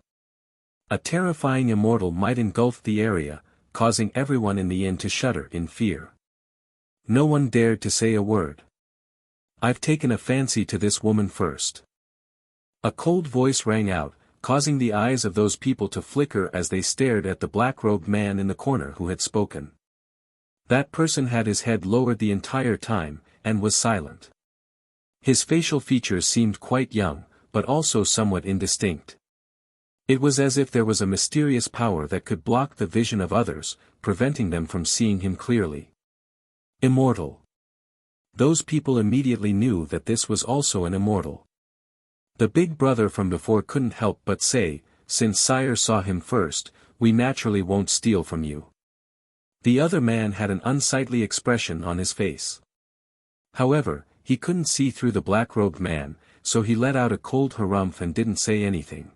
A terrifying immortal might engulf the area, causing everyone in the inn to shudder in fear. No one dared to say a word. I've taken a fancy to this woman first. A cold voice rang out, causing the eyes of those people to flicker as they stared at the black-robed man in the corner who had spoken. That person had his head lowered the entire time, and was silent. His facial features seemed quite young, but also somewhat indistinct. It was as if there was a mysterious power that could block the vision of others, preventing them from seeing him clearly. Immortal. Those people immediately knew that this was also an immortal. The big brother from before couldn't help but say, since sire saw him first, we naturally won't steal from you. The other man had an unsightly expression on his face. However, he couldn't see through the black-robed man, so he let out a cold harumph and didn't say anything.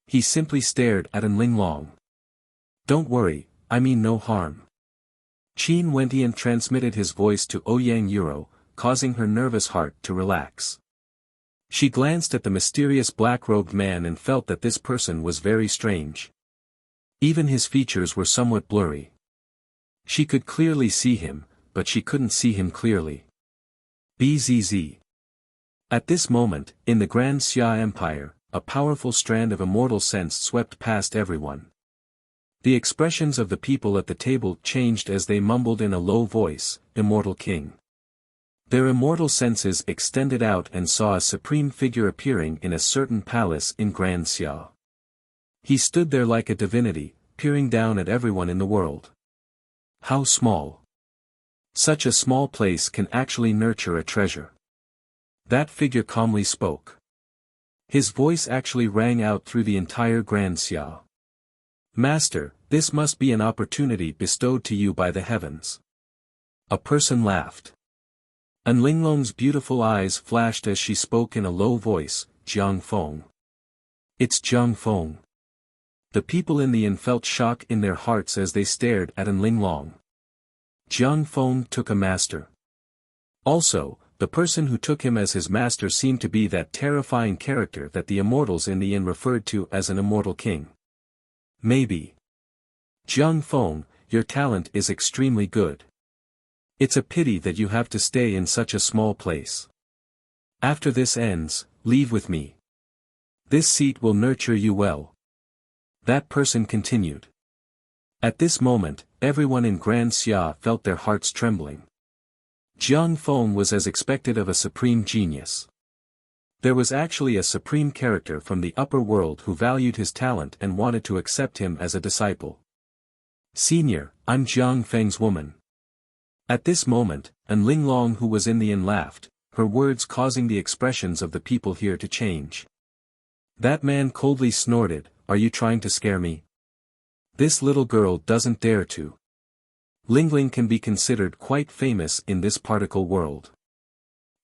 He simply stared at An Linglong. Don't worry, I mean no harm. Qin Wentian transmitted his voice to Ouyang Yuro, causing her nervous heart to relax. She glanced at the mysterious black-robed man and felt that this person was very strange. Even his features were somewhat blurry. She could clearly see him, but she couldn't see him clearly. Bzz. At this moment, in the Grand Xia Empire, a powerful strand of immortal sense swept past everyone. The expressions of the people at the table changed as they mumbled in a low voice, Immortal King. Their immortal senses extended out and saw a supreme figure appearing in a certain palace in Grand Xia. He stood there like a divinity, peering down at everyone in the world. How small. Such a small place can actually nurture a treasure. That figure calmly spoke. His voice actually rang out through the entire Grand Xia. Master, this must be an opportunity bestowed to you by the heavens. A person laughed. An Linglong's beautiful eyes flashed as she spoke in a low voice, Jiang Feng. It's Jiang Feng. The people in the inn felt shock in their hearts as they stared at An Linglong. Jiang Feng took a master. Also, the person who took him as his master seemed to be that terrifying character that the immortals in the inn referred to as an immortal king. Maybe. Jiang Feng, your talent is extremely good. It's a pity that you have to stay in such a small place. After this ends, leave with me. This seat will nurture you well. That person continued. At this moment, everyone in Grand Xia felt their hearts trembling. Jiang Feng was as expected of a supreme genius. There was actually a supreme character from the upper world who valued his talent and wanted to accept him as a disciple. Senior, I'm Jiang Feng's woman. At this moment, An Linglong who was in the inn laughed, her words causing the expressions of the people here to change. That man coldly snorted, are you trying to scare me? This little girl doesn't dare to. Lingling can be considered quite famous in this particle world.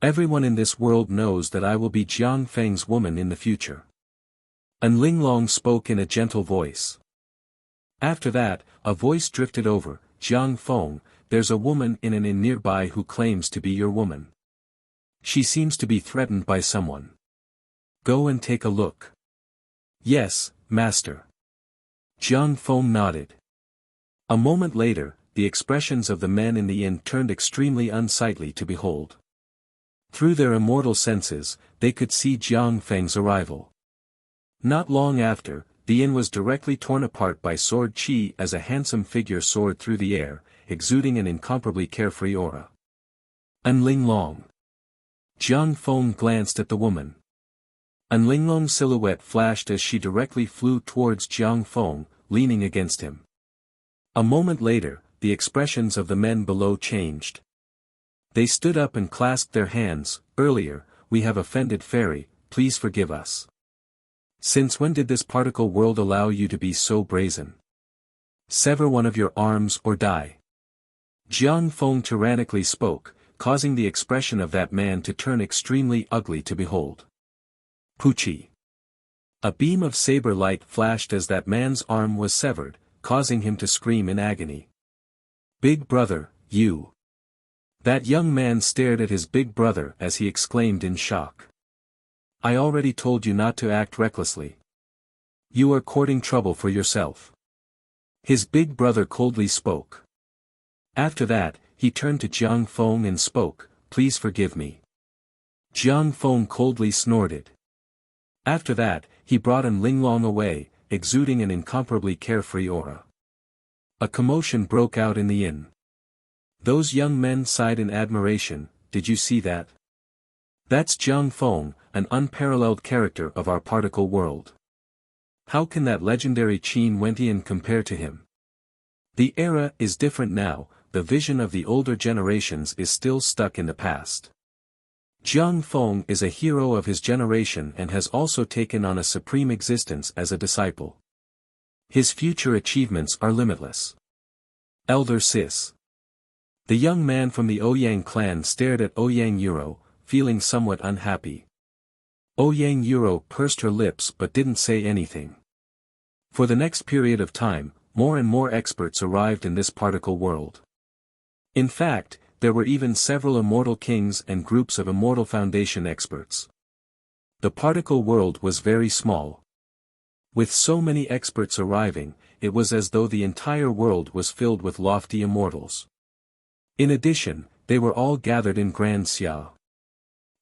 Everyone in this world knows that I will be Jiang Feng's woman in the future. An Linglong spoke in a gentle voice. After that, a voice drifted over, Jiang Feng, there's a woman in an inn nearby who claims to be your woman. She seems to be threatened by someone. Go and take a look. Yes, master. Jiang Feng nodded. A moment later, the expressions of the men in the inn turned extremely unsightly to behold. Through their immortal senses, they could see Jiang Feng's arrival. Not long after, the inn was directly torn apart by Sword Qi as a handsome figure soared through the air, exuding an incomparably carefree aura. An Linglong. Jiang Feng glanced at the woman. An Linglong's silhouette flashed as she directly flew towards Jiang Feng, leaning against him. A moment later, the expressions of the men below changed. They stood up and clasped their hands. Earlier, we have offended Fairy, please forgive us. Since when did this particle world allow you to be so brazen? Sever one of your arms or die. Jiang Feng tyrannically spoke, causing the expression of that man to turn extremely ugly to behold. Pucci. A beam of saber light flashed as that man's arm was severed, causing him to scream in agony. Big brother, you. That young man stared at his big brother as he exclaimed in shock. I already told you not to act recklessly. You are courting trouble for yourself. His big brother coldly spoke. After that, he turned to Jiang Feng and spoke, please forgive me. Jiang Feng coldly snorted. After that, he brought An Linglong away, exuding an incomparably carefree aura. A commotion broke out in the inn. Those young men sighed in admiration. Did you see that? That's Jiang Feng, an unparalleled character of our particle world. How can that legendary Qin Wentian compare to him? The era is different now, the vision of the older generations is still stuck in the past. Jiang Feng is a hero of his generation and has also taken on a supreme existence as a disciple. His future achievements are limitless. Elder Sis. The young man from the Ouyang clan stared at Ouyang Euro, feeling somewhat unhappy. Ouyang Euro pursed her lips but didn't say anything. For the next period of time, more and more experts arrived in this particle world. In fact, there were even several immortal kings and groups of immortal foundation experts. The particle world was very small. With so many experts arriving, it was as though the entire world was filled with lofty immortals. In addition, they were all gathered in Grand Xia.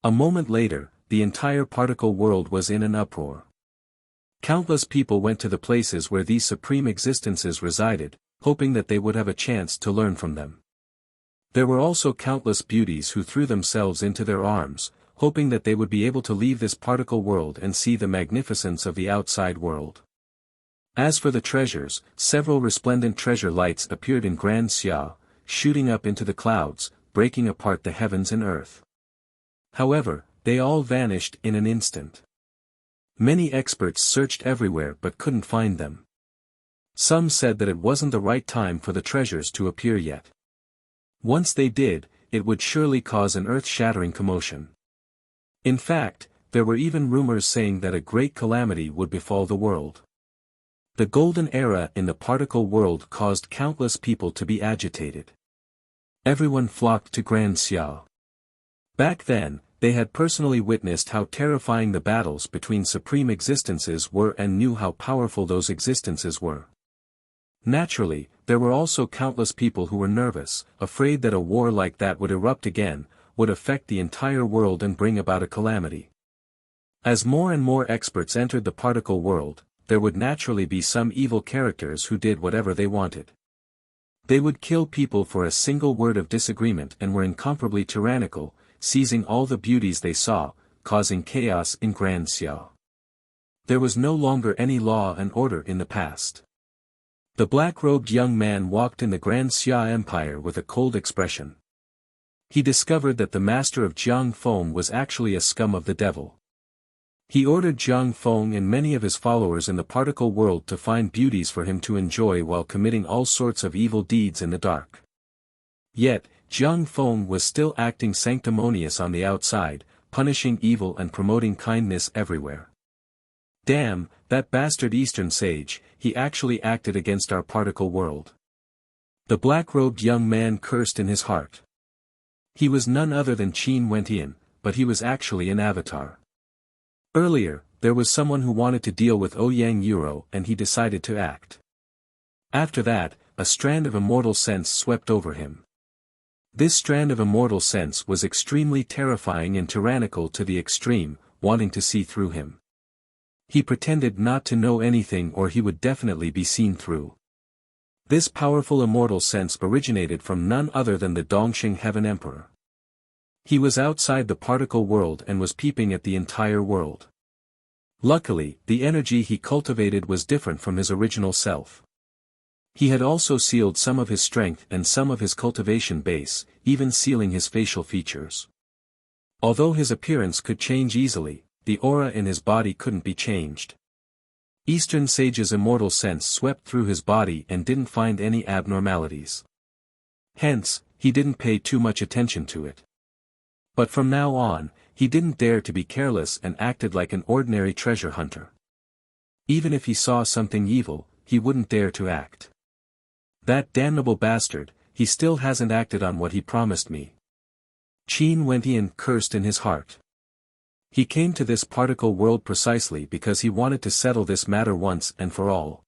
A moment later, the entire particle world was in an uproar. Countless people went to the places where these supreme existences resided, hoping that they would have a chance to learn from them. There were also countless beauties who threw themselves into their arms, hoping that they would be able to leave this particle world and see the magnificence of the outside world. As for the treasures, several resplendent treasure lights appeared in Grand Xia, shooting up into the clouds, breaking apart the heavens and earth. However, they all vanished in an instant. Many experts searched everywhere but couldn't find them. Some said that it wasn't the right time for the treasures to appear yet. Once they did, it would surely cause an earth-shattering commotion. In fact, there were even rumors saying that a great calamity would befall the world. The golden era in the particle world caused countless people to be agitated. Everyone flocked to Grand Xia. Back then, they had personally witnessed how terrifying the battles between supreme existences were and knew how powerful those existences were. Naturally, there were also countless people who were nervous, afraid that a war like that would erupt again, would affect the entire world and bring about a calamity. As more and more experts entered the particle world, there would naturally be some evil characters who did whatever they wanted. They would kill people for a single word of disagreement and were incomparably tyrannical, seizing all the beauties they saw, causing chaos in Grand Xia. There was no longer any law and order in the past. The black-robed young man walked in the Grand Xia Empire with a cold expression. He discovered that the master of Jiang Feng was actually a scum of the devil. He ordered Jiang Feng and many of his followers in the particle world to find beauties for him to enjoy while committing all sorts of evil deeds in the dark. Yet, Jiang Feng was still acting sanctimonious on the outside, punishing evil and promoting kindness everywhere. Damn, that bastard Eastern sage, he actually acted against our particle world. The black-robed young man cursed in his heart. He was none other than Qin Wentian, but he was actually an avatar. Earlier, there was someone who wanted to deal with Ouyang Euro and he decided to act. After that, a strand of immortal sense swept over him. This strand of immortal sense was extremely terrifying and tyrannical to the extreme, wanting to see through him. He pretended not to know anything or he would definitely be seen through. This powerful immortal sense originated from none other than the Dongxing Heaven Emperor. He was outside the particle world and was peeping at the entire world. Luckily, the energy he cultivated was different from his original self. He had also sealed some of his strength and some of his cultivation base, even sealing his facial features. Although his appearance could change easily, the aura in his body couldn't be changed. Eastern Sage's immortal sense swept through his body and didn't find any abnormalities. Hence, he didn't pay too much attention to it. But from now on, he didn't dare to be careless and acted like an ordinary treasure hunter. Even if he saw something evil, he wouldn't dare to act. That damnable bastard, he still hasn't acted on what he promised me. Qin Wentian cursed in his heart. He came to this particle world precisely because he wanted to settle this matter once and for all.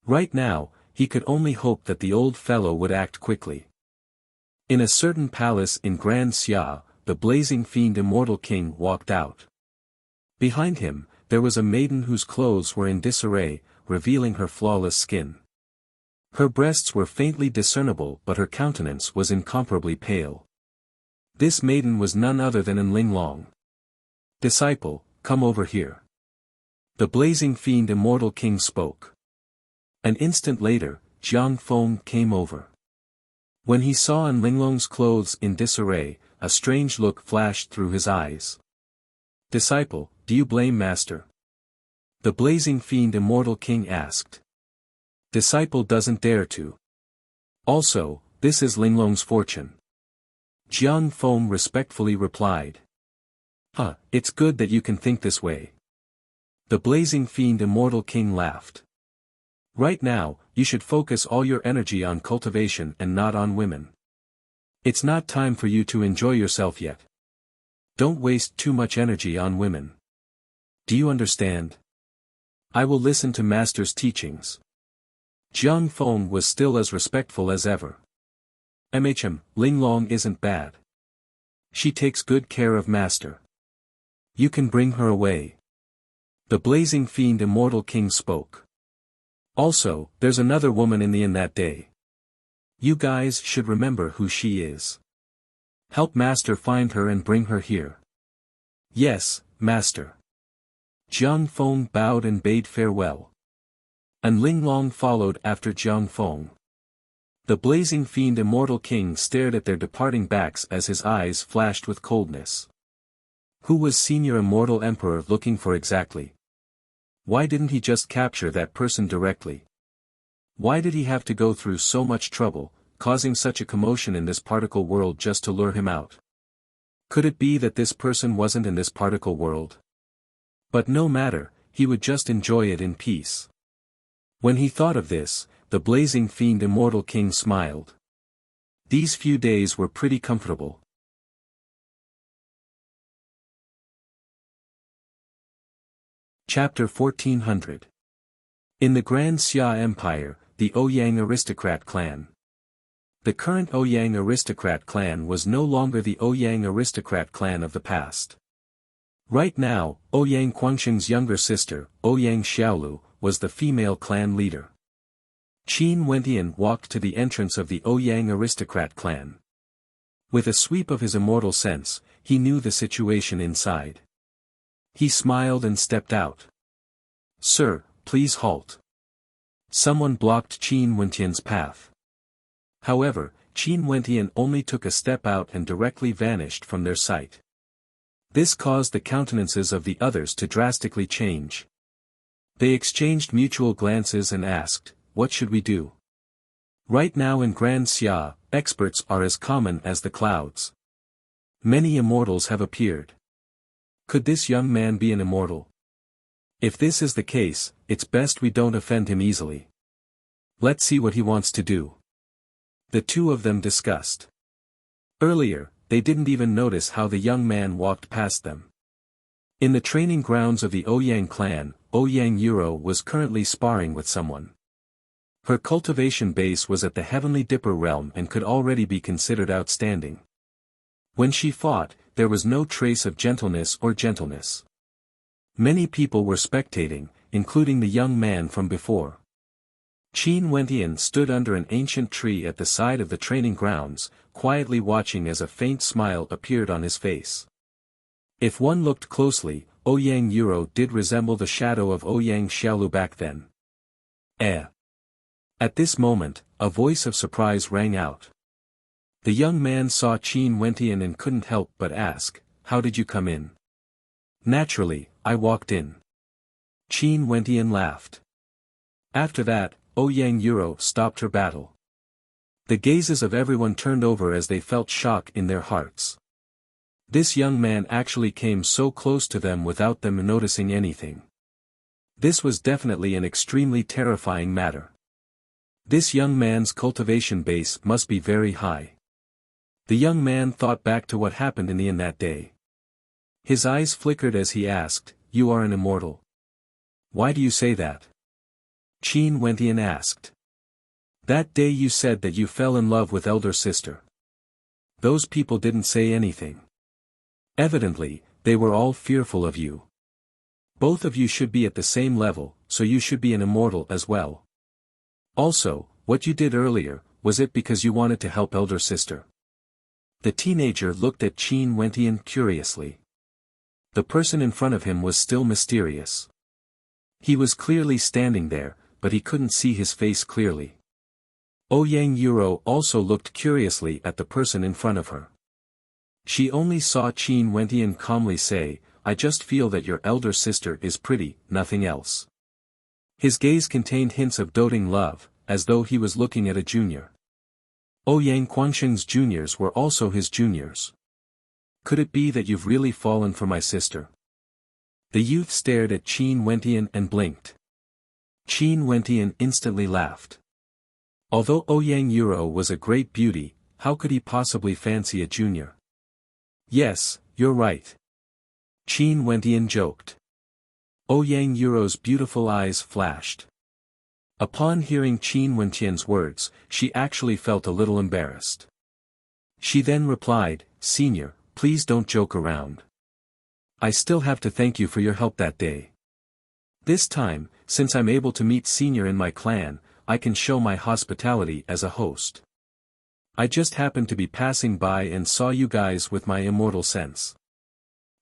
Right now, he could only hope that the old fellow would act quickly. In a certain palace in Grand Xia, the blazing fiend Immortal King walked out. Behind him, there was a maiden whose clothes were in disarray, revealing her flawless skin. Her breasts were faintly discernible but her countenance was incomparably pale. This maiden was none other than Linlong. "Disciple, come over here." The blazing fiend Immortal King spoke. An instant later, Jiang Feng came over. When he saw Linlong's clothes in disarray, a strange look flashed through his eyes. "Disciple, do you blame Master?" The blazing fiend Immortal King asked. "Disciple doesn't dare to. Also, this is Linlong's fortune." Jiang Feng respectfully replied. It's good that you can think this way." The blazing fiend Immortal King laughed. "Right now, you should focus all your energy on cultivation and not on women. It's not time for you to enjoy yourself yet. Don't waste too much energy on women. Do you understand? I will listen to Master's teachings." Jiang Feng was still as respectful as ever. Linlong isn't bad. She takes good care of Master. You can bring her away." The blazing fiend Immortal King spoke. "Also, there's another woman in the inn that day. You guys should remember who she is. Help Master find her and bring her here." "Yes, Master." Jiang Feng bowed and bade farewell. And Linlong followed after Jiang Feng. The blazing fiend Immortal King stared at their departing backs as his eyes flashed with coldness. Who was Senior Immortal Emperor looking for exactly? Why didn't he just capture that person directly? Why did he have to go through so much trouble, causing such a commotion in this particle world just to lure him out? Could it be that this person wasn't in this particle world? But no matter, he would just enjoy it in peace. When he thought of this, the blazing fiend Immortal King smiled. These few days were pretty comfortable. Chapter 1400. In the Grand Xia Empire, the Ouyang aristocrat clan. The current Ouyang aristocrat clan was no longer the Ouyang aristocrat clan of the past. Right now, Ouyang Guangxing's younger sister, Ouyang Xiaolu, was the female clan leader. Qin Wentian walked to the entrance of the Ouyang aristocrat clan. With a sweep of his immortal sense, he knew the situation inside. He smiled and stepped out. "Sir, please halt." Someone blocked Qin Wentian's path. However, Qin Wentian only took a step out and directly vanished from their sight. This caused the countenances of the others to drastically change. They exchanged mutual glances and asked, "What should we do?" Right now in Grand Xia, experts are as common as the clouds. Many immortals have appeared. Could this young man be an immortal? If this is the case, it's best we don't offend him easily. Let's see what he wants to do. The two of them discussed. Earlier, they didn't even notice how the young man walked past them. In the training grounds of the Ouyang clan, Ouyang Yuro was currently sparring with someone. Her cultivation base was at the Heavenly Dipper realm and could already be considered outstanding. When she fought, there was no trace of gentleness. Many people were spectating, including the young man from before. Qin Wentian stood under an ancient tree at the side of the training grounds, quietly watching as a faint smile appeared on his face. If one looked closely, Ouyang Yuro did resemble the shadow of Ouyang Xiaolu back then. At this moment, a voice of surprise rang out. The young man saw Qin Wentian and couldn't help but ask, "How did you come in?" "Naturally, I walked in." Qin Wentian laughed. After that, Ouyang Yuro stopped her battle. The gazes of everyone turned over as they felt shock in their hearts. This young man actually came so close to them without them noticing anything. This was definitely an extremely terrifying matter. This young man's cultivation base must be very high. The young man thought back to what happened in the inn that day. His eyes flickered as he asked, "You are an immortal. Why do you say that?" Qin Wentian asked. "That day you said that you fell in love with elder sister. Those people didn't say anything. Evidently, they were all fearful of you. Both of you should be at the same level, so you should be an immortal as well. Also, what you did earlier, was it because you wanted to help elder sister?" The teenager looked at Qin Wentian curiously. The person in front of him was still mysterious. He was clearly standing there, but he couldn't see his face clearly. Ouyang Yuro also looked curiously at the person in front of her. She only saw Qin Wentian calmly say, "I just feel that your elder sister is pretty, nothing else." His gaze contained hints of doting love, as though he was looking at a junior. Ouyang Guangsheng's juniors were also his juniors. "Could it be that you've really fallen for my sister?" The youth stared at Qin Wentian and blinked. Qin Wentian instantly laughed. Although Ouyang Yuro was a great beauty, how could he possibly fancy a junior? "Yes, you're right." Qin Wentian joked. Ouyang Yuro's beautiful eyes flashed. Upon hearing Qin Wentian's words, she actually felt a little embarrassed. She then replied, "Senior, please don't joke around. I still have to thank you for your help that day. This time, since I'm able to meet Senior in my clan, I can show my hospitality as a host. I just happened to be passing by and saw you guys with my immortal sense.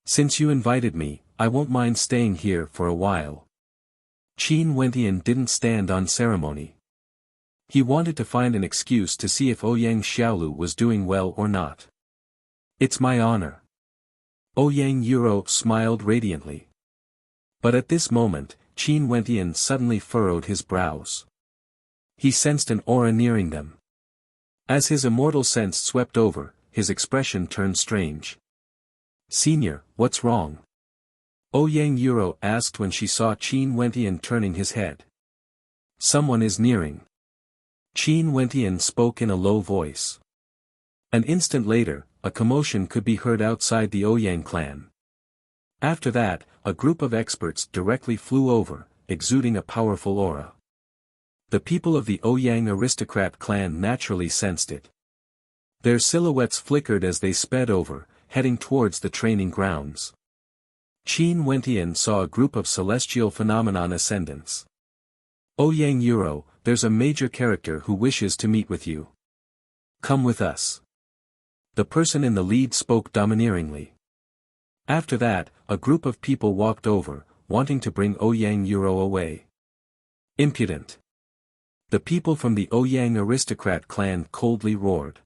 Since you invited me, I won't mind staying here for a while." Qin Wentian didn't stand on ceremony. He wanted to find an excuse to see if Ouyang Xiaolu was doing well or not. "It's my honor." Ouyang Yuro smiled radiantly. But at this moment, Qin Wentian suddenly furrowed his brows. He sensed an aura nearing them. As his immortal sense swept over, his expression turned strange. "Senior, what's wrong?" Ouyang Yuro asked when she saw Qin Wentian turning his head. "Someone is nearing." Qin Wentian spoke in a low voice. An instant later, a commotion could be heard outside the Ouyang clan. After that, a group of experts directly flew over, exuding a powerful aura. The people of the Ouyang aristocrat clan naturally sensed it. Their silhouettes flickered as they sped over, heading towards the training grounds. Qin Wentian saw a group of celestial phenomenon ascendants. "Ouyang Yuro, there's a major character who wishes to meet with you. Come with us." The person in the lead spoke domineeringly. After that, a group of people walked over, wanting to bring Ouyang Yuro away. "Impudent." The people from the Ouyang aristocrat clan coldly roared.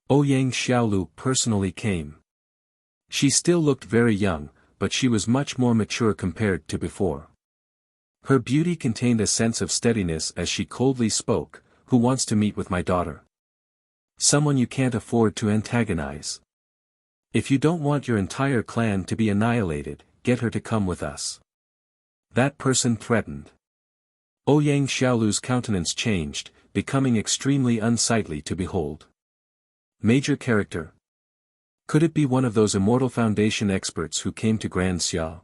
Ouyang Xiaolu personally came. She still looked very young, but she was much more mature compared to before. Her beauty contained a sense of steadiness as she coldly spoke, "Who wants to meet with my daughter? Someone you can't afford to antagonize. If you don't want your entire clan to be annihilated, get her to come with us." That person threatened. Ouyang Xiaolu's countenance changed, becoming extremely unsightly to behold. Major character. Could it be one of those Immortal Foundation experts who came to Grand Xia?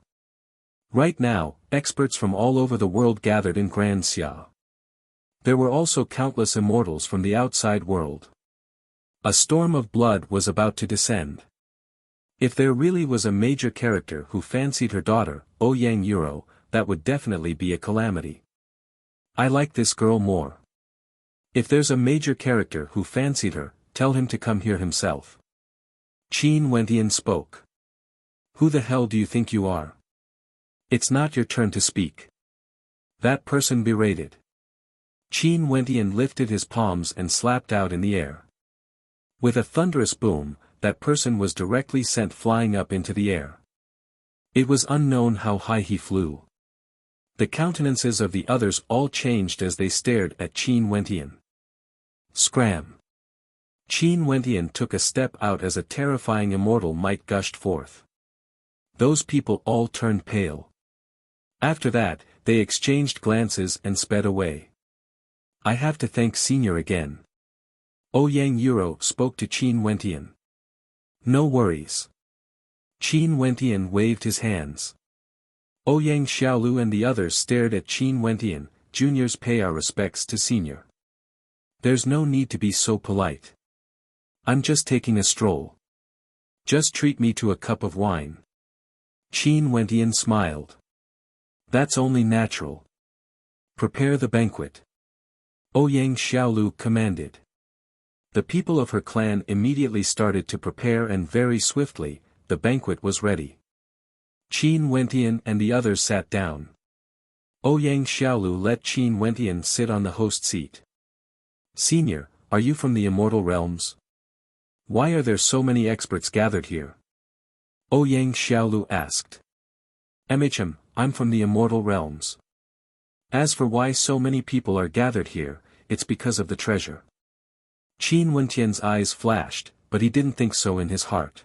Right now, experts from all over the world gathered in Grand Xia. There were also countless immortals from the outside world. A storm of blood was about to descend. If there really was a major character who fancied her daughter, Ouyang Yuro, that would definitely be a calamity. I like this girl more. If there's a major character who fancied her, tell him to come here himself. Qin Wentian spoke. Who the hell do you think you are? It's not your turn to speak. That person berated. Qin Wentian lifted his palms and slapped out in the air. With a thunderous boom, that person was directly sent flying up into the air. It was unknown how high he flew. The countenances of the others all changed as they stared at Qin Wentian. Scram! Qin Wentian took a step out as a terrifying immortal might gushed forth. Those people all turned pale. After that, they exchanged glances and sped away. I have to thank Senior again. Ouyang Yuro spoke to Qin Wentian. No worries. Qin Wentian waved his hands. Ouyang Xiaolu and the others stared at Qin Wentian. Juniors pay our respects to Senior. There's no need to be so polite. I'm just taking a stroll. Just treat me to a cup of wine. Qin Wentian smiled. That's only natural. Prepare the banquet. Ouyang Xiaolu commanded. The people of her clan immediately started to prepare, and very swiftly, the banquet was ready. Qin Wentian and the others sat down. Ouyang Xiaolu let Qin Wentian sit on the host seat. Senior, are you from the Immortal Realms? Why are there so many experts gathered here? Ouyang Xiaolu asked. MHM, I'm from the Immortal Realms. As for why so many people are gathered here, it's because of the treasure. Qin Wentian's eyes flashed, but he didn't think so in his heart.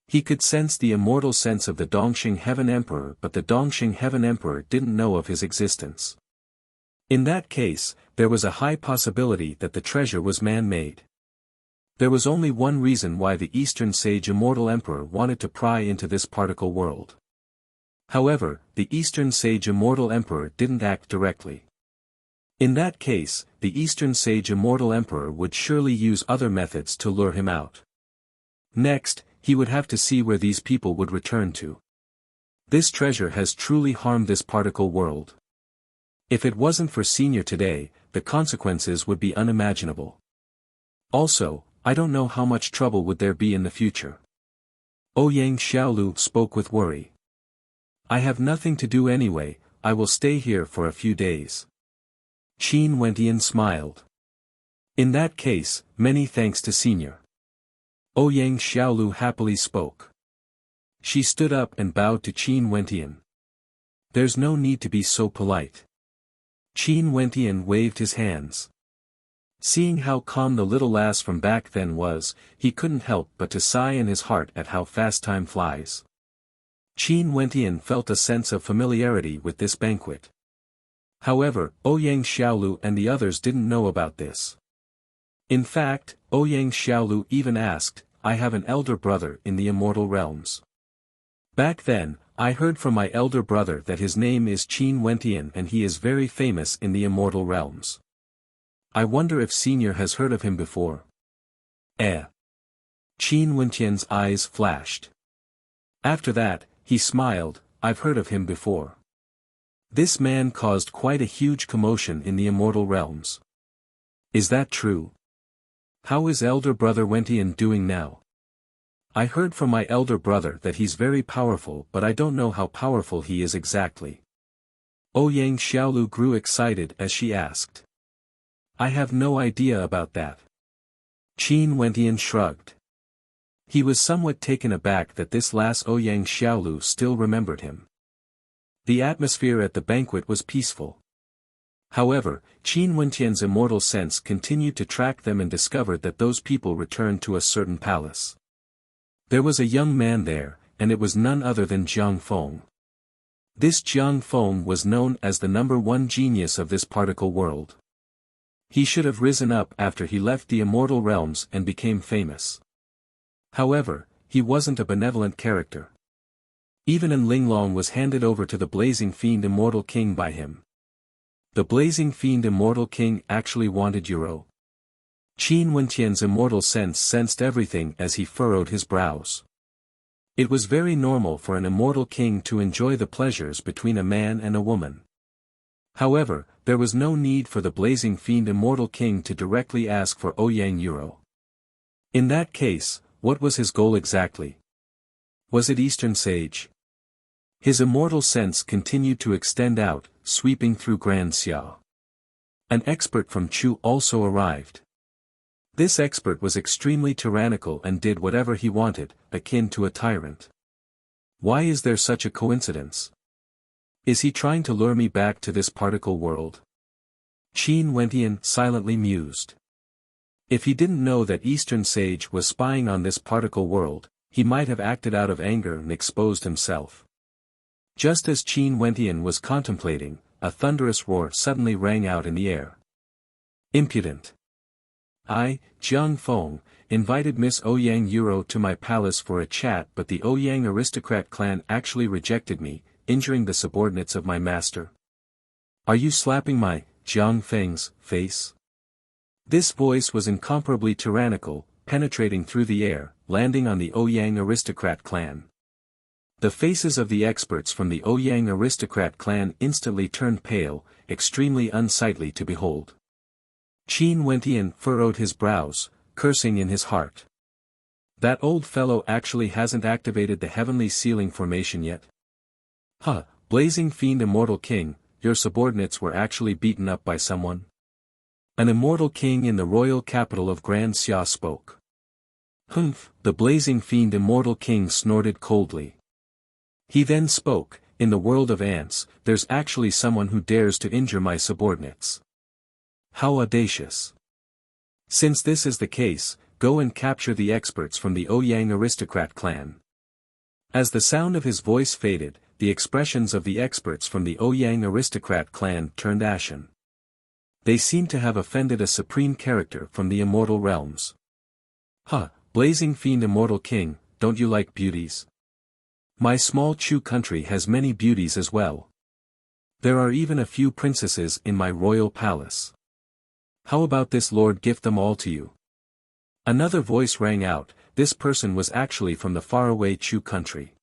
He could sense the immortal sense of the Dongxing Heaven Emperor, but the Dongxing Heaven Emperor didn't know of his existence. In that case, there was a high possibility that the treasure was man-made. There was only one reason why the Eastern Sage Immortal Emperor wanted to pry into this particle world. However, the Eastern Sage Immortal Emperor didn't act directly. In that case, the Eastern Sage Immortal Emperor would surely use other methods to lure him out. Next, he would have to see where these people would return to. This treasure has truly harmed this particle world. If it wasn't for Senior today, the consequences would be unimaginable. Also, I don't know how much trouble would there be in the future. Ouyang Xiaolu spoke with worry. I have nothing to do anyway, I will stay here for a few days. Qin Wentian smiled. In that case, many thanks to Senior. Ouyang Xiaolu happily spoke. She stood up and bowed to Qin Wentian. There's no need to be so polite. Qin Wentian waved his hands. Seeing how calm the little lass from back then was, he couldn't help but to sigh in his heart at how fast time flies. Qin Wentian felt a sense of familiarity with this banquet. However, Ouyang Xiaolu and the others didn't know about this. In fact, Ouyang Xiaolu even asked, I have an elder brother in the Immortal Realms. Back then, I heard from my elder brother that his name is Qin Wentian and he is very famous in the Immortal Realms. I wonder if Senior has heard of him before. Qin Wentian's eyes flashed. After that, he smiled, I've heard of him before. This man caused quite a huge commotion in the Immortal Realms. Is that true? How is elder brother Wentian doing now? I heard from my elder brother that he's very powerful, but I don't know how powerful he is exactly. Ouyang Xiaolu grew excited as she asked. I have no idea about that. Qin Wentian shrugged. He was somewhat taken aback that this last Ouyang Xiaolu still remembered him. The atmosphere at the banquet was peaceful. However, Qin Wentian's immortal sense continued to track them and discovered that those people returned to a certain palace. There was a young man there, and it was none other than Jiang Feng. This Jiang Feng was known as the #1 genius of this particle world. He should have risen up after he left the Immortal Realms and became famous. However, he wasn't a benevolent character. Even an Linglong was handed over to the Blazing Fiend Immortal King by him. The Blazing Fiend Immortal King actually wanted Euro. Qin Wentian's immortal sense sensed everything as he furrowed his brows. It was very normal for an immortal king to enjoy the pleasures between a man and a woman. However, there was no need for the Blazing Fiend Immortal King to directly ask for Ouyang Euro. In that case, what was his goal exactly? Was it Eastern Sage? His immortal sense continued to extend out, sweeping through Grand Xia. An expert from Chu also arrived. This expert was extremely tyrannical and did whatever he wanted, akin to a tyrant. Why is there such a coincidence? Is he trying to lure me back to this particle world? Qin Wentian silently mused. If he didn't know that Eastern Sage was spying on this particle world, he might have acted out of anger and exposed himself. Just as Qin Wentian was contemplating, a thunderous roar suddenly rang out in the air. Impudent! I, Jiang Feng, invited Miss Ouyang Euro to my palace for a chat, but the Ouyang aristocrat clan actually rejected me, injuring the subordinates of my master. Are you slapping my, Jiang Feng's, face? This voice was incomparably tyrannical, penetrating through the air, landing on the Ouyang aristocrat clan. The faces of the experts from the Ouyang aristocrat clan instantly turned pale, extremely unsightly to behold. Qin Wentian furrowed his brows, cursing in his heart. That old fellow actually hasn't activated the heavenly sealing formation yet. Huh, blazing fiend Immortal King, your subordinates were actually beaten up by someone? An immortal king in the royal capital of Grand Xia spoke. Humph, the blazing fiend Immortal King snorted coldly. He then spoke, in the world of ants, there's actually someone who dares to injure my subordinates. How audacious. Since this is the case, go and capture the experts from the Ouyang aristocrat clan. As the sound of his voice faded, the expressions of the experts from the Ouyang aristocrat clan turned ashen. They seemed to have offended a supreme character from the immortal realms. Huh, blazing fiend Immortal King, don't you like beauties? My small Chu country has many beauties as well. There are even a few princesses in my royal palace. How about this lord gift them all to you? Another voice rang out, this person was actually from the faraway Chu country.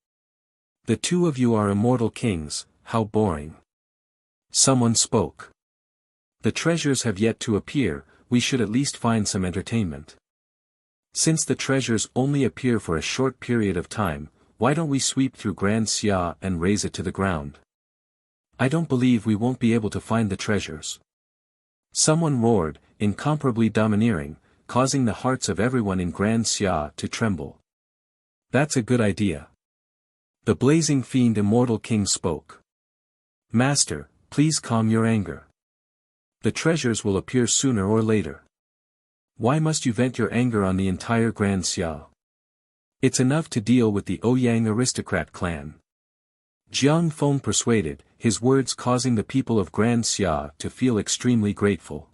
The two of you are immortal kings, how boring. Someone spoke. The treasures have yet to appear, we should at least find some entertainment. Since the treasures only appear for a short period of time, why don't we sweep through Grand Xia and raze it to the ground? I don't believe we won't be able to find the treasures. Someone roared, incomparably domineering, causing the hearts of everyone in Grand Xia to tremble. That's a good idea. The blazing fiend Immortal King spoke. Master, please calm your anger. The treasures will appear sooner or later. Why must you vent your anger on the entire Grand Xia? It's enough to deal with the Ouyang aristocrat clan. Jiang Feng persuaded, his words causing the people of Grand Xia to feel extremely grateful.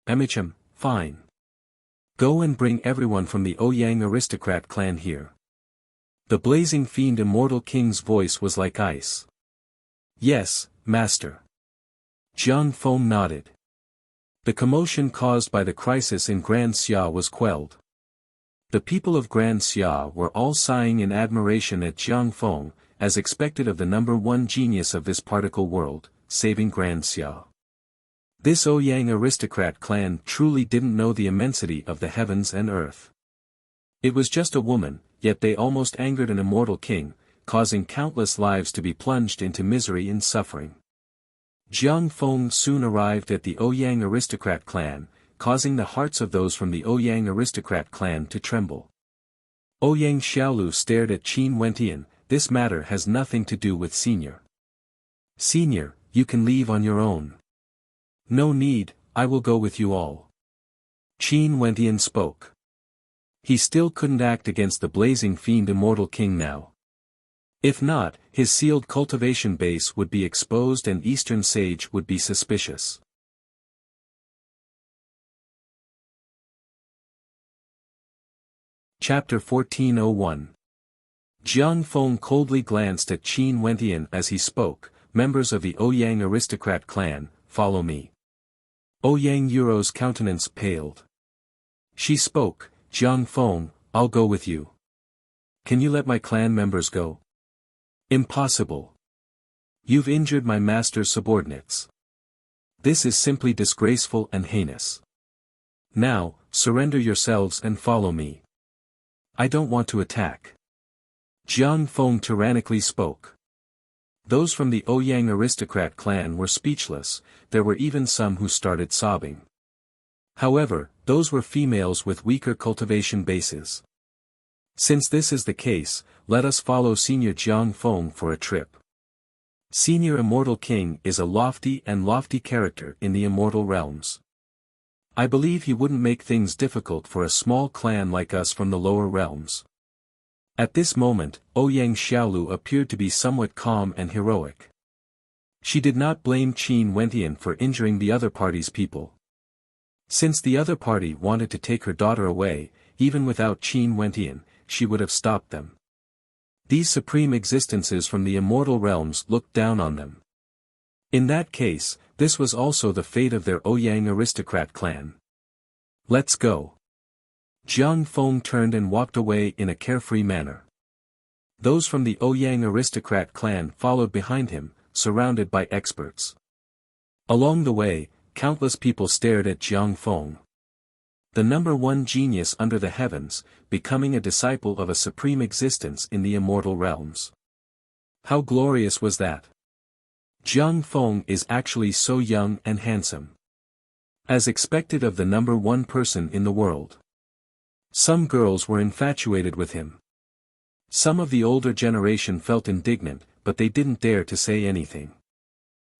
Emicham, fine. Go and bring everyone from the Ouyang aristocrat clan here. The blazing fiend Immortal King's voice was like ice. Yes, master. Jiang Feng nodded. The commotion caused by the crisis in Grand Xia was quelled. The people of Grand Xia were all sighing in admiration at Jiang Feng, as expected of the number one genius of this particle world, saving Grand Xia. This Ouyang aristocrat clan truly didn't know the immensity of the heavens and earth. It was just a woman, yet they almost angered an immortal king, causing countless lives to be plunged into misery and suffering. Jiang Feng soon arrived at the Ouyang aristocrat clan, causing the hearts of those from the Ouyang aristocrat clan to tremble. Ouyang Xiaolu stared at Qin Wentian, this matter has nothing to do with Senior. Senior, you can leave on your own. No need, I will go with you all. Qin Wentian spoke. He still couldn't act against the blazing fiend Immortal King now. If not, his sealed cultivation base would be exposed and Eastern Sage would be suspicious. Chapter 1401. Jiang Feng coldly glanced at Qin Wentian as he spoke, members of the Ouyang aristocrat clan, follow me. Ouyang Euro's countenance paled. She spoke, Jiang Feng, I'll go with you. Can you let my clan members go? Impossible. You've injured my master's subordinates. This is simply disgraceful and heinous. Now, surrender yourselves and follow me. I don't want to attack. Jiang Feng tyrannically spoke. Those from the Ouyang aristocrat clan were speechless, there were even some who started sobbing. However, those were females with weaker cultivation bases. Since this is the case, let us follow Senior Jiang Feng for a trip. Senior Immortal King is a lofty character in the immortal realms. I believe he wouldn't make things difficult for a small clan like us from the lower realms. At this moment, Ouyang Xiaolu appeared to be somewhat calm and heroic. She did not blame Qin Wentian for injuring the other party's people. Since the other party wanted to take her daughter away, even without Qin Wentian, she would have stopped them. These supreme existences from the immortal realms looked down on them. In that case, this was also the fate of their Ouyang aristocrat clan. Let's go. Jiang Feng turned and walked away in a carefree manner. Those from the Ouyang aristocrat clan followed behind him, surrounded by experts. Along the way, countless people stared at Jiang Feng. The number one genius under the heavens, becoming a disciple of a supreme existence in the immortal realms. How glorious was that? Jiang Feng is actually so young and handsome. As expected of the number one person in the world. Some girls were infatuated with him. Some of the older generation felt indignant, but they didn't dare to say anything.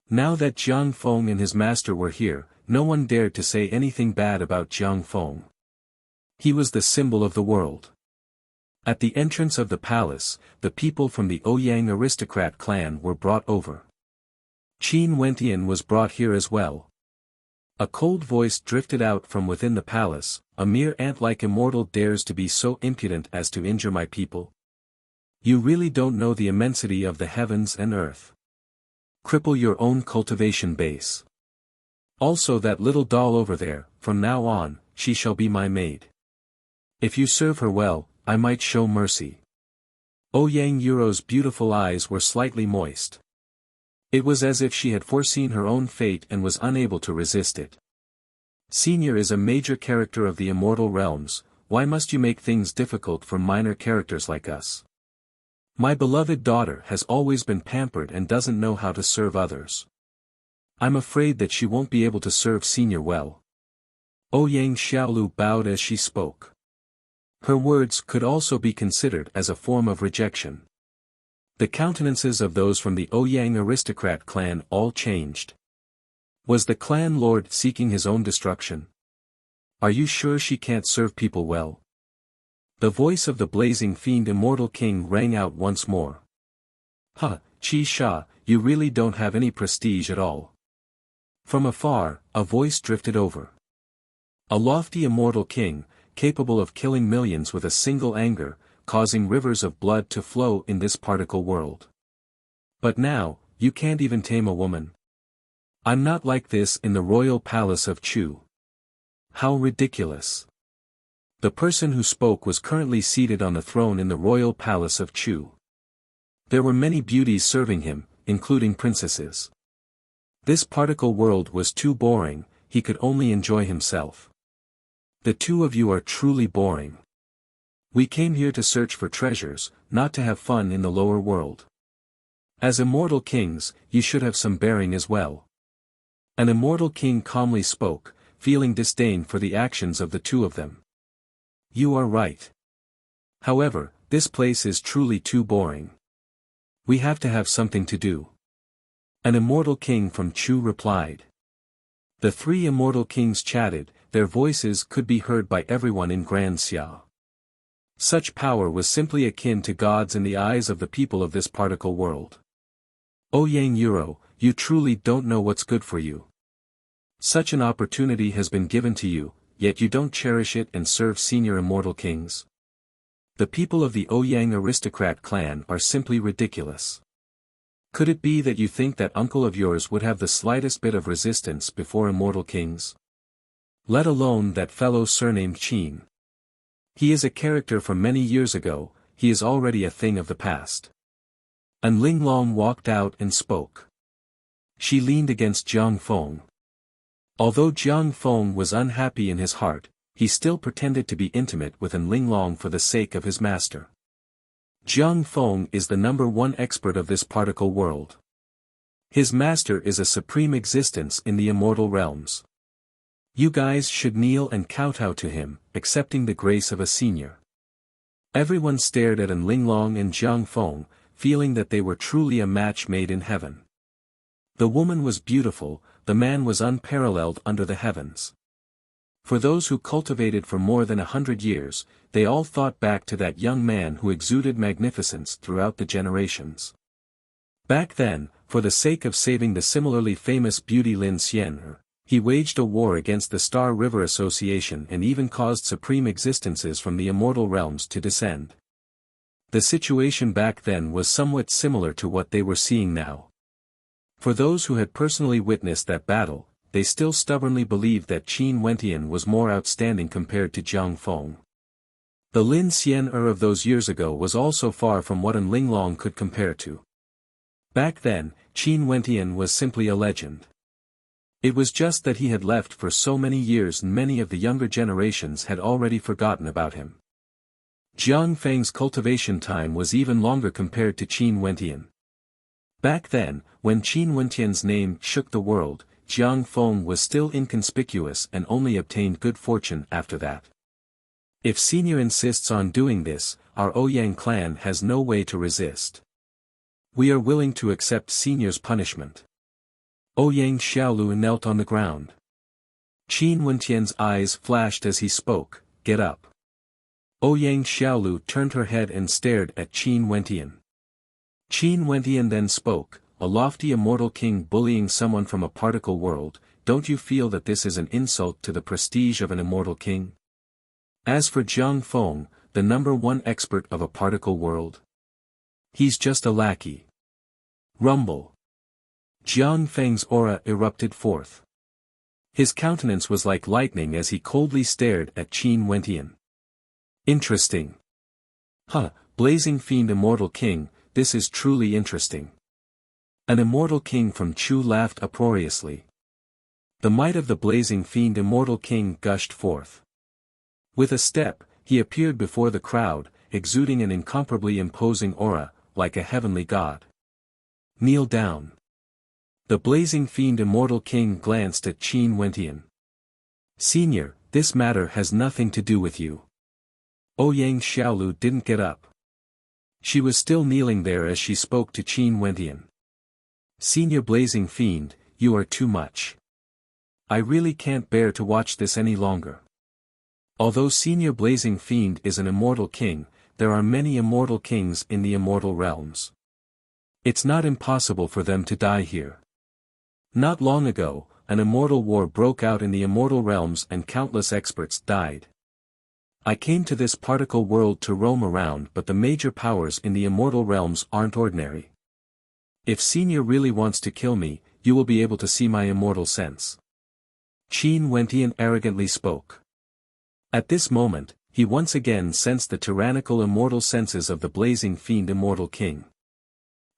Now that Jiang Feng and his master were here, no one dared to say anything bad about Jiang Feng. He was the symbol of the world. At the entrance of the palace, the people from the Ouyang aristocrat clan were brought over. Qin Wentian was brought here as well. A cold voice drifted out from within the palace, a mere ant-like immortal dares to be so impudent as to injure my people? You really don't know the immensity of the heavens and earth. Cripple your own cultivation base. Also that little doll over there, from now on, she shall be my maid. If you serve her well, I might show mercy. Ouyang Yuro's beautiful eyes were slightly moist. It was as if she had foreseen her own fate and was unable to resist it. Senior is a major character of the immortal realms, why must you make things difficult for minor characters like us? My beloved daughter has always been pampered and doesn't know how to serve others. I'm afraid that she won't be able to serve Senior well. Ouyang Xiaolu bowed as she spoke. Her words could also be considered as a form of rejection. The countenances of those from the Ouyang aristocrat clan all changed. Was the clan lord seeking his own destruction? Are you sure she can't serve people well? The voice of the blazing fiend Immortal King rang out once more. Huh, Qi Sha, you really don't have any prestige at all. From afar, a voice drifted over. A lofty Immortal King, capable of killing millions with a single anger, causing rivers of blood to flow in this particle world. But now, you can't even tame a woman. I'm not like this in the royal palace of Chu. How ridiculous. The person who spoke was currently seated on the throne in the royal palace of Chu. There were many beauties serving him, including princesses. This particle world was too boring, he could only enjoy himself. The two of you are truly boring. We came here to search for treasures, not to have fun in the lower world. As immortal kings, you should have some bearing as well. An immortal king calmly spoke, feeling disdain for the actions of the two of them. You are right. However, this place is truly too boring. We have to have something to do. An immortal king from Chu replied. The three immortal kings chatted, their voices could be heard by everyone in Grand Xia. Such power was simply akin to gods in the eyes of the people of this particle world. Ouyang Yuro, you truly don't know what's good for you. Such an opportunity has been given to you, yet you don't cherish it and serve senior immortal kings. The people of the Ouyang aristocrat clan are simply ridiculous. Could it be that you think that uncle of yours would have the slightest bit of resistance before immortal kings? Let alone that fellow surnamed Qin. He is a character from many years ago, he is already a thing of the past. And Linglong walked out and spoke. She leaned against Jiang Feng. Although Jiang Feng was unhappy in his heart, he still pretended to be intimate with An Linglong for the sake of his master. Jiang Feng is the number one expert of this particle world. His master is a supreme existence in the immortal realms. You guys should kneel and kowtow to him, accepting the grace of a senior. Everyone stared at An Linglong and Jiang Feng, feeling that they were truly a match made in heaven. The woman was beautiful, the man was unparalleled under the heavens. For those who cultivated for more than 100 years, they all thought back to that young man who exuded magnificence throughout the generations. Back then, for the sake of saving the similarly famous beauty Lin Xian, he waged a war against the Star River Association and even caused supreme existences from the immortal realms to descend. The situation back then was somewhat similar to what they were seeing now. For those who had personally witnessed that battle, they still stubbornly believed that Qin Wentian was more outstanding compared to Jiang Feng. The Lin Xian of those years ago was also far from what an Linglong could compare to. Back then, Qin Wentian was simply a legend. It was just that he had left for so many years and many of the younger generations had already forgotten about him. Jiang Feng's cultivation time was even longer compared to Qin Wentian. Back then, when Qin Wentian's name shook the world, Jiang Feng was still inconspicuous and only obtained good fortune after that. If Senior insists on doing this, our Ouyang clan has no way to resist. We are willing to accept Senior's punishment. Ouyang Xiaolu knelt on the ground. Qin Wentian's eyes flashed as he spoke, "Get up." Ouyang Xiaolu turned her head and stared at Qin Wentian. Qin Wentian then spoke, "A lofty immortal king bullying someone from a particle world, don't you feel that this is an insult to the prestige of an immortal king? As for Jiang Feng, the #1 expert of a particle world, he's just a lackey." Rumble. Jiang Feng's aura erupted forth. His countenance was like lightning as he coldly stared at Qin Wentian. Interesting. Blazing fiend immortal king, this is truly interesting. An immortal king from Chu laughed uproariously. The might of the blazing fiend immortal king gushed forth. With a step, he appeared before the crowd, exuding an incomparably imposing aura, like a heavenly god. Kneel down. The blazing fiend immortal king glanced at Qin Wentian. Senior, this matter has nothing to do with you. Ouyang Xiaolu didn't get up. She was still kneeling there as she spoke to Qin Wentian. Senior blazing fiend, you are too much. I really can't bear to watch this any longer. Although Senior blazing fiend is an immortal king, there are many immortal kings in the immortal realms. It's not impossible for them to die here. Not long ago, an immortal war broke out in the immortal realms and countless experts died. I came to this particle world to roam around, but the major powers in the immortal realms aren't ordinary. If Senior really wants to kill me, you will be able to see my immortal sense. Qin Wentian arrogantly spoke. At this moment, he once again sensed the tyrannical immortal senses of the blazing fiend immortal king.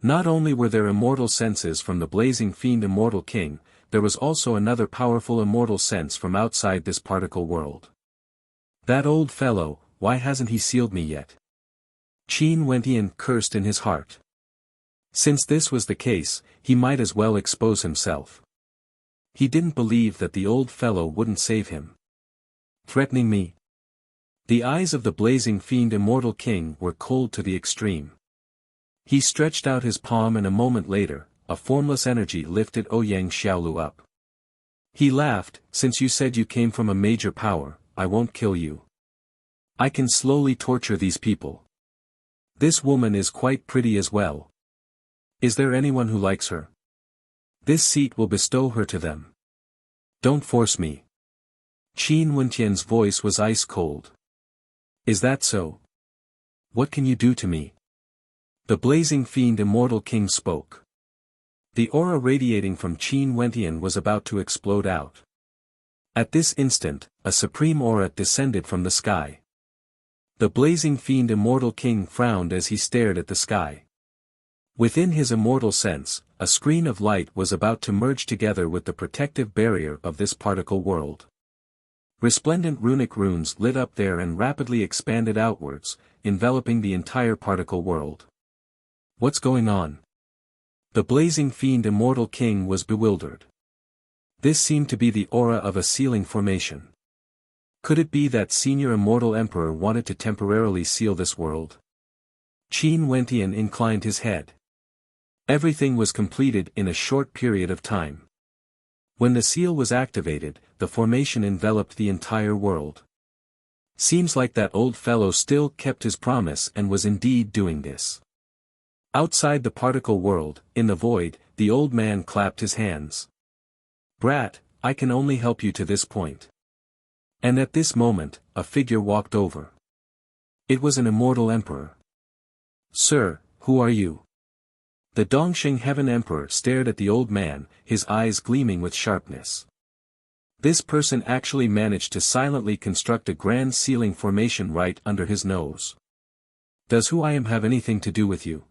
Not only were there immortal senses from the blazing fiend immortal king, there was also another powerful immortal sense from outside this particle world. That old fellow, why hasn't he sealed me yet? Qin Wentian cursed in his heart. Since this was the case, he might as well expose himself. He didn't believe that the old fellow wouldn't save him. Threatening me? The eyes of the blazing fiend immortal king were cold to the extreme. He stretched out his palm and a moment later, a formless energy lifted Ouyang Xiaolu up. He laughed, since you said you came from a major power, I won't kill you. I can slowly torture these people. This woman is quite pretty as well. Is there anyone who likes her? This seat will bestow her to them. Don't force me. Qin Wentian's voice was ice cold. Is that so? What can you do to me? The blazing fiend immortal king spoke. The aura radiating from Qin Wentian was about to explode out. At this instant, a supreme aura descended from the sky. The blazing fiend immortal king frowned as he stared at the sky. Within his immortal sense, a screen of light was about to merge together with the protective barrier of this particle world. Resplendent runic runes lit up there and rapidly expanded outwards, enveloping the entire particle world. What's going on? The blazing fiend immortal king was bewildered. This seemed to be the aura of a sealing formation. Could it be that Senior Immortal Emperor wanted to temporarily seal this world? Qin Wentian inclined his head. Everything was completed in a short period of time. When the seal was activated, the formation enveloped the entire world. Seems like that old fellow still kept his promise and was indeed doing this. Outside the particle world, in the void, the old man clapped his hands. Brat, I can only help you to this point. And at this moment, a figure walked over. It was an immortal emperor. Sir, who are you? The Dongxing Heaven Emperor stared at the old man, his eyes gleaming with sharpness. This person actually managed to silently construct a grand sealing formation right under his nose. Does who I am have anything to do with you?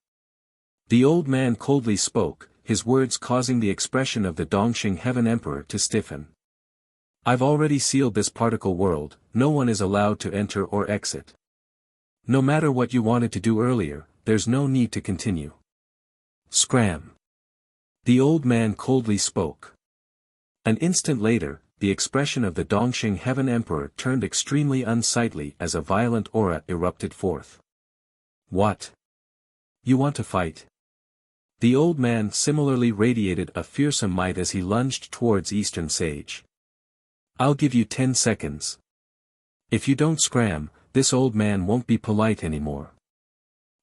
The old man coldly spoke, his words causing the expression of the Dongxing Heaven Emperor to stiffen. I've already sealed this particle world, no one is allowed to enter or exit. No matter what you wanted to do earlier, there's no need to continue. Scram. The old man coldly spoke. An instant later, the expression of the Dongxing Heaven Emperor turned extremely unsightly as a violent aura erupted forth. What? You want to fight? The old man similarly radiated a fearsome might as he lunged towards Eastern Sage. I'll give you 10 seconds. If you don't scram, this old man won't be polite anymore.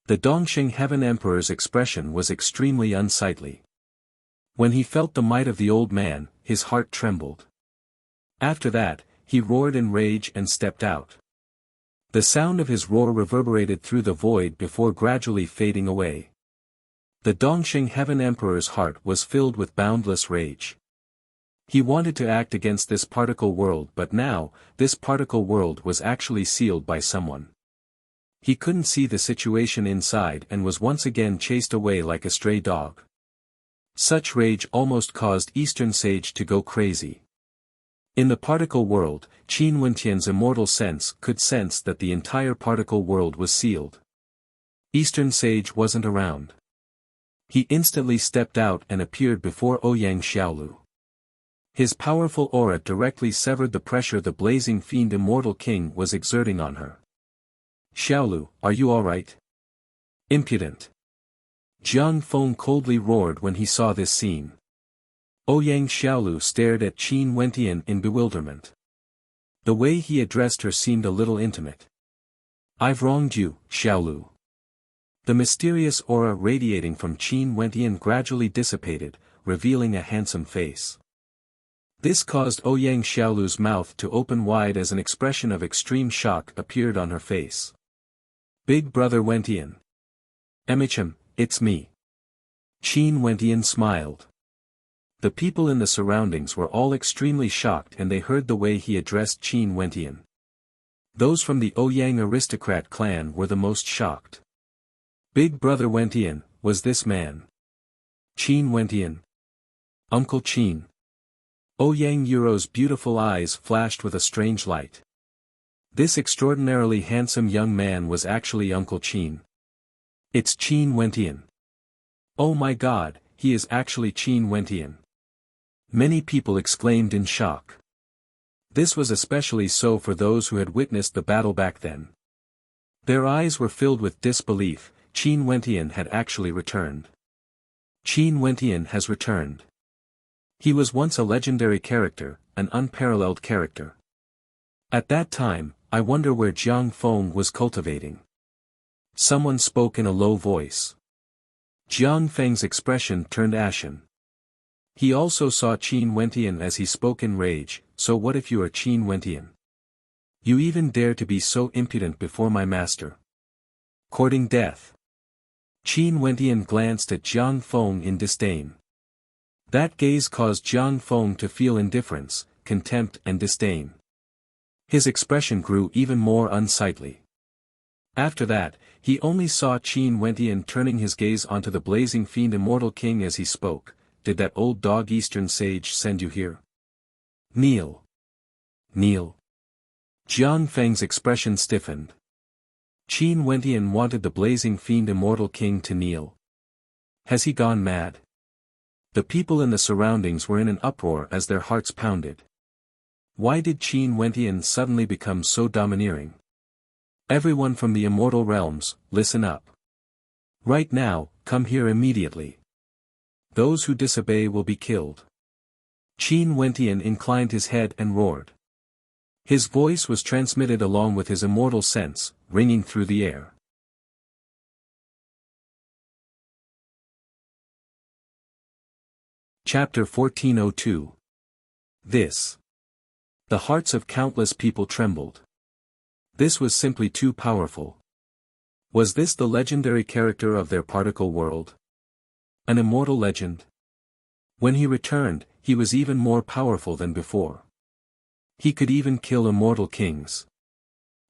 The Dongxing Heaven Emperor's expression was extremely unsightly. When he felt the might of the old man, his heart trembled. After that, he roared in rage and stepped out. The sound of his roar reverberated through the void before gradually fading away. The Dongxing Heaven Emperor's heart was filled with boundless rage. He wanted to act against this particle world, but now, this particle world was actually sealed by someone. He couldn't see the situation inside and was once again chased away like a stray dog. Such rage almost caused Eastern Sage to go crazy. In the particle world, Qin Wentian's immortal sense could sense that the entire particle world was sealed. Eastern Sage wasn't around. He instantly stepped out and appeared before Ouyang Xiaolu. His powerful aura directly severed the pressure the blazing fiend Immortal King was exerting on her. Xiaolu, are you alright? Impudent. Jiang Feng coldly roared when he saw this scene. Ouyang Xiaolu stared at Qin Wentian in bewilderment. The way he addressed her seemed a little intimate. I've wronged you, Xiaolu. The mysterious aura radiating from Qin Wentian gradually dissipated, revealing a handsome face. This caused Ouyang Xiaolu's mouth to open wide as an expression of extreme shock appeared on her face. Big brother Wentian. Emichim, it's me. Qin Wentian smiled. The people in the surroundings were all extremely shocked and they heard the way he addressed Qin Wentian. Those from the Ouyang aristocrat clan were the most shocked. Big brother Wentian, was this man? Qin Wentian. Uncle Qin. Ouyang Yuro's beautiful eyes flashed with a strange light. This extraordinarily handsome young man was actually Uncle Qin. It's Qin Wentian. Oh my god, he is actually Qin Wentian. Many people exclaimed in shock. This was especially so for those who had witnessed the battle back then. Their eyes were filled with disbelief. Qin Wentian had actually returned. Qin Wentian has returned. He was once a legendary character, an unparalleled character. At that time, I wonder where Jiang Feng was cultivating. Someone spoke in a low voice. Jiang Feng's expression turned ashen. He also saw Qin Wentian as he spoke in rage, so what if you are Qin Wentian? You even dare to be so impudent before my master. Courting death. Qin Wentian glanced at Jiang Feng in disdain. That gaze caused Jiang Feng to feel indifference, contempt and disdain. His expression grew even more unsightly. After that, he only saw Qin Wentian turning his gaze onto the blazing fiend Immortal King as he spoke. Did that old dog Eastern Sage send you here? Kneel. Kneel. Jiang Feng's expression stiffened. Qin Wentian wanted the blazing fiend Immortal King to kneel. Has he gone mad? The people in the surroundings were in an uproar as their hearts pounded. Why did Qin Wentian suddenly become so domineering? Everyone from the immortal realms, listen up. Right now, come here immediately. Those who disobey will be killed. Qin Wentian inclined his head and roared. His voice was transmitted along with his immortal sense, ringing through the air. Chapter 1402. This. The hearts of countless people trembled. This was simply too powerful. Was this the legendary character of their particle world? An immortal legend? When he returned, he was even more powerful than before. He could even kill immortal kings.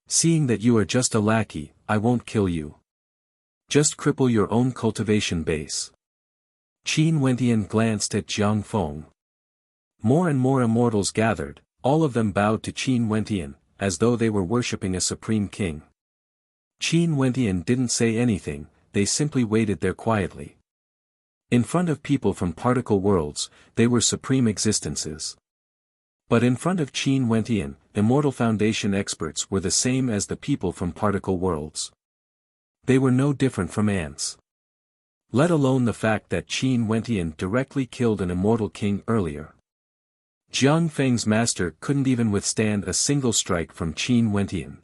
Seeing that you are just a lackey, I won't kill you. Just cripple your own cultivation base. Qin Wentian glanced at Jiang Feng. More and more immortals gathered, all of them bowed to Qin Wentian, as though they were worshipping a supreme king. Qin Wentian didn't say anything, they simply waited there quietly. In front of people from particle worlds, they were supreme existences. But in front of Qin Wentian, Immortal Foundation experts were the same as the people from particle worlds. They were no different from ants. Let alone the fact that Qin Wentian directly killed an immortal king earlier. Jiang Feng's master couldn't even withstand a single strike from Qin Wentian.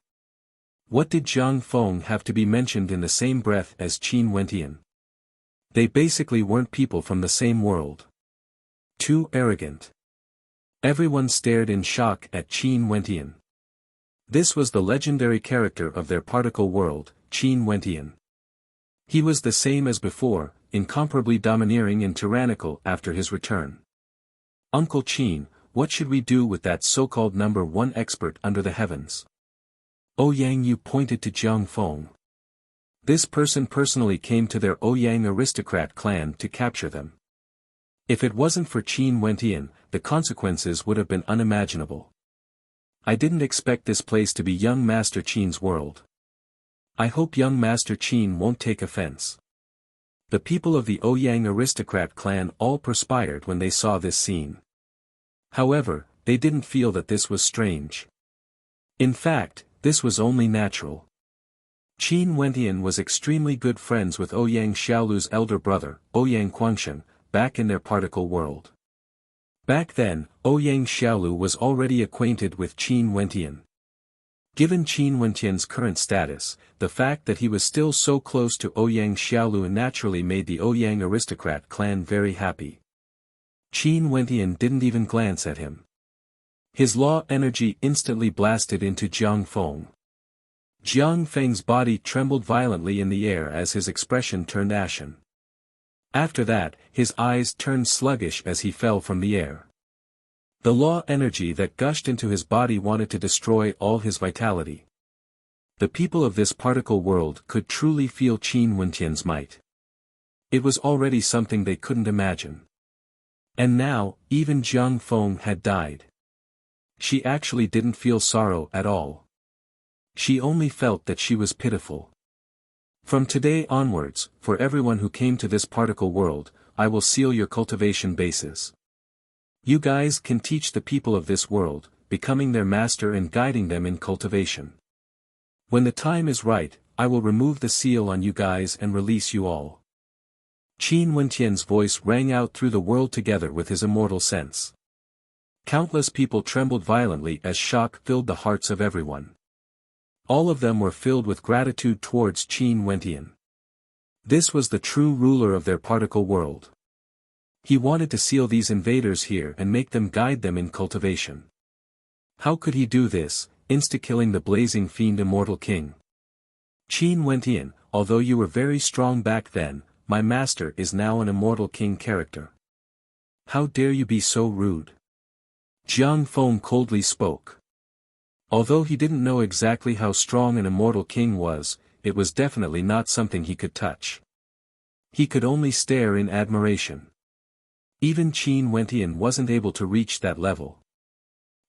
What did Jiang Feng have to be mentioned in the same breath as Qin Wentian? They basically weren't people from the same world. Too arrogant. Everyone stared in shock at Qin Wentian. This was the legendary character of their particle world, Qin Wentian. He was the same as before, incomparably domineering and tyrannical after his return. Uncle Qin, what should we do with that so-called number one expert under the heavens? Ouyang Yu pointed to Jiang Feng. This person personally came to their Ouyang aristocrat clan to capture them. If it wasn't for Qin Wentian, the consequences would have been unimaginable. I didn't expect this place to be young Master Qin's world. I hope young Master Qin won't take offense. The people of the Ouyang aristocrat clan all perspired when they saw this scene. However, they didn't feel that this was strange. In fact, this was only natural. Qin Wentian was extremely good friends with Ouyang Xiaolu's elder brother, Ouyang Quangshen, back in their particle world. Back then, Ouyang Xiaolu was already acquainted with Qin Wentian. Given Qin Wentian's current status, the fact that he was still so close to Ouyang Xiaolu naturally made the Ouyang aristocrat clan very happy. Qin Wentian didn't even glance at him. His law energy instantly blasted into Jiang Feng. Jiang Feng's body trembled violently in the air as his expression turned ashen. After that, his eyes turned sluggish as he fell from the air. The law energy that gushed into his body wanted to destroy all his vitality. The people of this particle world could truly feel Qin Wentian's might. It was already something they couldn't imagine. And now, even Jiang Feng had died. She actually didn't feel sorrow at all. She only felt that she was pitiful. From today onwards, for everyone who came to this particle world, I will seal your cultivation bases. You guys can teach the people of this world, becoming their master and guiding them in cultivation. When the time is right, I will remove the seal on you guys and release you all. Qin Wentian's voice rang out through the world together with his immortal sense. Countless people trembled violently as shock filled the hearts of everyone. All of them were filled with gratitude towards Qin Wentian. This was the true ruler of their particle world. He wanted to seal these invaders here and make them guide them in cultivation. How could he do this, insta-killing the blazing fiend Immortal King? Qin Wentian, although you were very strong back then, my master is now an Immortal King character. How dare you be so rude? Jiang Feng coldly spoke. Although he didn't know exactly how strong an Immortal King was, it was definitely not something he could touch. He could only stare in admiration. Even Qin Wentian wasn't able to reach that level.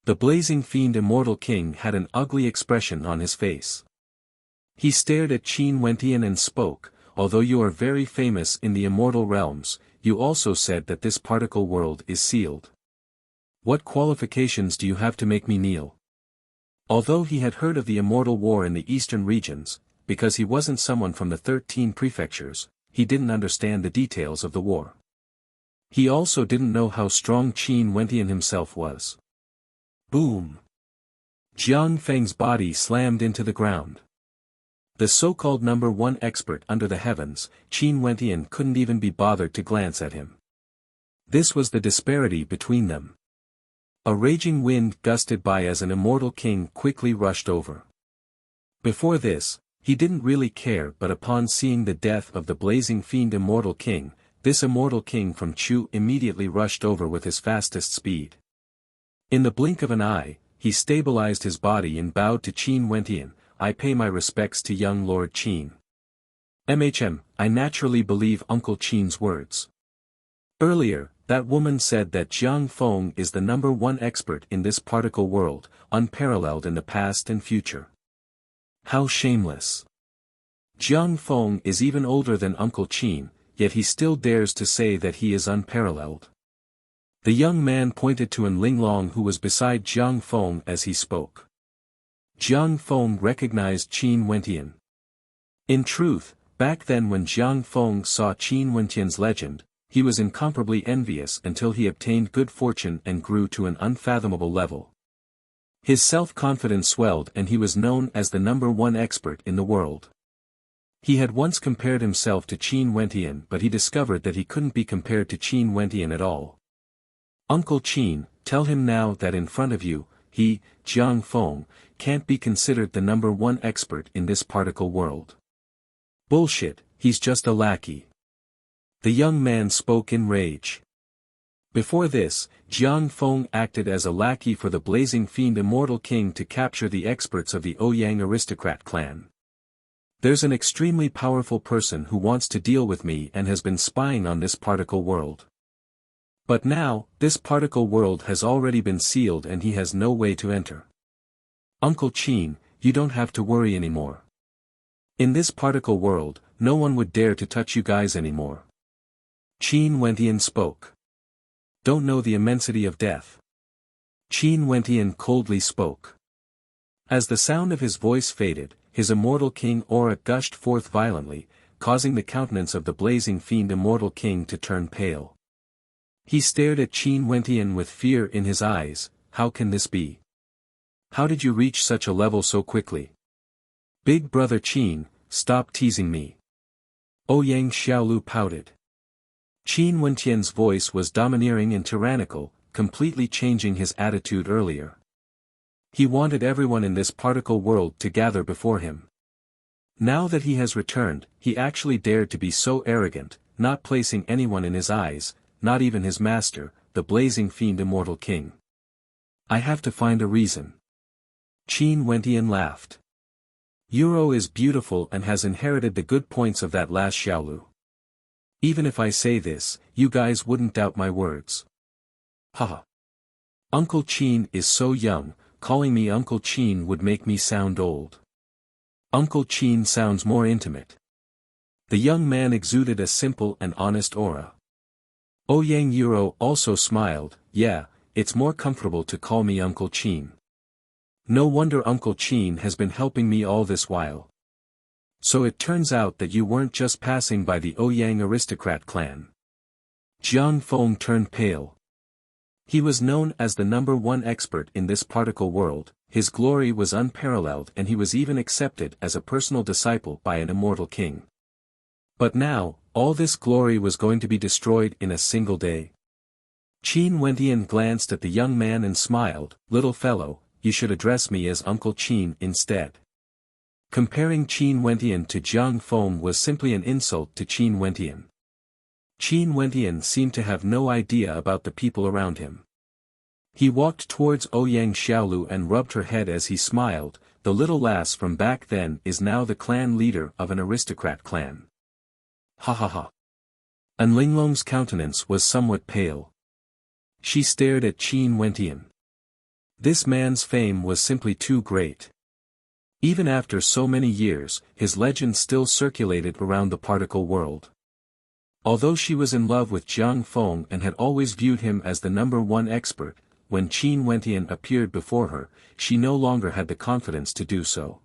The blazing fiend Immortal King had an ugly expression on his face. He stared at Qin Wentian and spoke, although you are very famous in the immortal realms, you also said that this particle world is sealed. What qualifications do you have to make me kneel? Although he had heard of the immortal war in the eastern regions, because he wasn't someone from the 13 prefectures, he didn't understand the details of the war. He also didn't know how strong Qin Wentian himself was. Boom! Jiang Feng's body slammed into the ground. The so-called number one expert under the heavens, Qin Wentian couldn't even be bothered to glance at him. This was the disparity between them. A raging wind gusted by as an immortal king quickly rushed over. Before this, he didn't really care, but upon seeing the death of the blazing fiend immortal king, this immortal king from Chu immediately rushed over with his fastest speed. In the blink of an eye, he stabilized his body and bowed to Qin Wentian. I pay my respects to young Lord Qin. I naturally believe Uncle Qin's words. Earlier, that woman said that Jiang Feng is the number one expert in this particle world, unparalleled in the past and future. How shameless. Jiang Feng is even older than Uncle Qin, yet he still dares to say that he is unparalleled. The young man pointed to An Linglong who was beside Jiang Feng as he spoke. Jiang Feng recognized Qin Wentian. In truth, back then when Jiang Feng saw Qin Wentian's legend, he was incomparably envious until he obtained good fortune and grew to an unfathomable level. His self-confidence swelled and he was known as the number one expert in the world. He had once compared himself to Qin Wentian, but he discovered that he couldn't be compared to Qin Wentian at all. Uncle Qin, tell him now that in front of you, he, Jiang Feng, can't be considered the number one expert in this particle world. Bullshit, he's just a lackey. The young man spoke in rage. Before this, Jiang Feng acted as a lackey for the blazing fiend immortal king to capture the experts of the Ouyang aristocrat clan. There's an extremely powerful person who wants to deal with me and has been spying on this particle world. But now, this particle world has already been sealed and he has no way to enter. Uncle Qin, you don't have to worry anymore. In this particle world, no one would dare to touch you guys anymore. Qin Wentian spoke. Don't know the immensity of death. Qin Wentian coldly spoke. As the sound of his voice faded, his immortal king aura gushed forth violently, causing the countenance of the blazing fiend immortal king to turn pale. He stared at Qin Wentian with fear in his eyes. How can this be? How did you reach such a level so quickly? Big brother Qin, stop teasing me. Ouyang Xiaolu pouted. Qin Wentian's voice was domineering and tyrannical, completely changing his attitude earlier. He wanted everyone in this particle world to gather before him. Now that he has returned, he actually dared to be so arrogant, not placing anyone in his eyes, not even his master, the blazing fiend immortal king. I have to find a reason. Qin Wentian laughed. Euro is beautiful and has inherited the good points of that last Xiaolu. Even if I say this, you guys wouldn't doubt my words. Haha. Uncle Qin is so young, calling me Uncle Qin would make me sound old. Uncle Qin sounds more intimate. The young man exuded a simple and honest aura. Ouyang Euro also smiled. Yeah, it's more comfortable to call me Uncle Qin. No wonder Uncle Qin has been helping me all this while. So it turns out that you weren't just passing by the Ouyang aristocrat clan. Jiang Feng turned pale. He was known as the number one expert in this particle world, his glory was unparalleled and he was even accepted as a personal disciple by an immortal king. But now, all this glory was going to be destroyed in a single day. Qin Wentian glanced at the young man and smiled. Little fellow, you should address me as Uncle Qin instead. Comparing Qin Wentian to Jiang Feng was simply an insult to Qin Wentian. Qin Wentian seemed to have no idea about the people around him. He walked towards Ouyang Xiaolu and rubbed her head as he smiled. The little lass from back then is now the clan leader of an aristocrat clan. Ha ha ha. An Linglong's countenance was somewhat pale. She stared at Qin Wentian. This man's fame was simply too great. Even after so many years, his legend still circulated around the particle world. Although she was in love with Jiang Feng and had always viewed him as the number one expert, when Qin Wentian appeared before her, she no longer had the confidence to do so.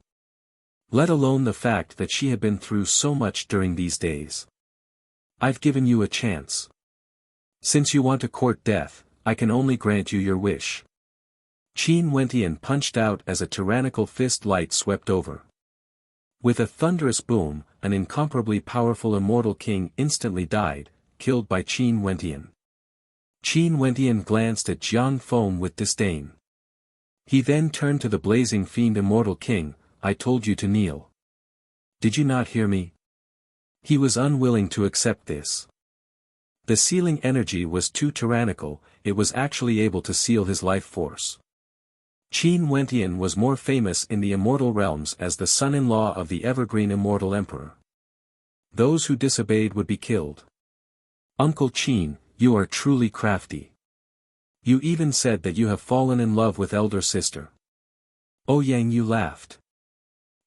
Let alone the fact that she had been through so much during these days. I've given you a chance. Since you want to court death, I can only grant you your wish. Qin Wentian punched out as a tyrannical fist light swept over. With a thunderous boom, an incomparably powerful immortal king instantly died, killed by Qin Wentian. Qin Wentian glanced at Jiang Feng with disdain. He then turned to the blazing fiend immortal king. I told you to kneel. Did you not hear me? He was unwilling to accept this. The sealing energy was too tyrannical, it was actually able to seal his life force. Qin Wentian was more famous in the immortal realms as the son-in-law of the evergreen immortal emperor. Those who disobeyed would be killed. Uncle Qin, you are truly crafty. You even said that you have fallen in love with elder sister. Ouyang Yu laughed.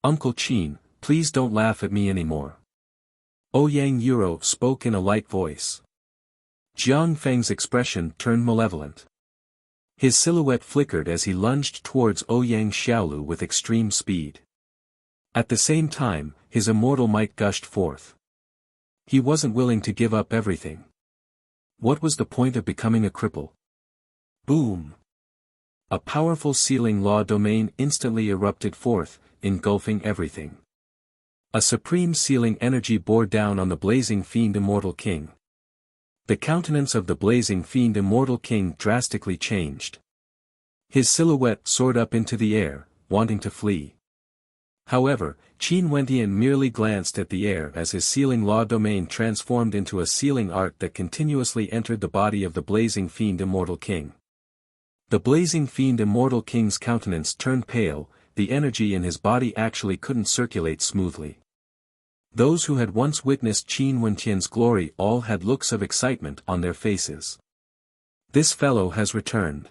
Uncle Qin, please don't laugh at me anymore. Ouyang Yuro spoke in a light voice. Jiang Feng's expression turned malevolent. His silhouette flickered as he lunged towards Ouyang Xiaolu with extreme speed. At the same time, his immortal might gushed forth. He wasn't willing to give up everything. What was the point of becoming a cripple? Boom! A powerful sealing law domain instantly erupted forth, engulfing everything. A supreme sealing energy bore down on the blazing fiend immortal king. The countenance of the blazing fiend immortal king drastically changed. His silhouette soared up into the air, wanting to flee. However, Qin Wentian merely glanced at the air as his sealing law domain transformed into a sealing art that continuously entered the body of the blazing fiend immortal king. The blazing fiend immortal king's countenance turned pale, the energy in his body actually couldn't circulate smoothly. Those who had once witnessed Qin Wentian's glory all had looks of excitement on their faces. This fellow has returned.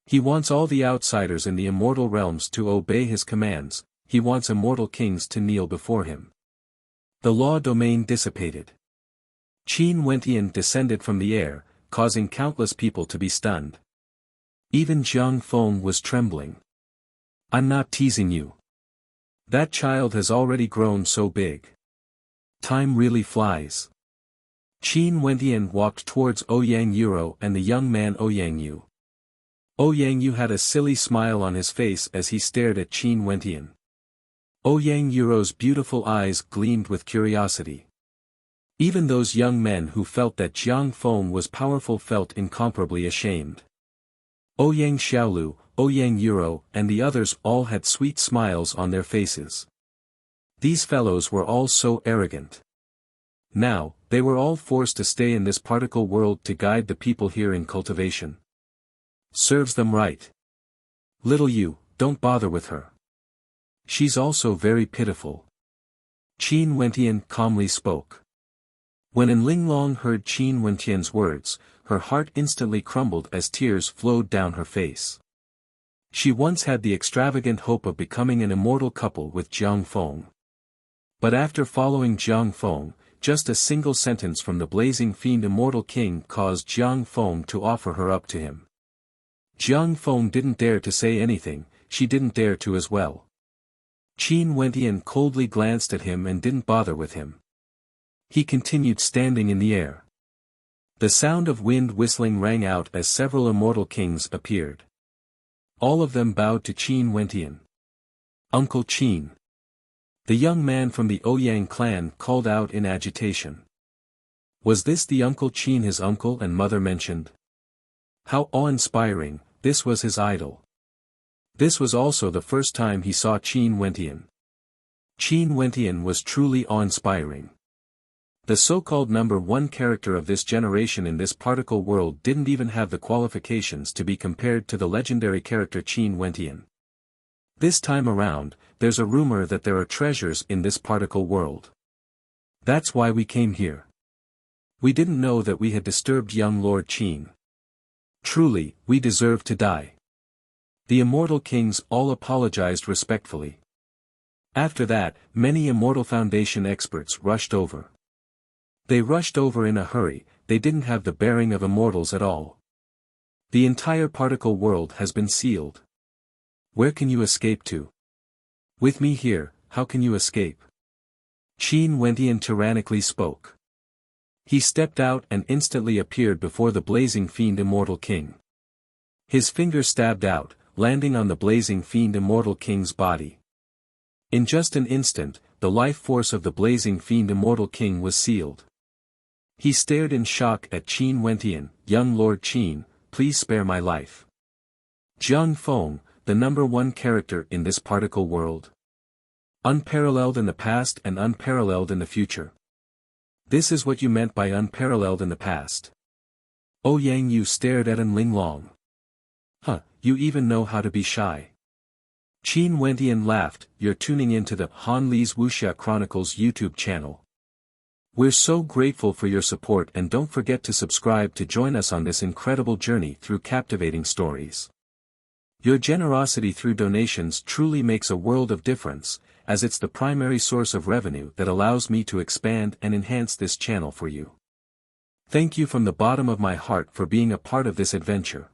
He wants all the outsiders in the immortal realms to obey his commands, he wants immortal kings to kneel before him. The law domain dissipated. Qin Wentian descended from the air, causing countless people to be stunned. Even Jiang Feng was trembling. I'm not teasing you. That child has already grown so big. Time really flies. Qin Wentian walked towards Ouyang Yuro and the young man Ouyang Yu. Ouyang Yu had a silly smile on his face as he stared at Qin Wentian. Ouyang Yuro's beautiful eyes gleamed with curiosity. Even those young men who felt that Jiang Feng was powerful felt incomparably ashamed. Ouyang Xiaolu, Ouyang Yuro, and the others all had sweet smiles on their faces. These fellows were all so arrogant. Now, they were all forced to stay in this particle world to guide the people here in cultivation. Serves them right. Little you, don't bother with her. She's also very pitiful. Qin Wentian calmly spoke. When Linglong heard Qin Wentian's words, her heart instantly crumbled as tears flowed down her face. She once had the extravagant hope of becoming an immortal couple with Jiang Feng. But after following Jiang Feng, just a single sentence from the blazing fiend immortal king caused Jiang Feng to offer her up to him. Jiang Feng didn't dare to say anything, she didn't dare to as well. Qin Wentian coldly glanced at him and didn't bother with him. He continued standing in the air. The sound of wind whistling rang out as several immortal kings appeared. All of them bowed to Qin Wentian. Uncle Qin. The young man from the Ouyang clan called out in agitation. Was this the Uncle Qin his uncle and mother mentioned? How awe-inspiring, this was his idol. This was also the first time he saw Qin Wentian. Qin Wentian was truly awe-inspiring. The so-called number one character of this generation in this particle world didn't even have the qualifications to be compared to the legendary character Qin Wentian. This time around, there's a rumor that there are treasures in this particle world. That's why we came here. We didn't know that we had disturbed young Lord Qin. Truly, we deserve to die. The immortal kings all apologized respectfully. After that, many Immortal Foundation experts rushed over. They rushed over in a hurry, they didn't have the bearing of immortals at all. The entire particle world has been sealed. Where can you escape to? With me here, how can you escape? Qin Wentian tyrannically spoke. He stepped out and instantly appeared before the blazing fiend Immortal King. His finger stabbed out, landing on the blazing fiend Immortal King's body. In just an instant, the life force of the blazing fiend Immortal King was sealed. He stared in shock at Qin Wentian. Young Lord Qin, please spare my life. Jiang Feng, the #1 character in this particle world. Unparalleled in the past and unparalleled in the future. This is what you meant by unparalleled in the past. Yang Yu stared at An Ling Long. Huh, you even know how to be shy. Qin Wentian laughed. You're tuning into the Han Li's Wuxia Chronicles YouTube channel. We're so grateful for your support, and don't forget to subscribe to join us on this incredible journey through captivating stories. Your generosity through donations truly makes a world of difference, as it's the primary source of revenue that allows me to expand and enhance this channel for you. Thank you from the bottom of my heart for being a part of this adventure.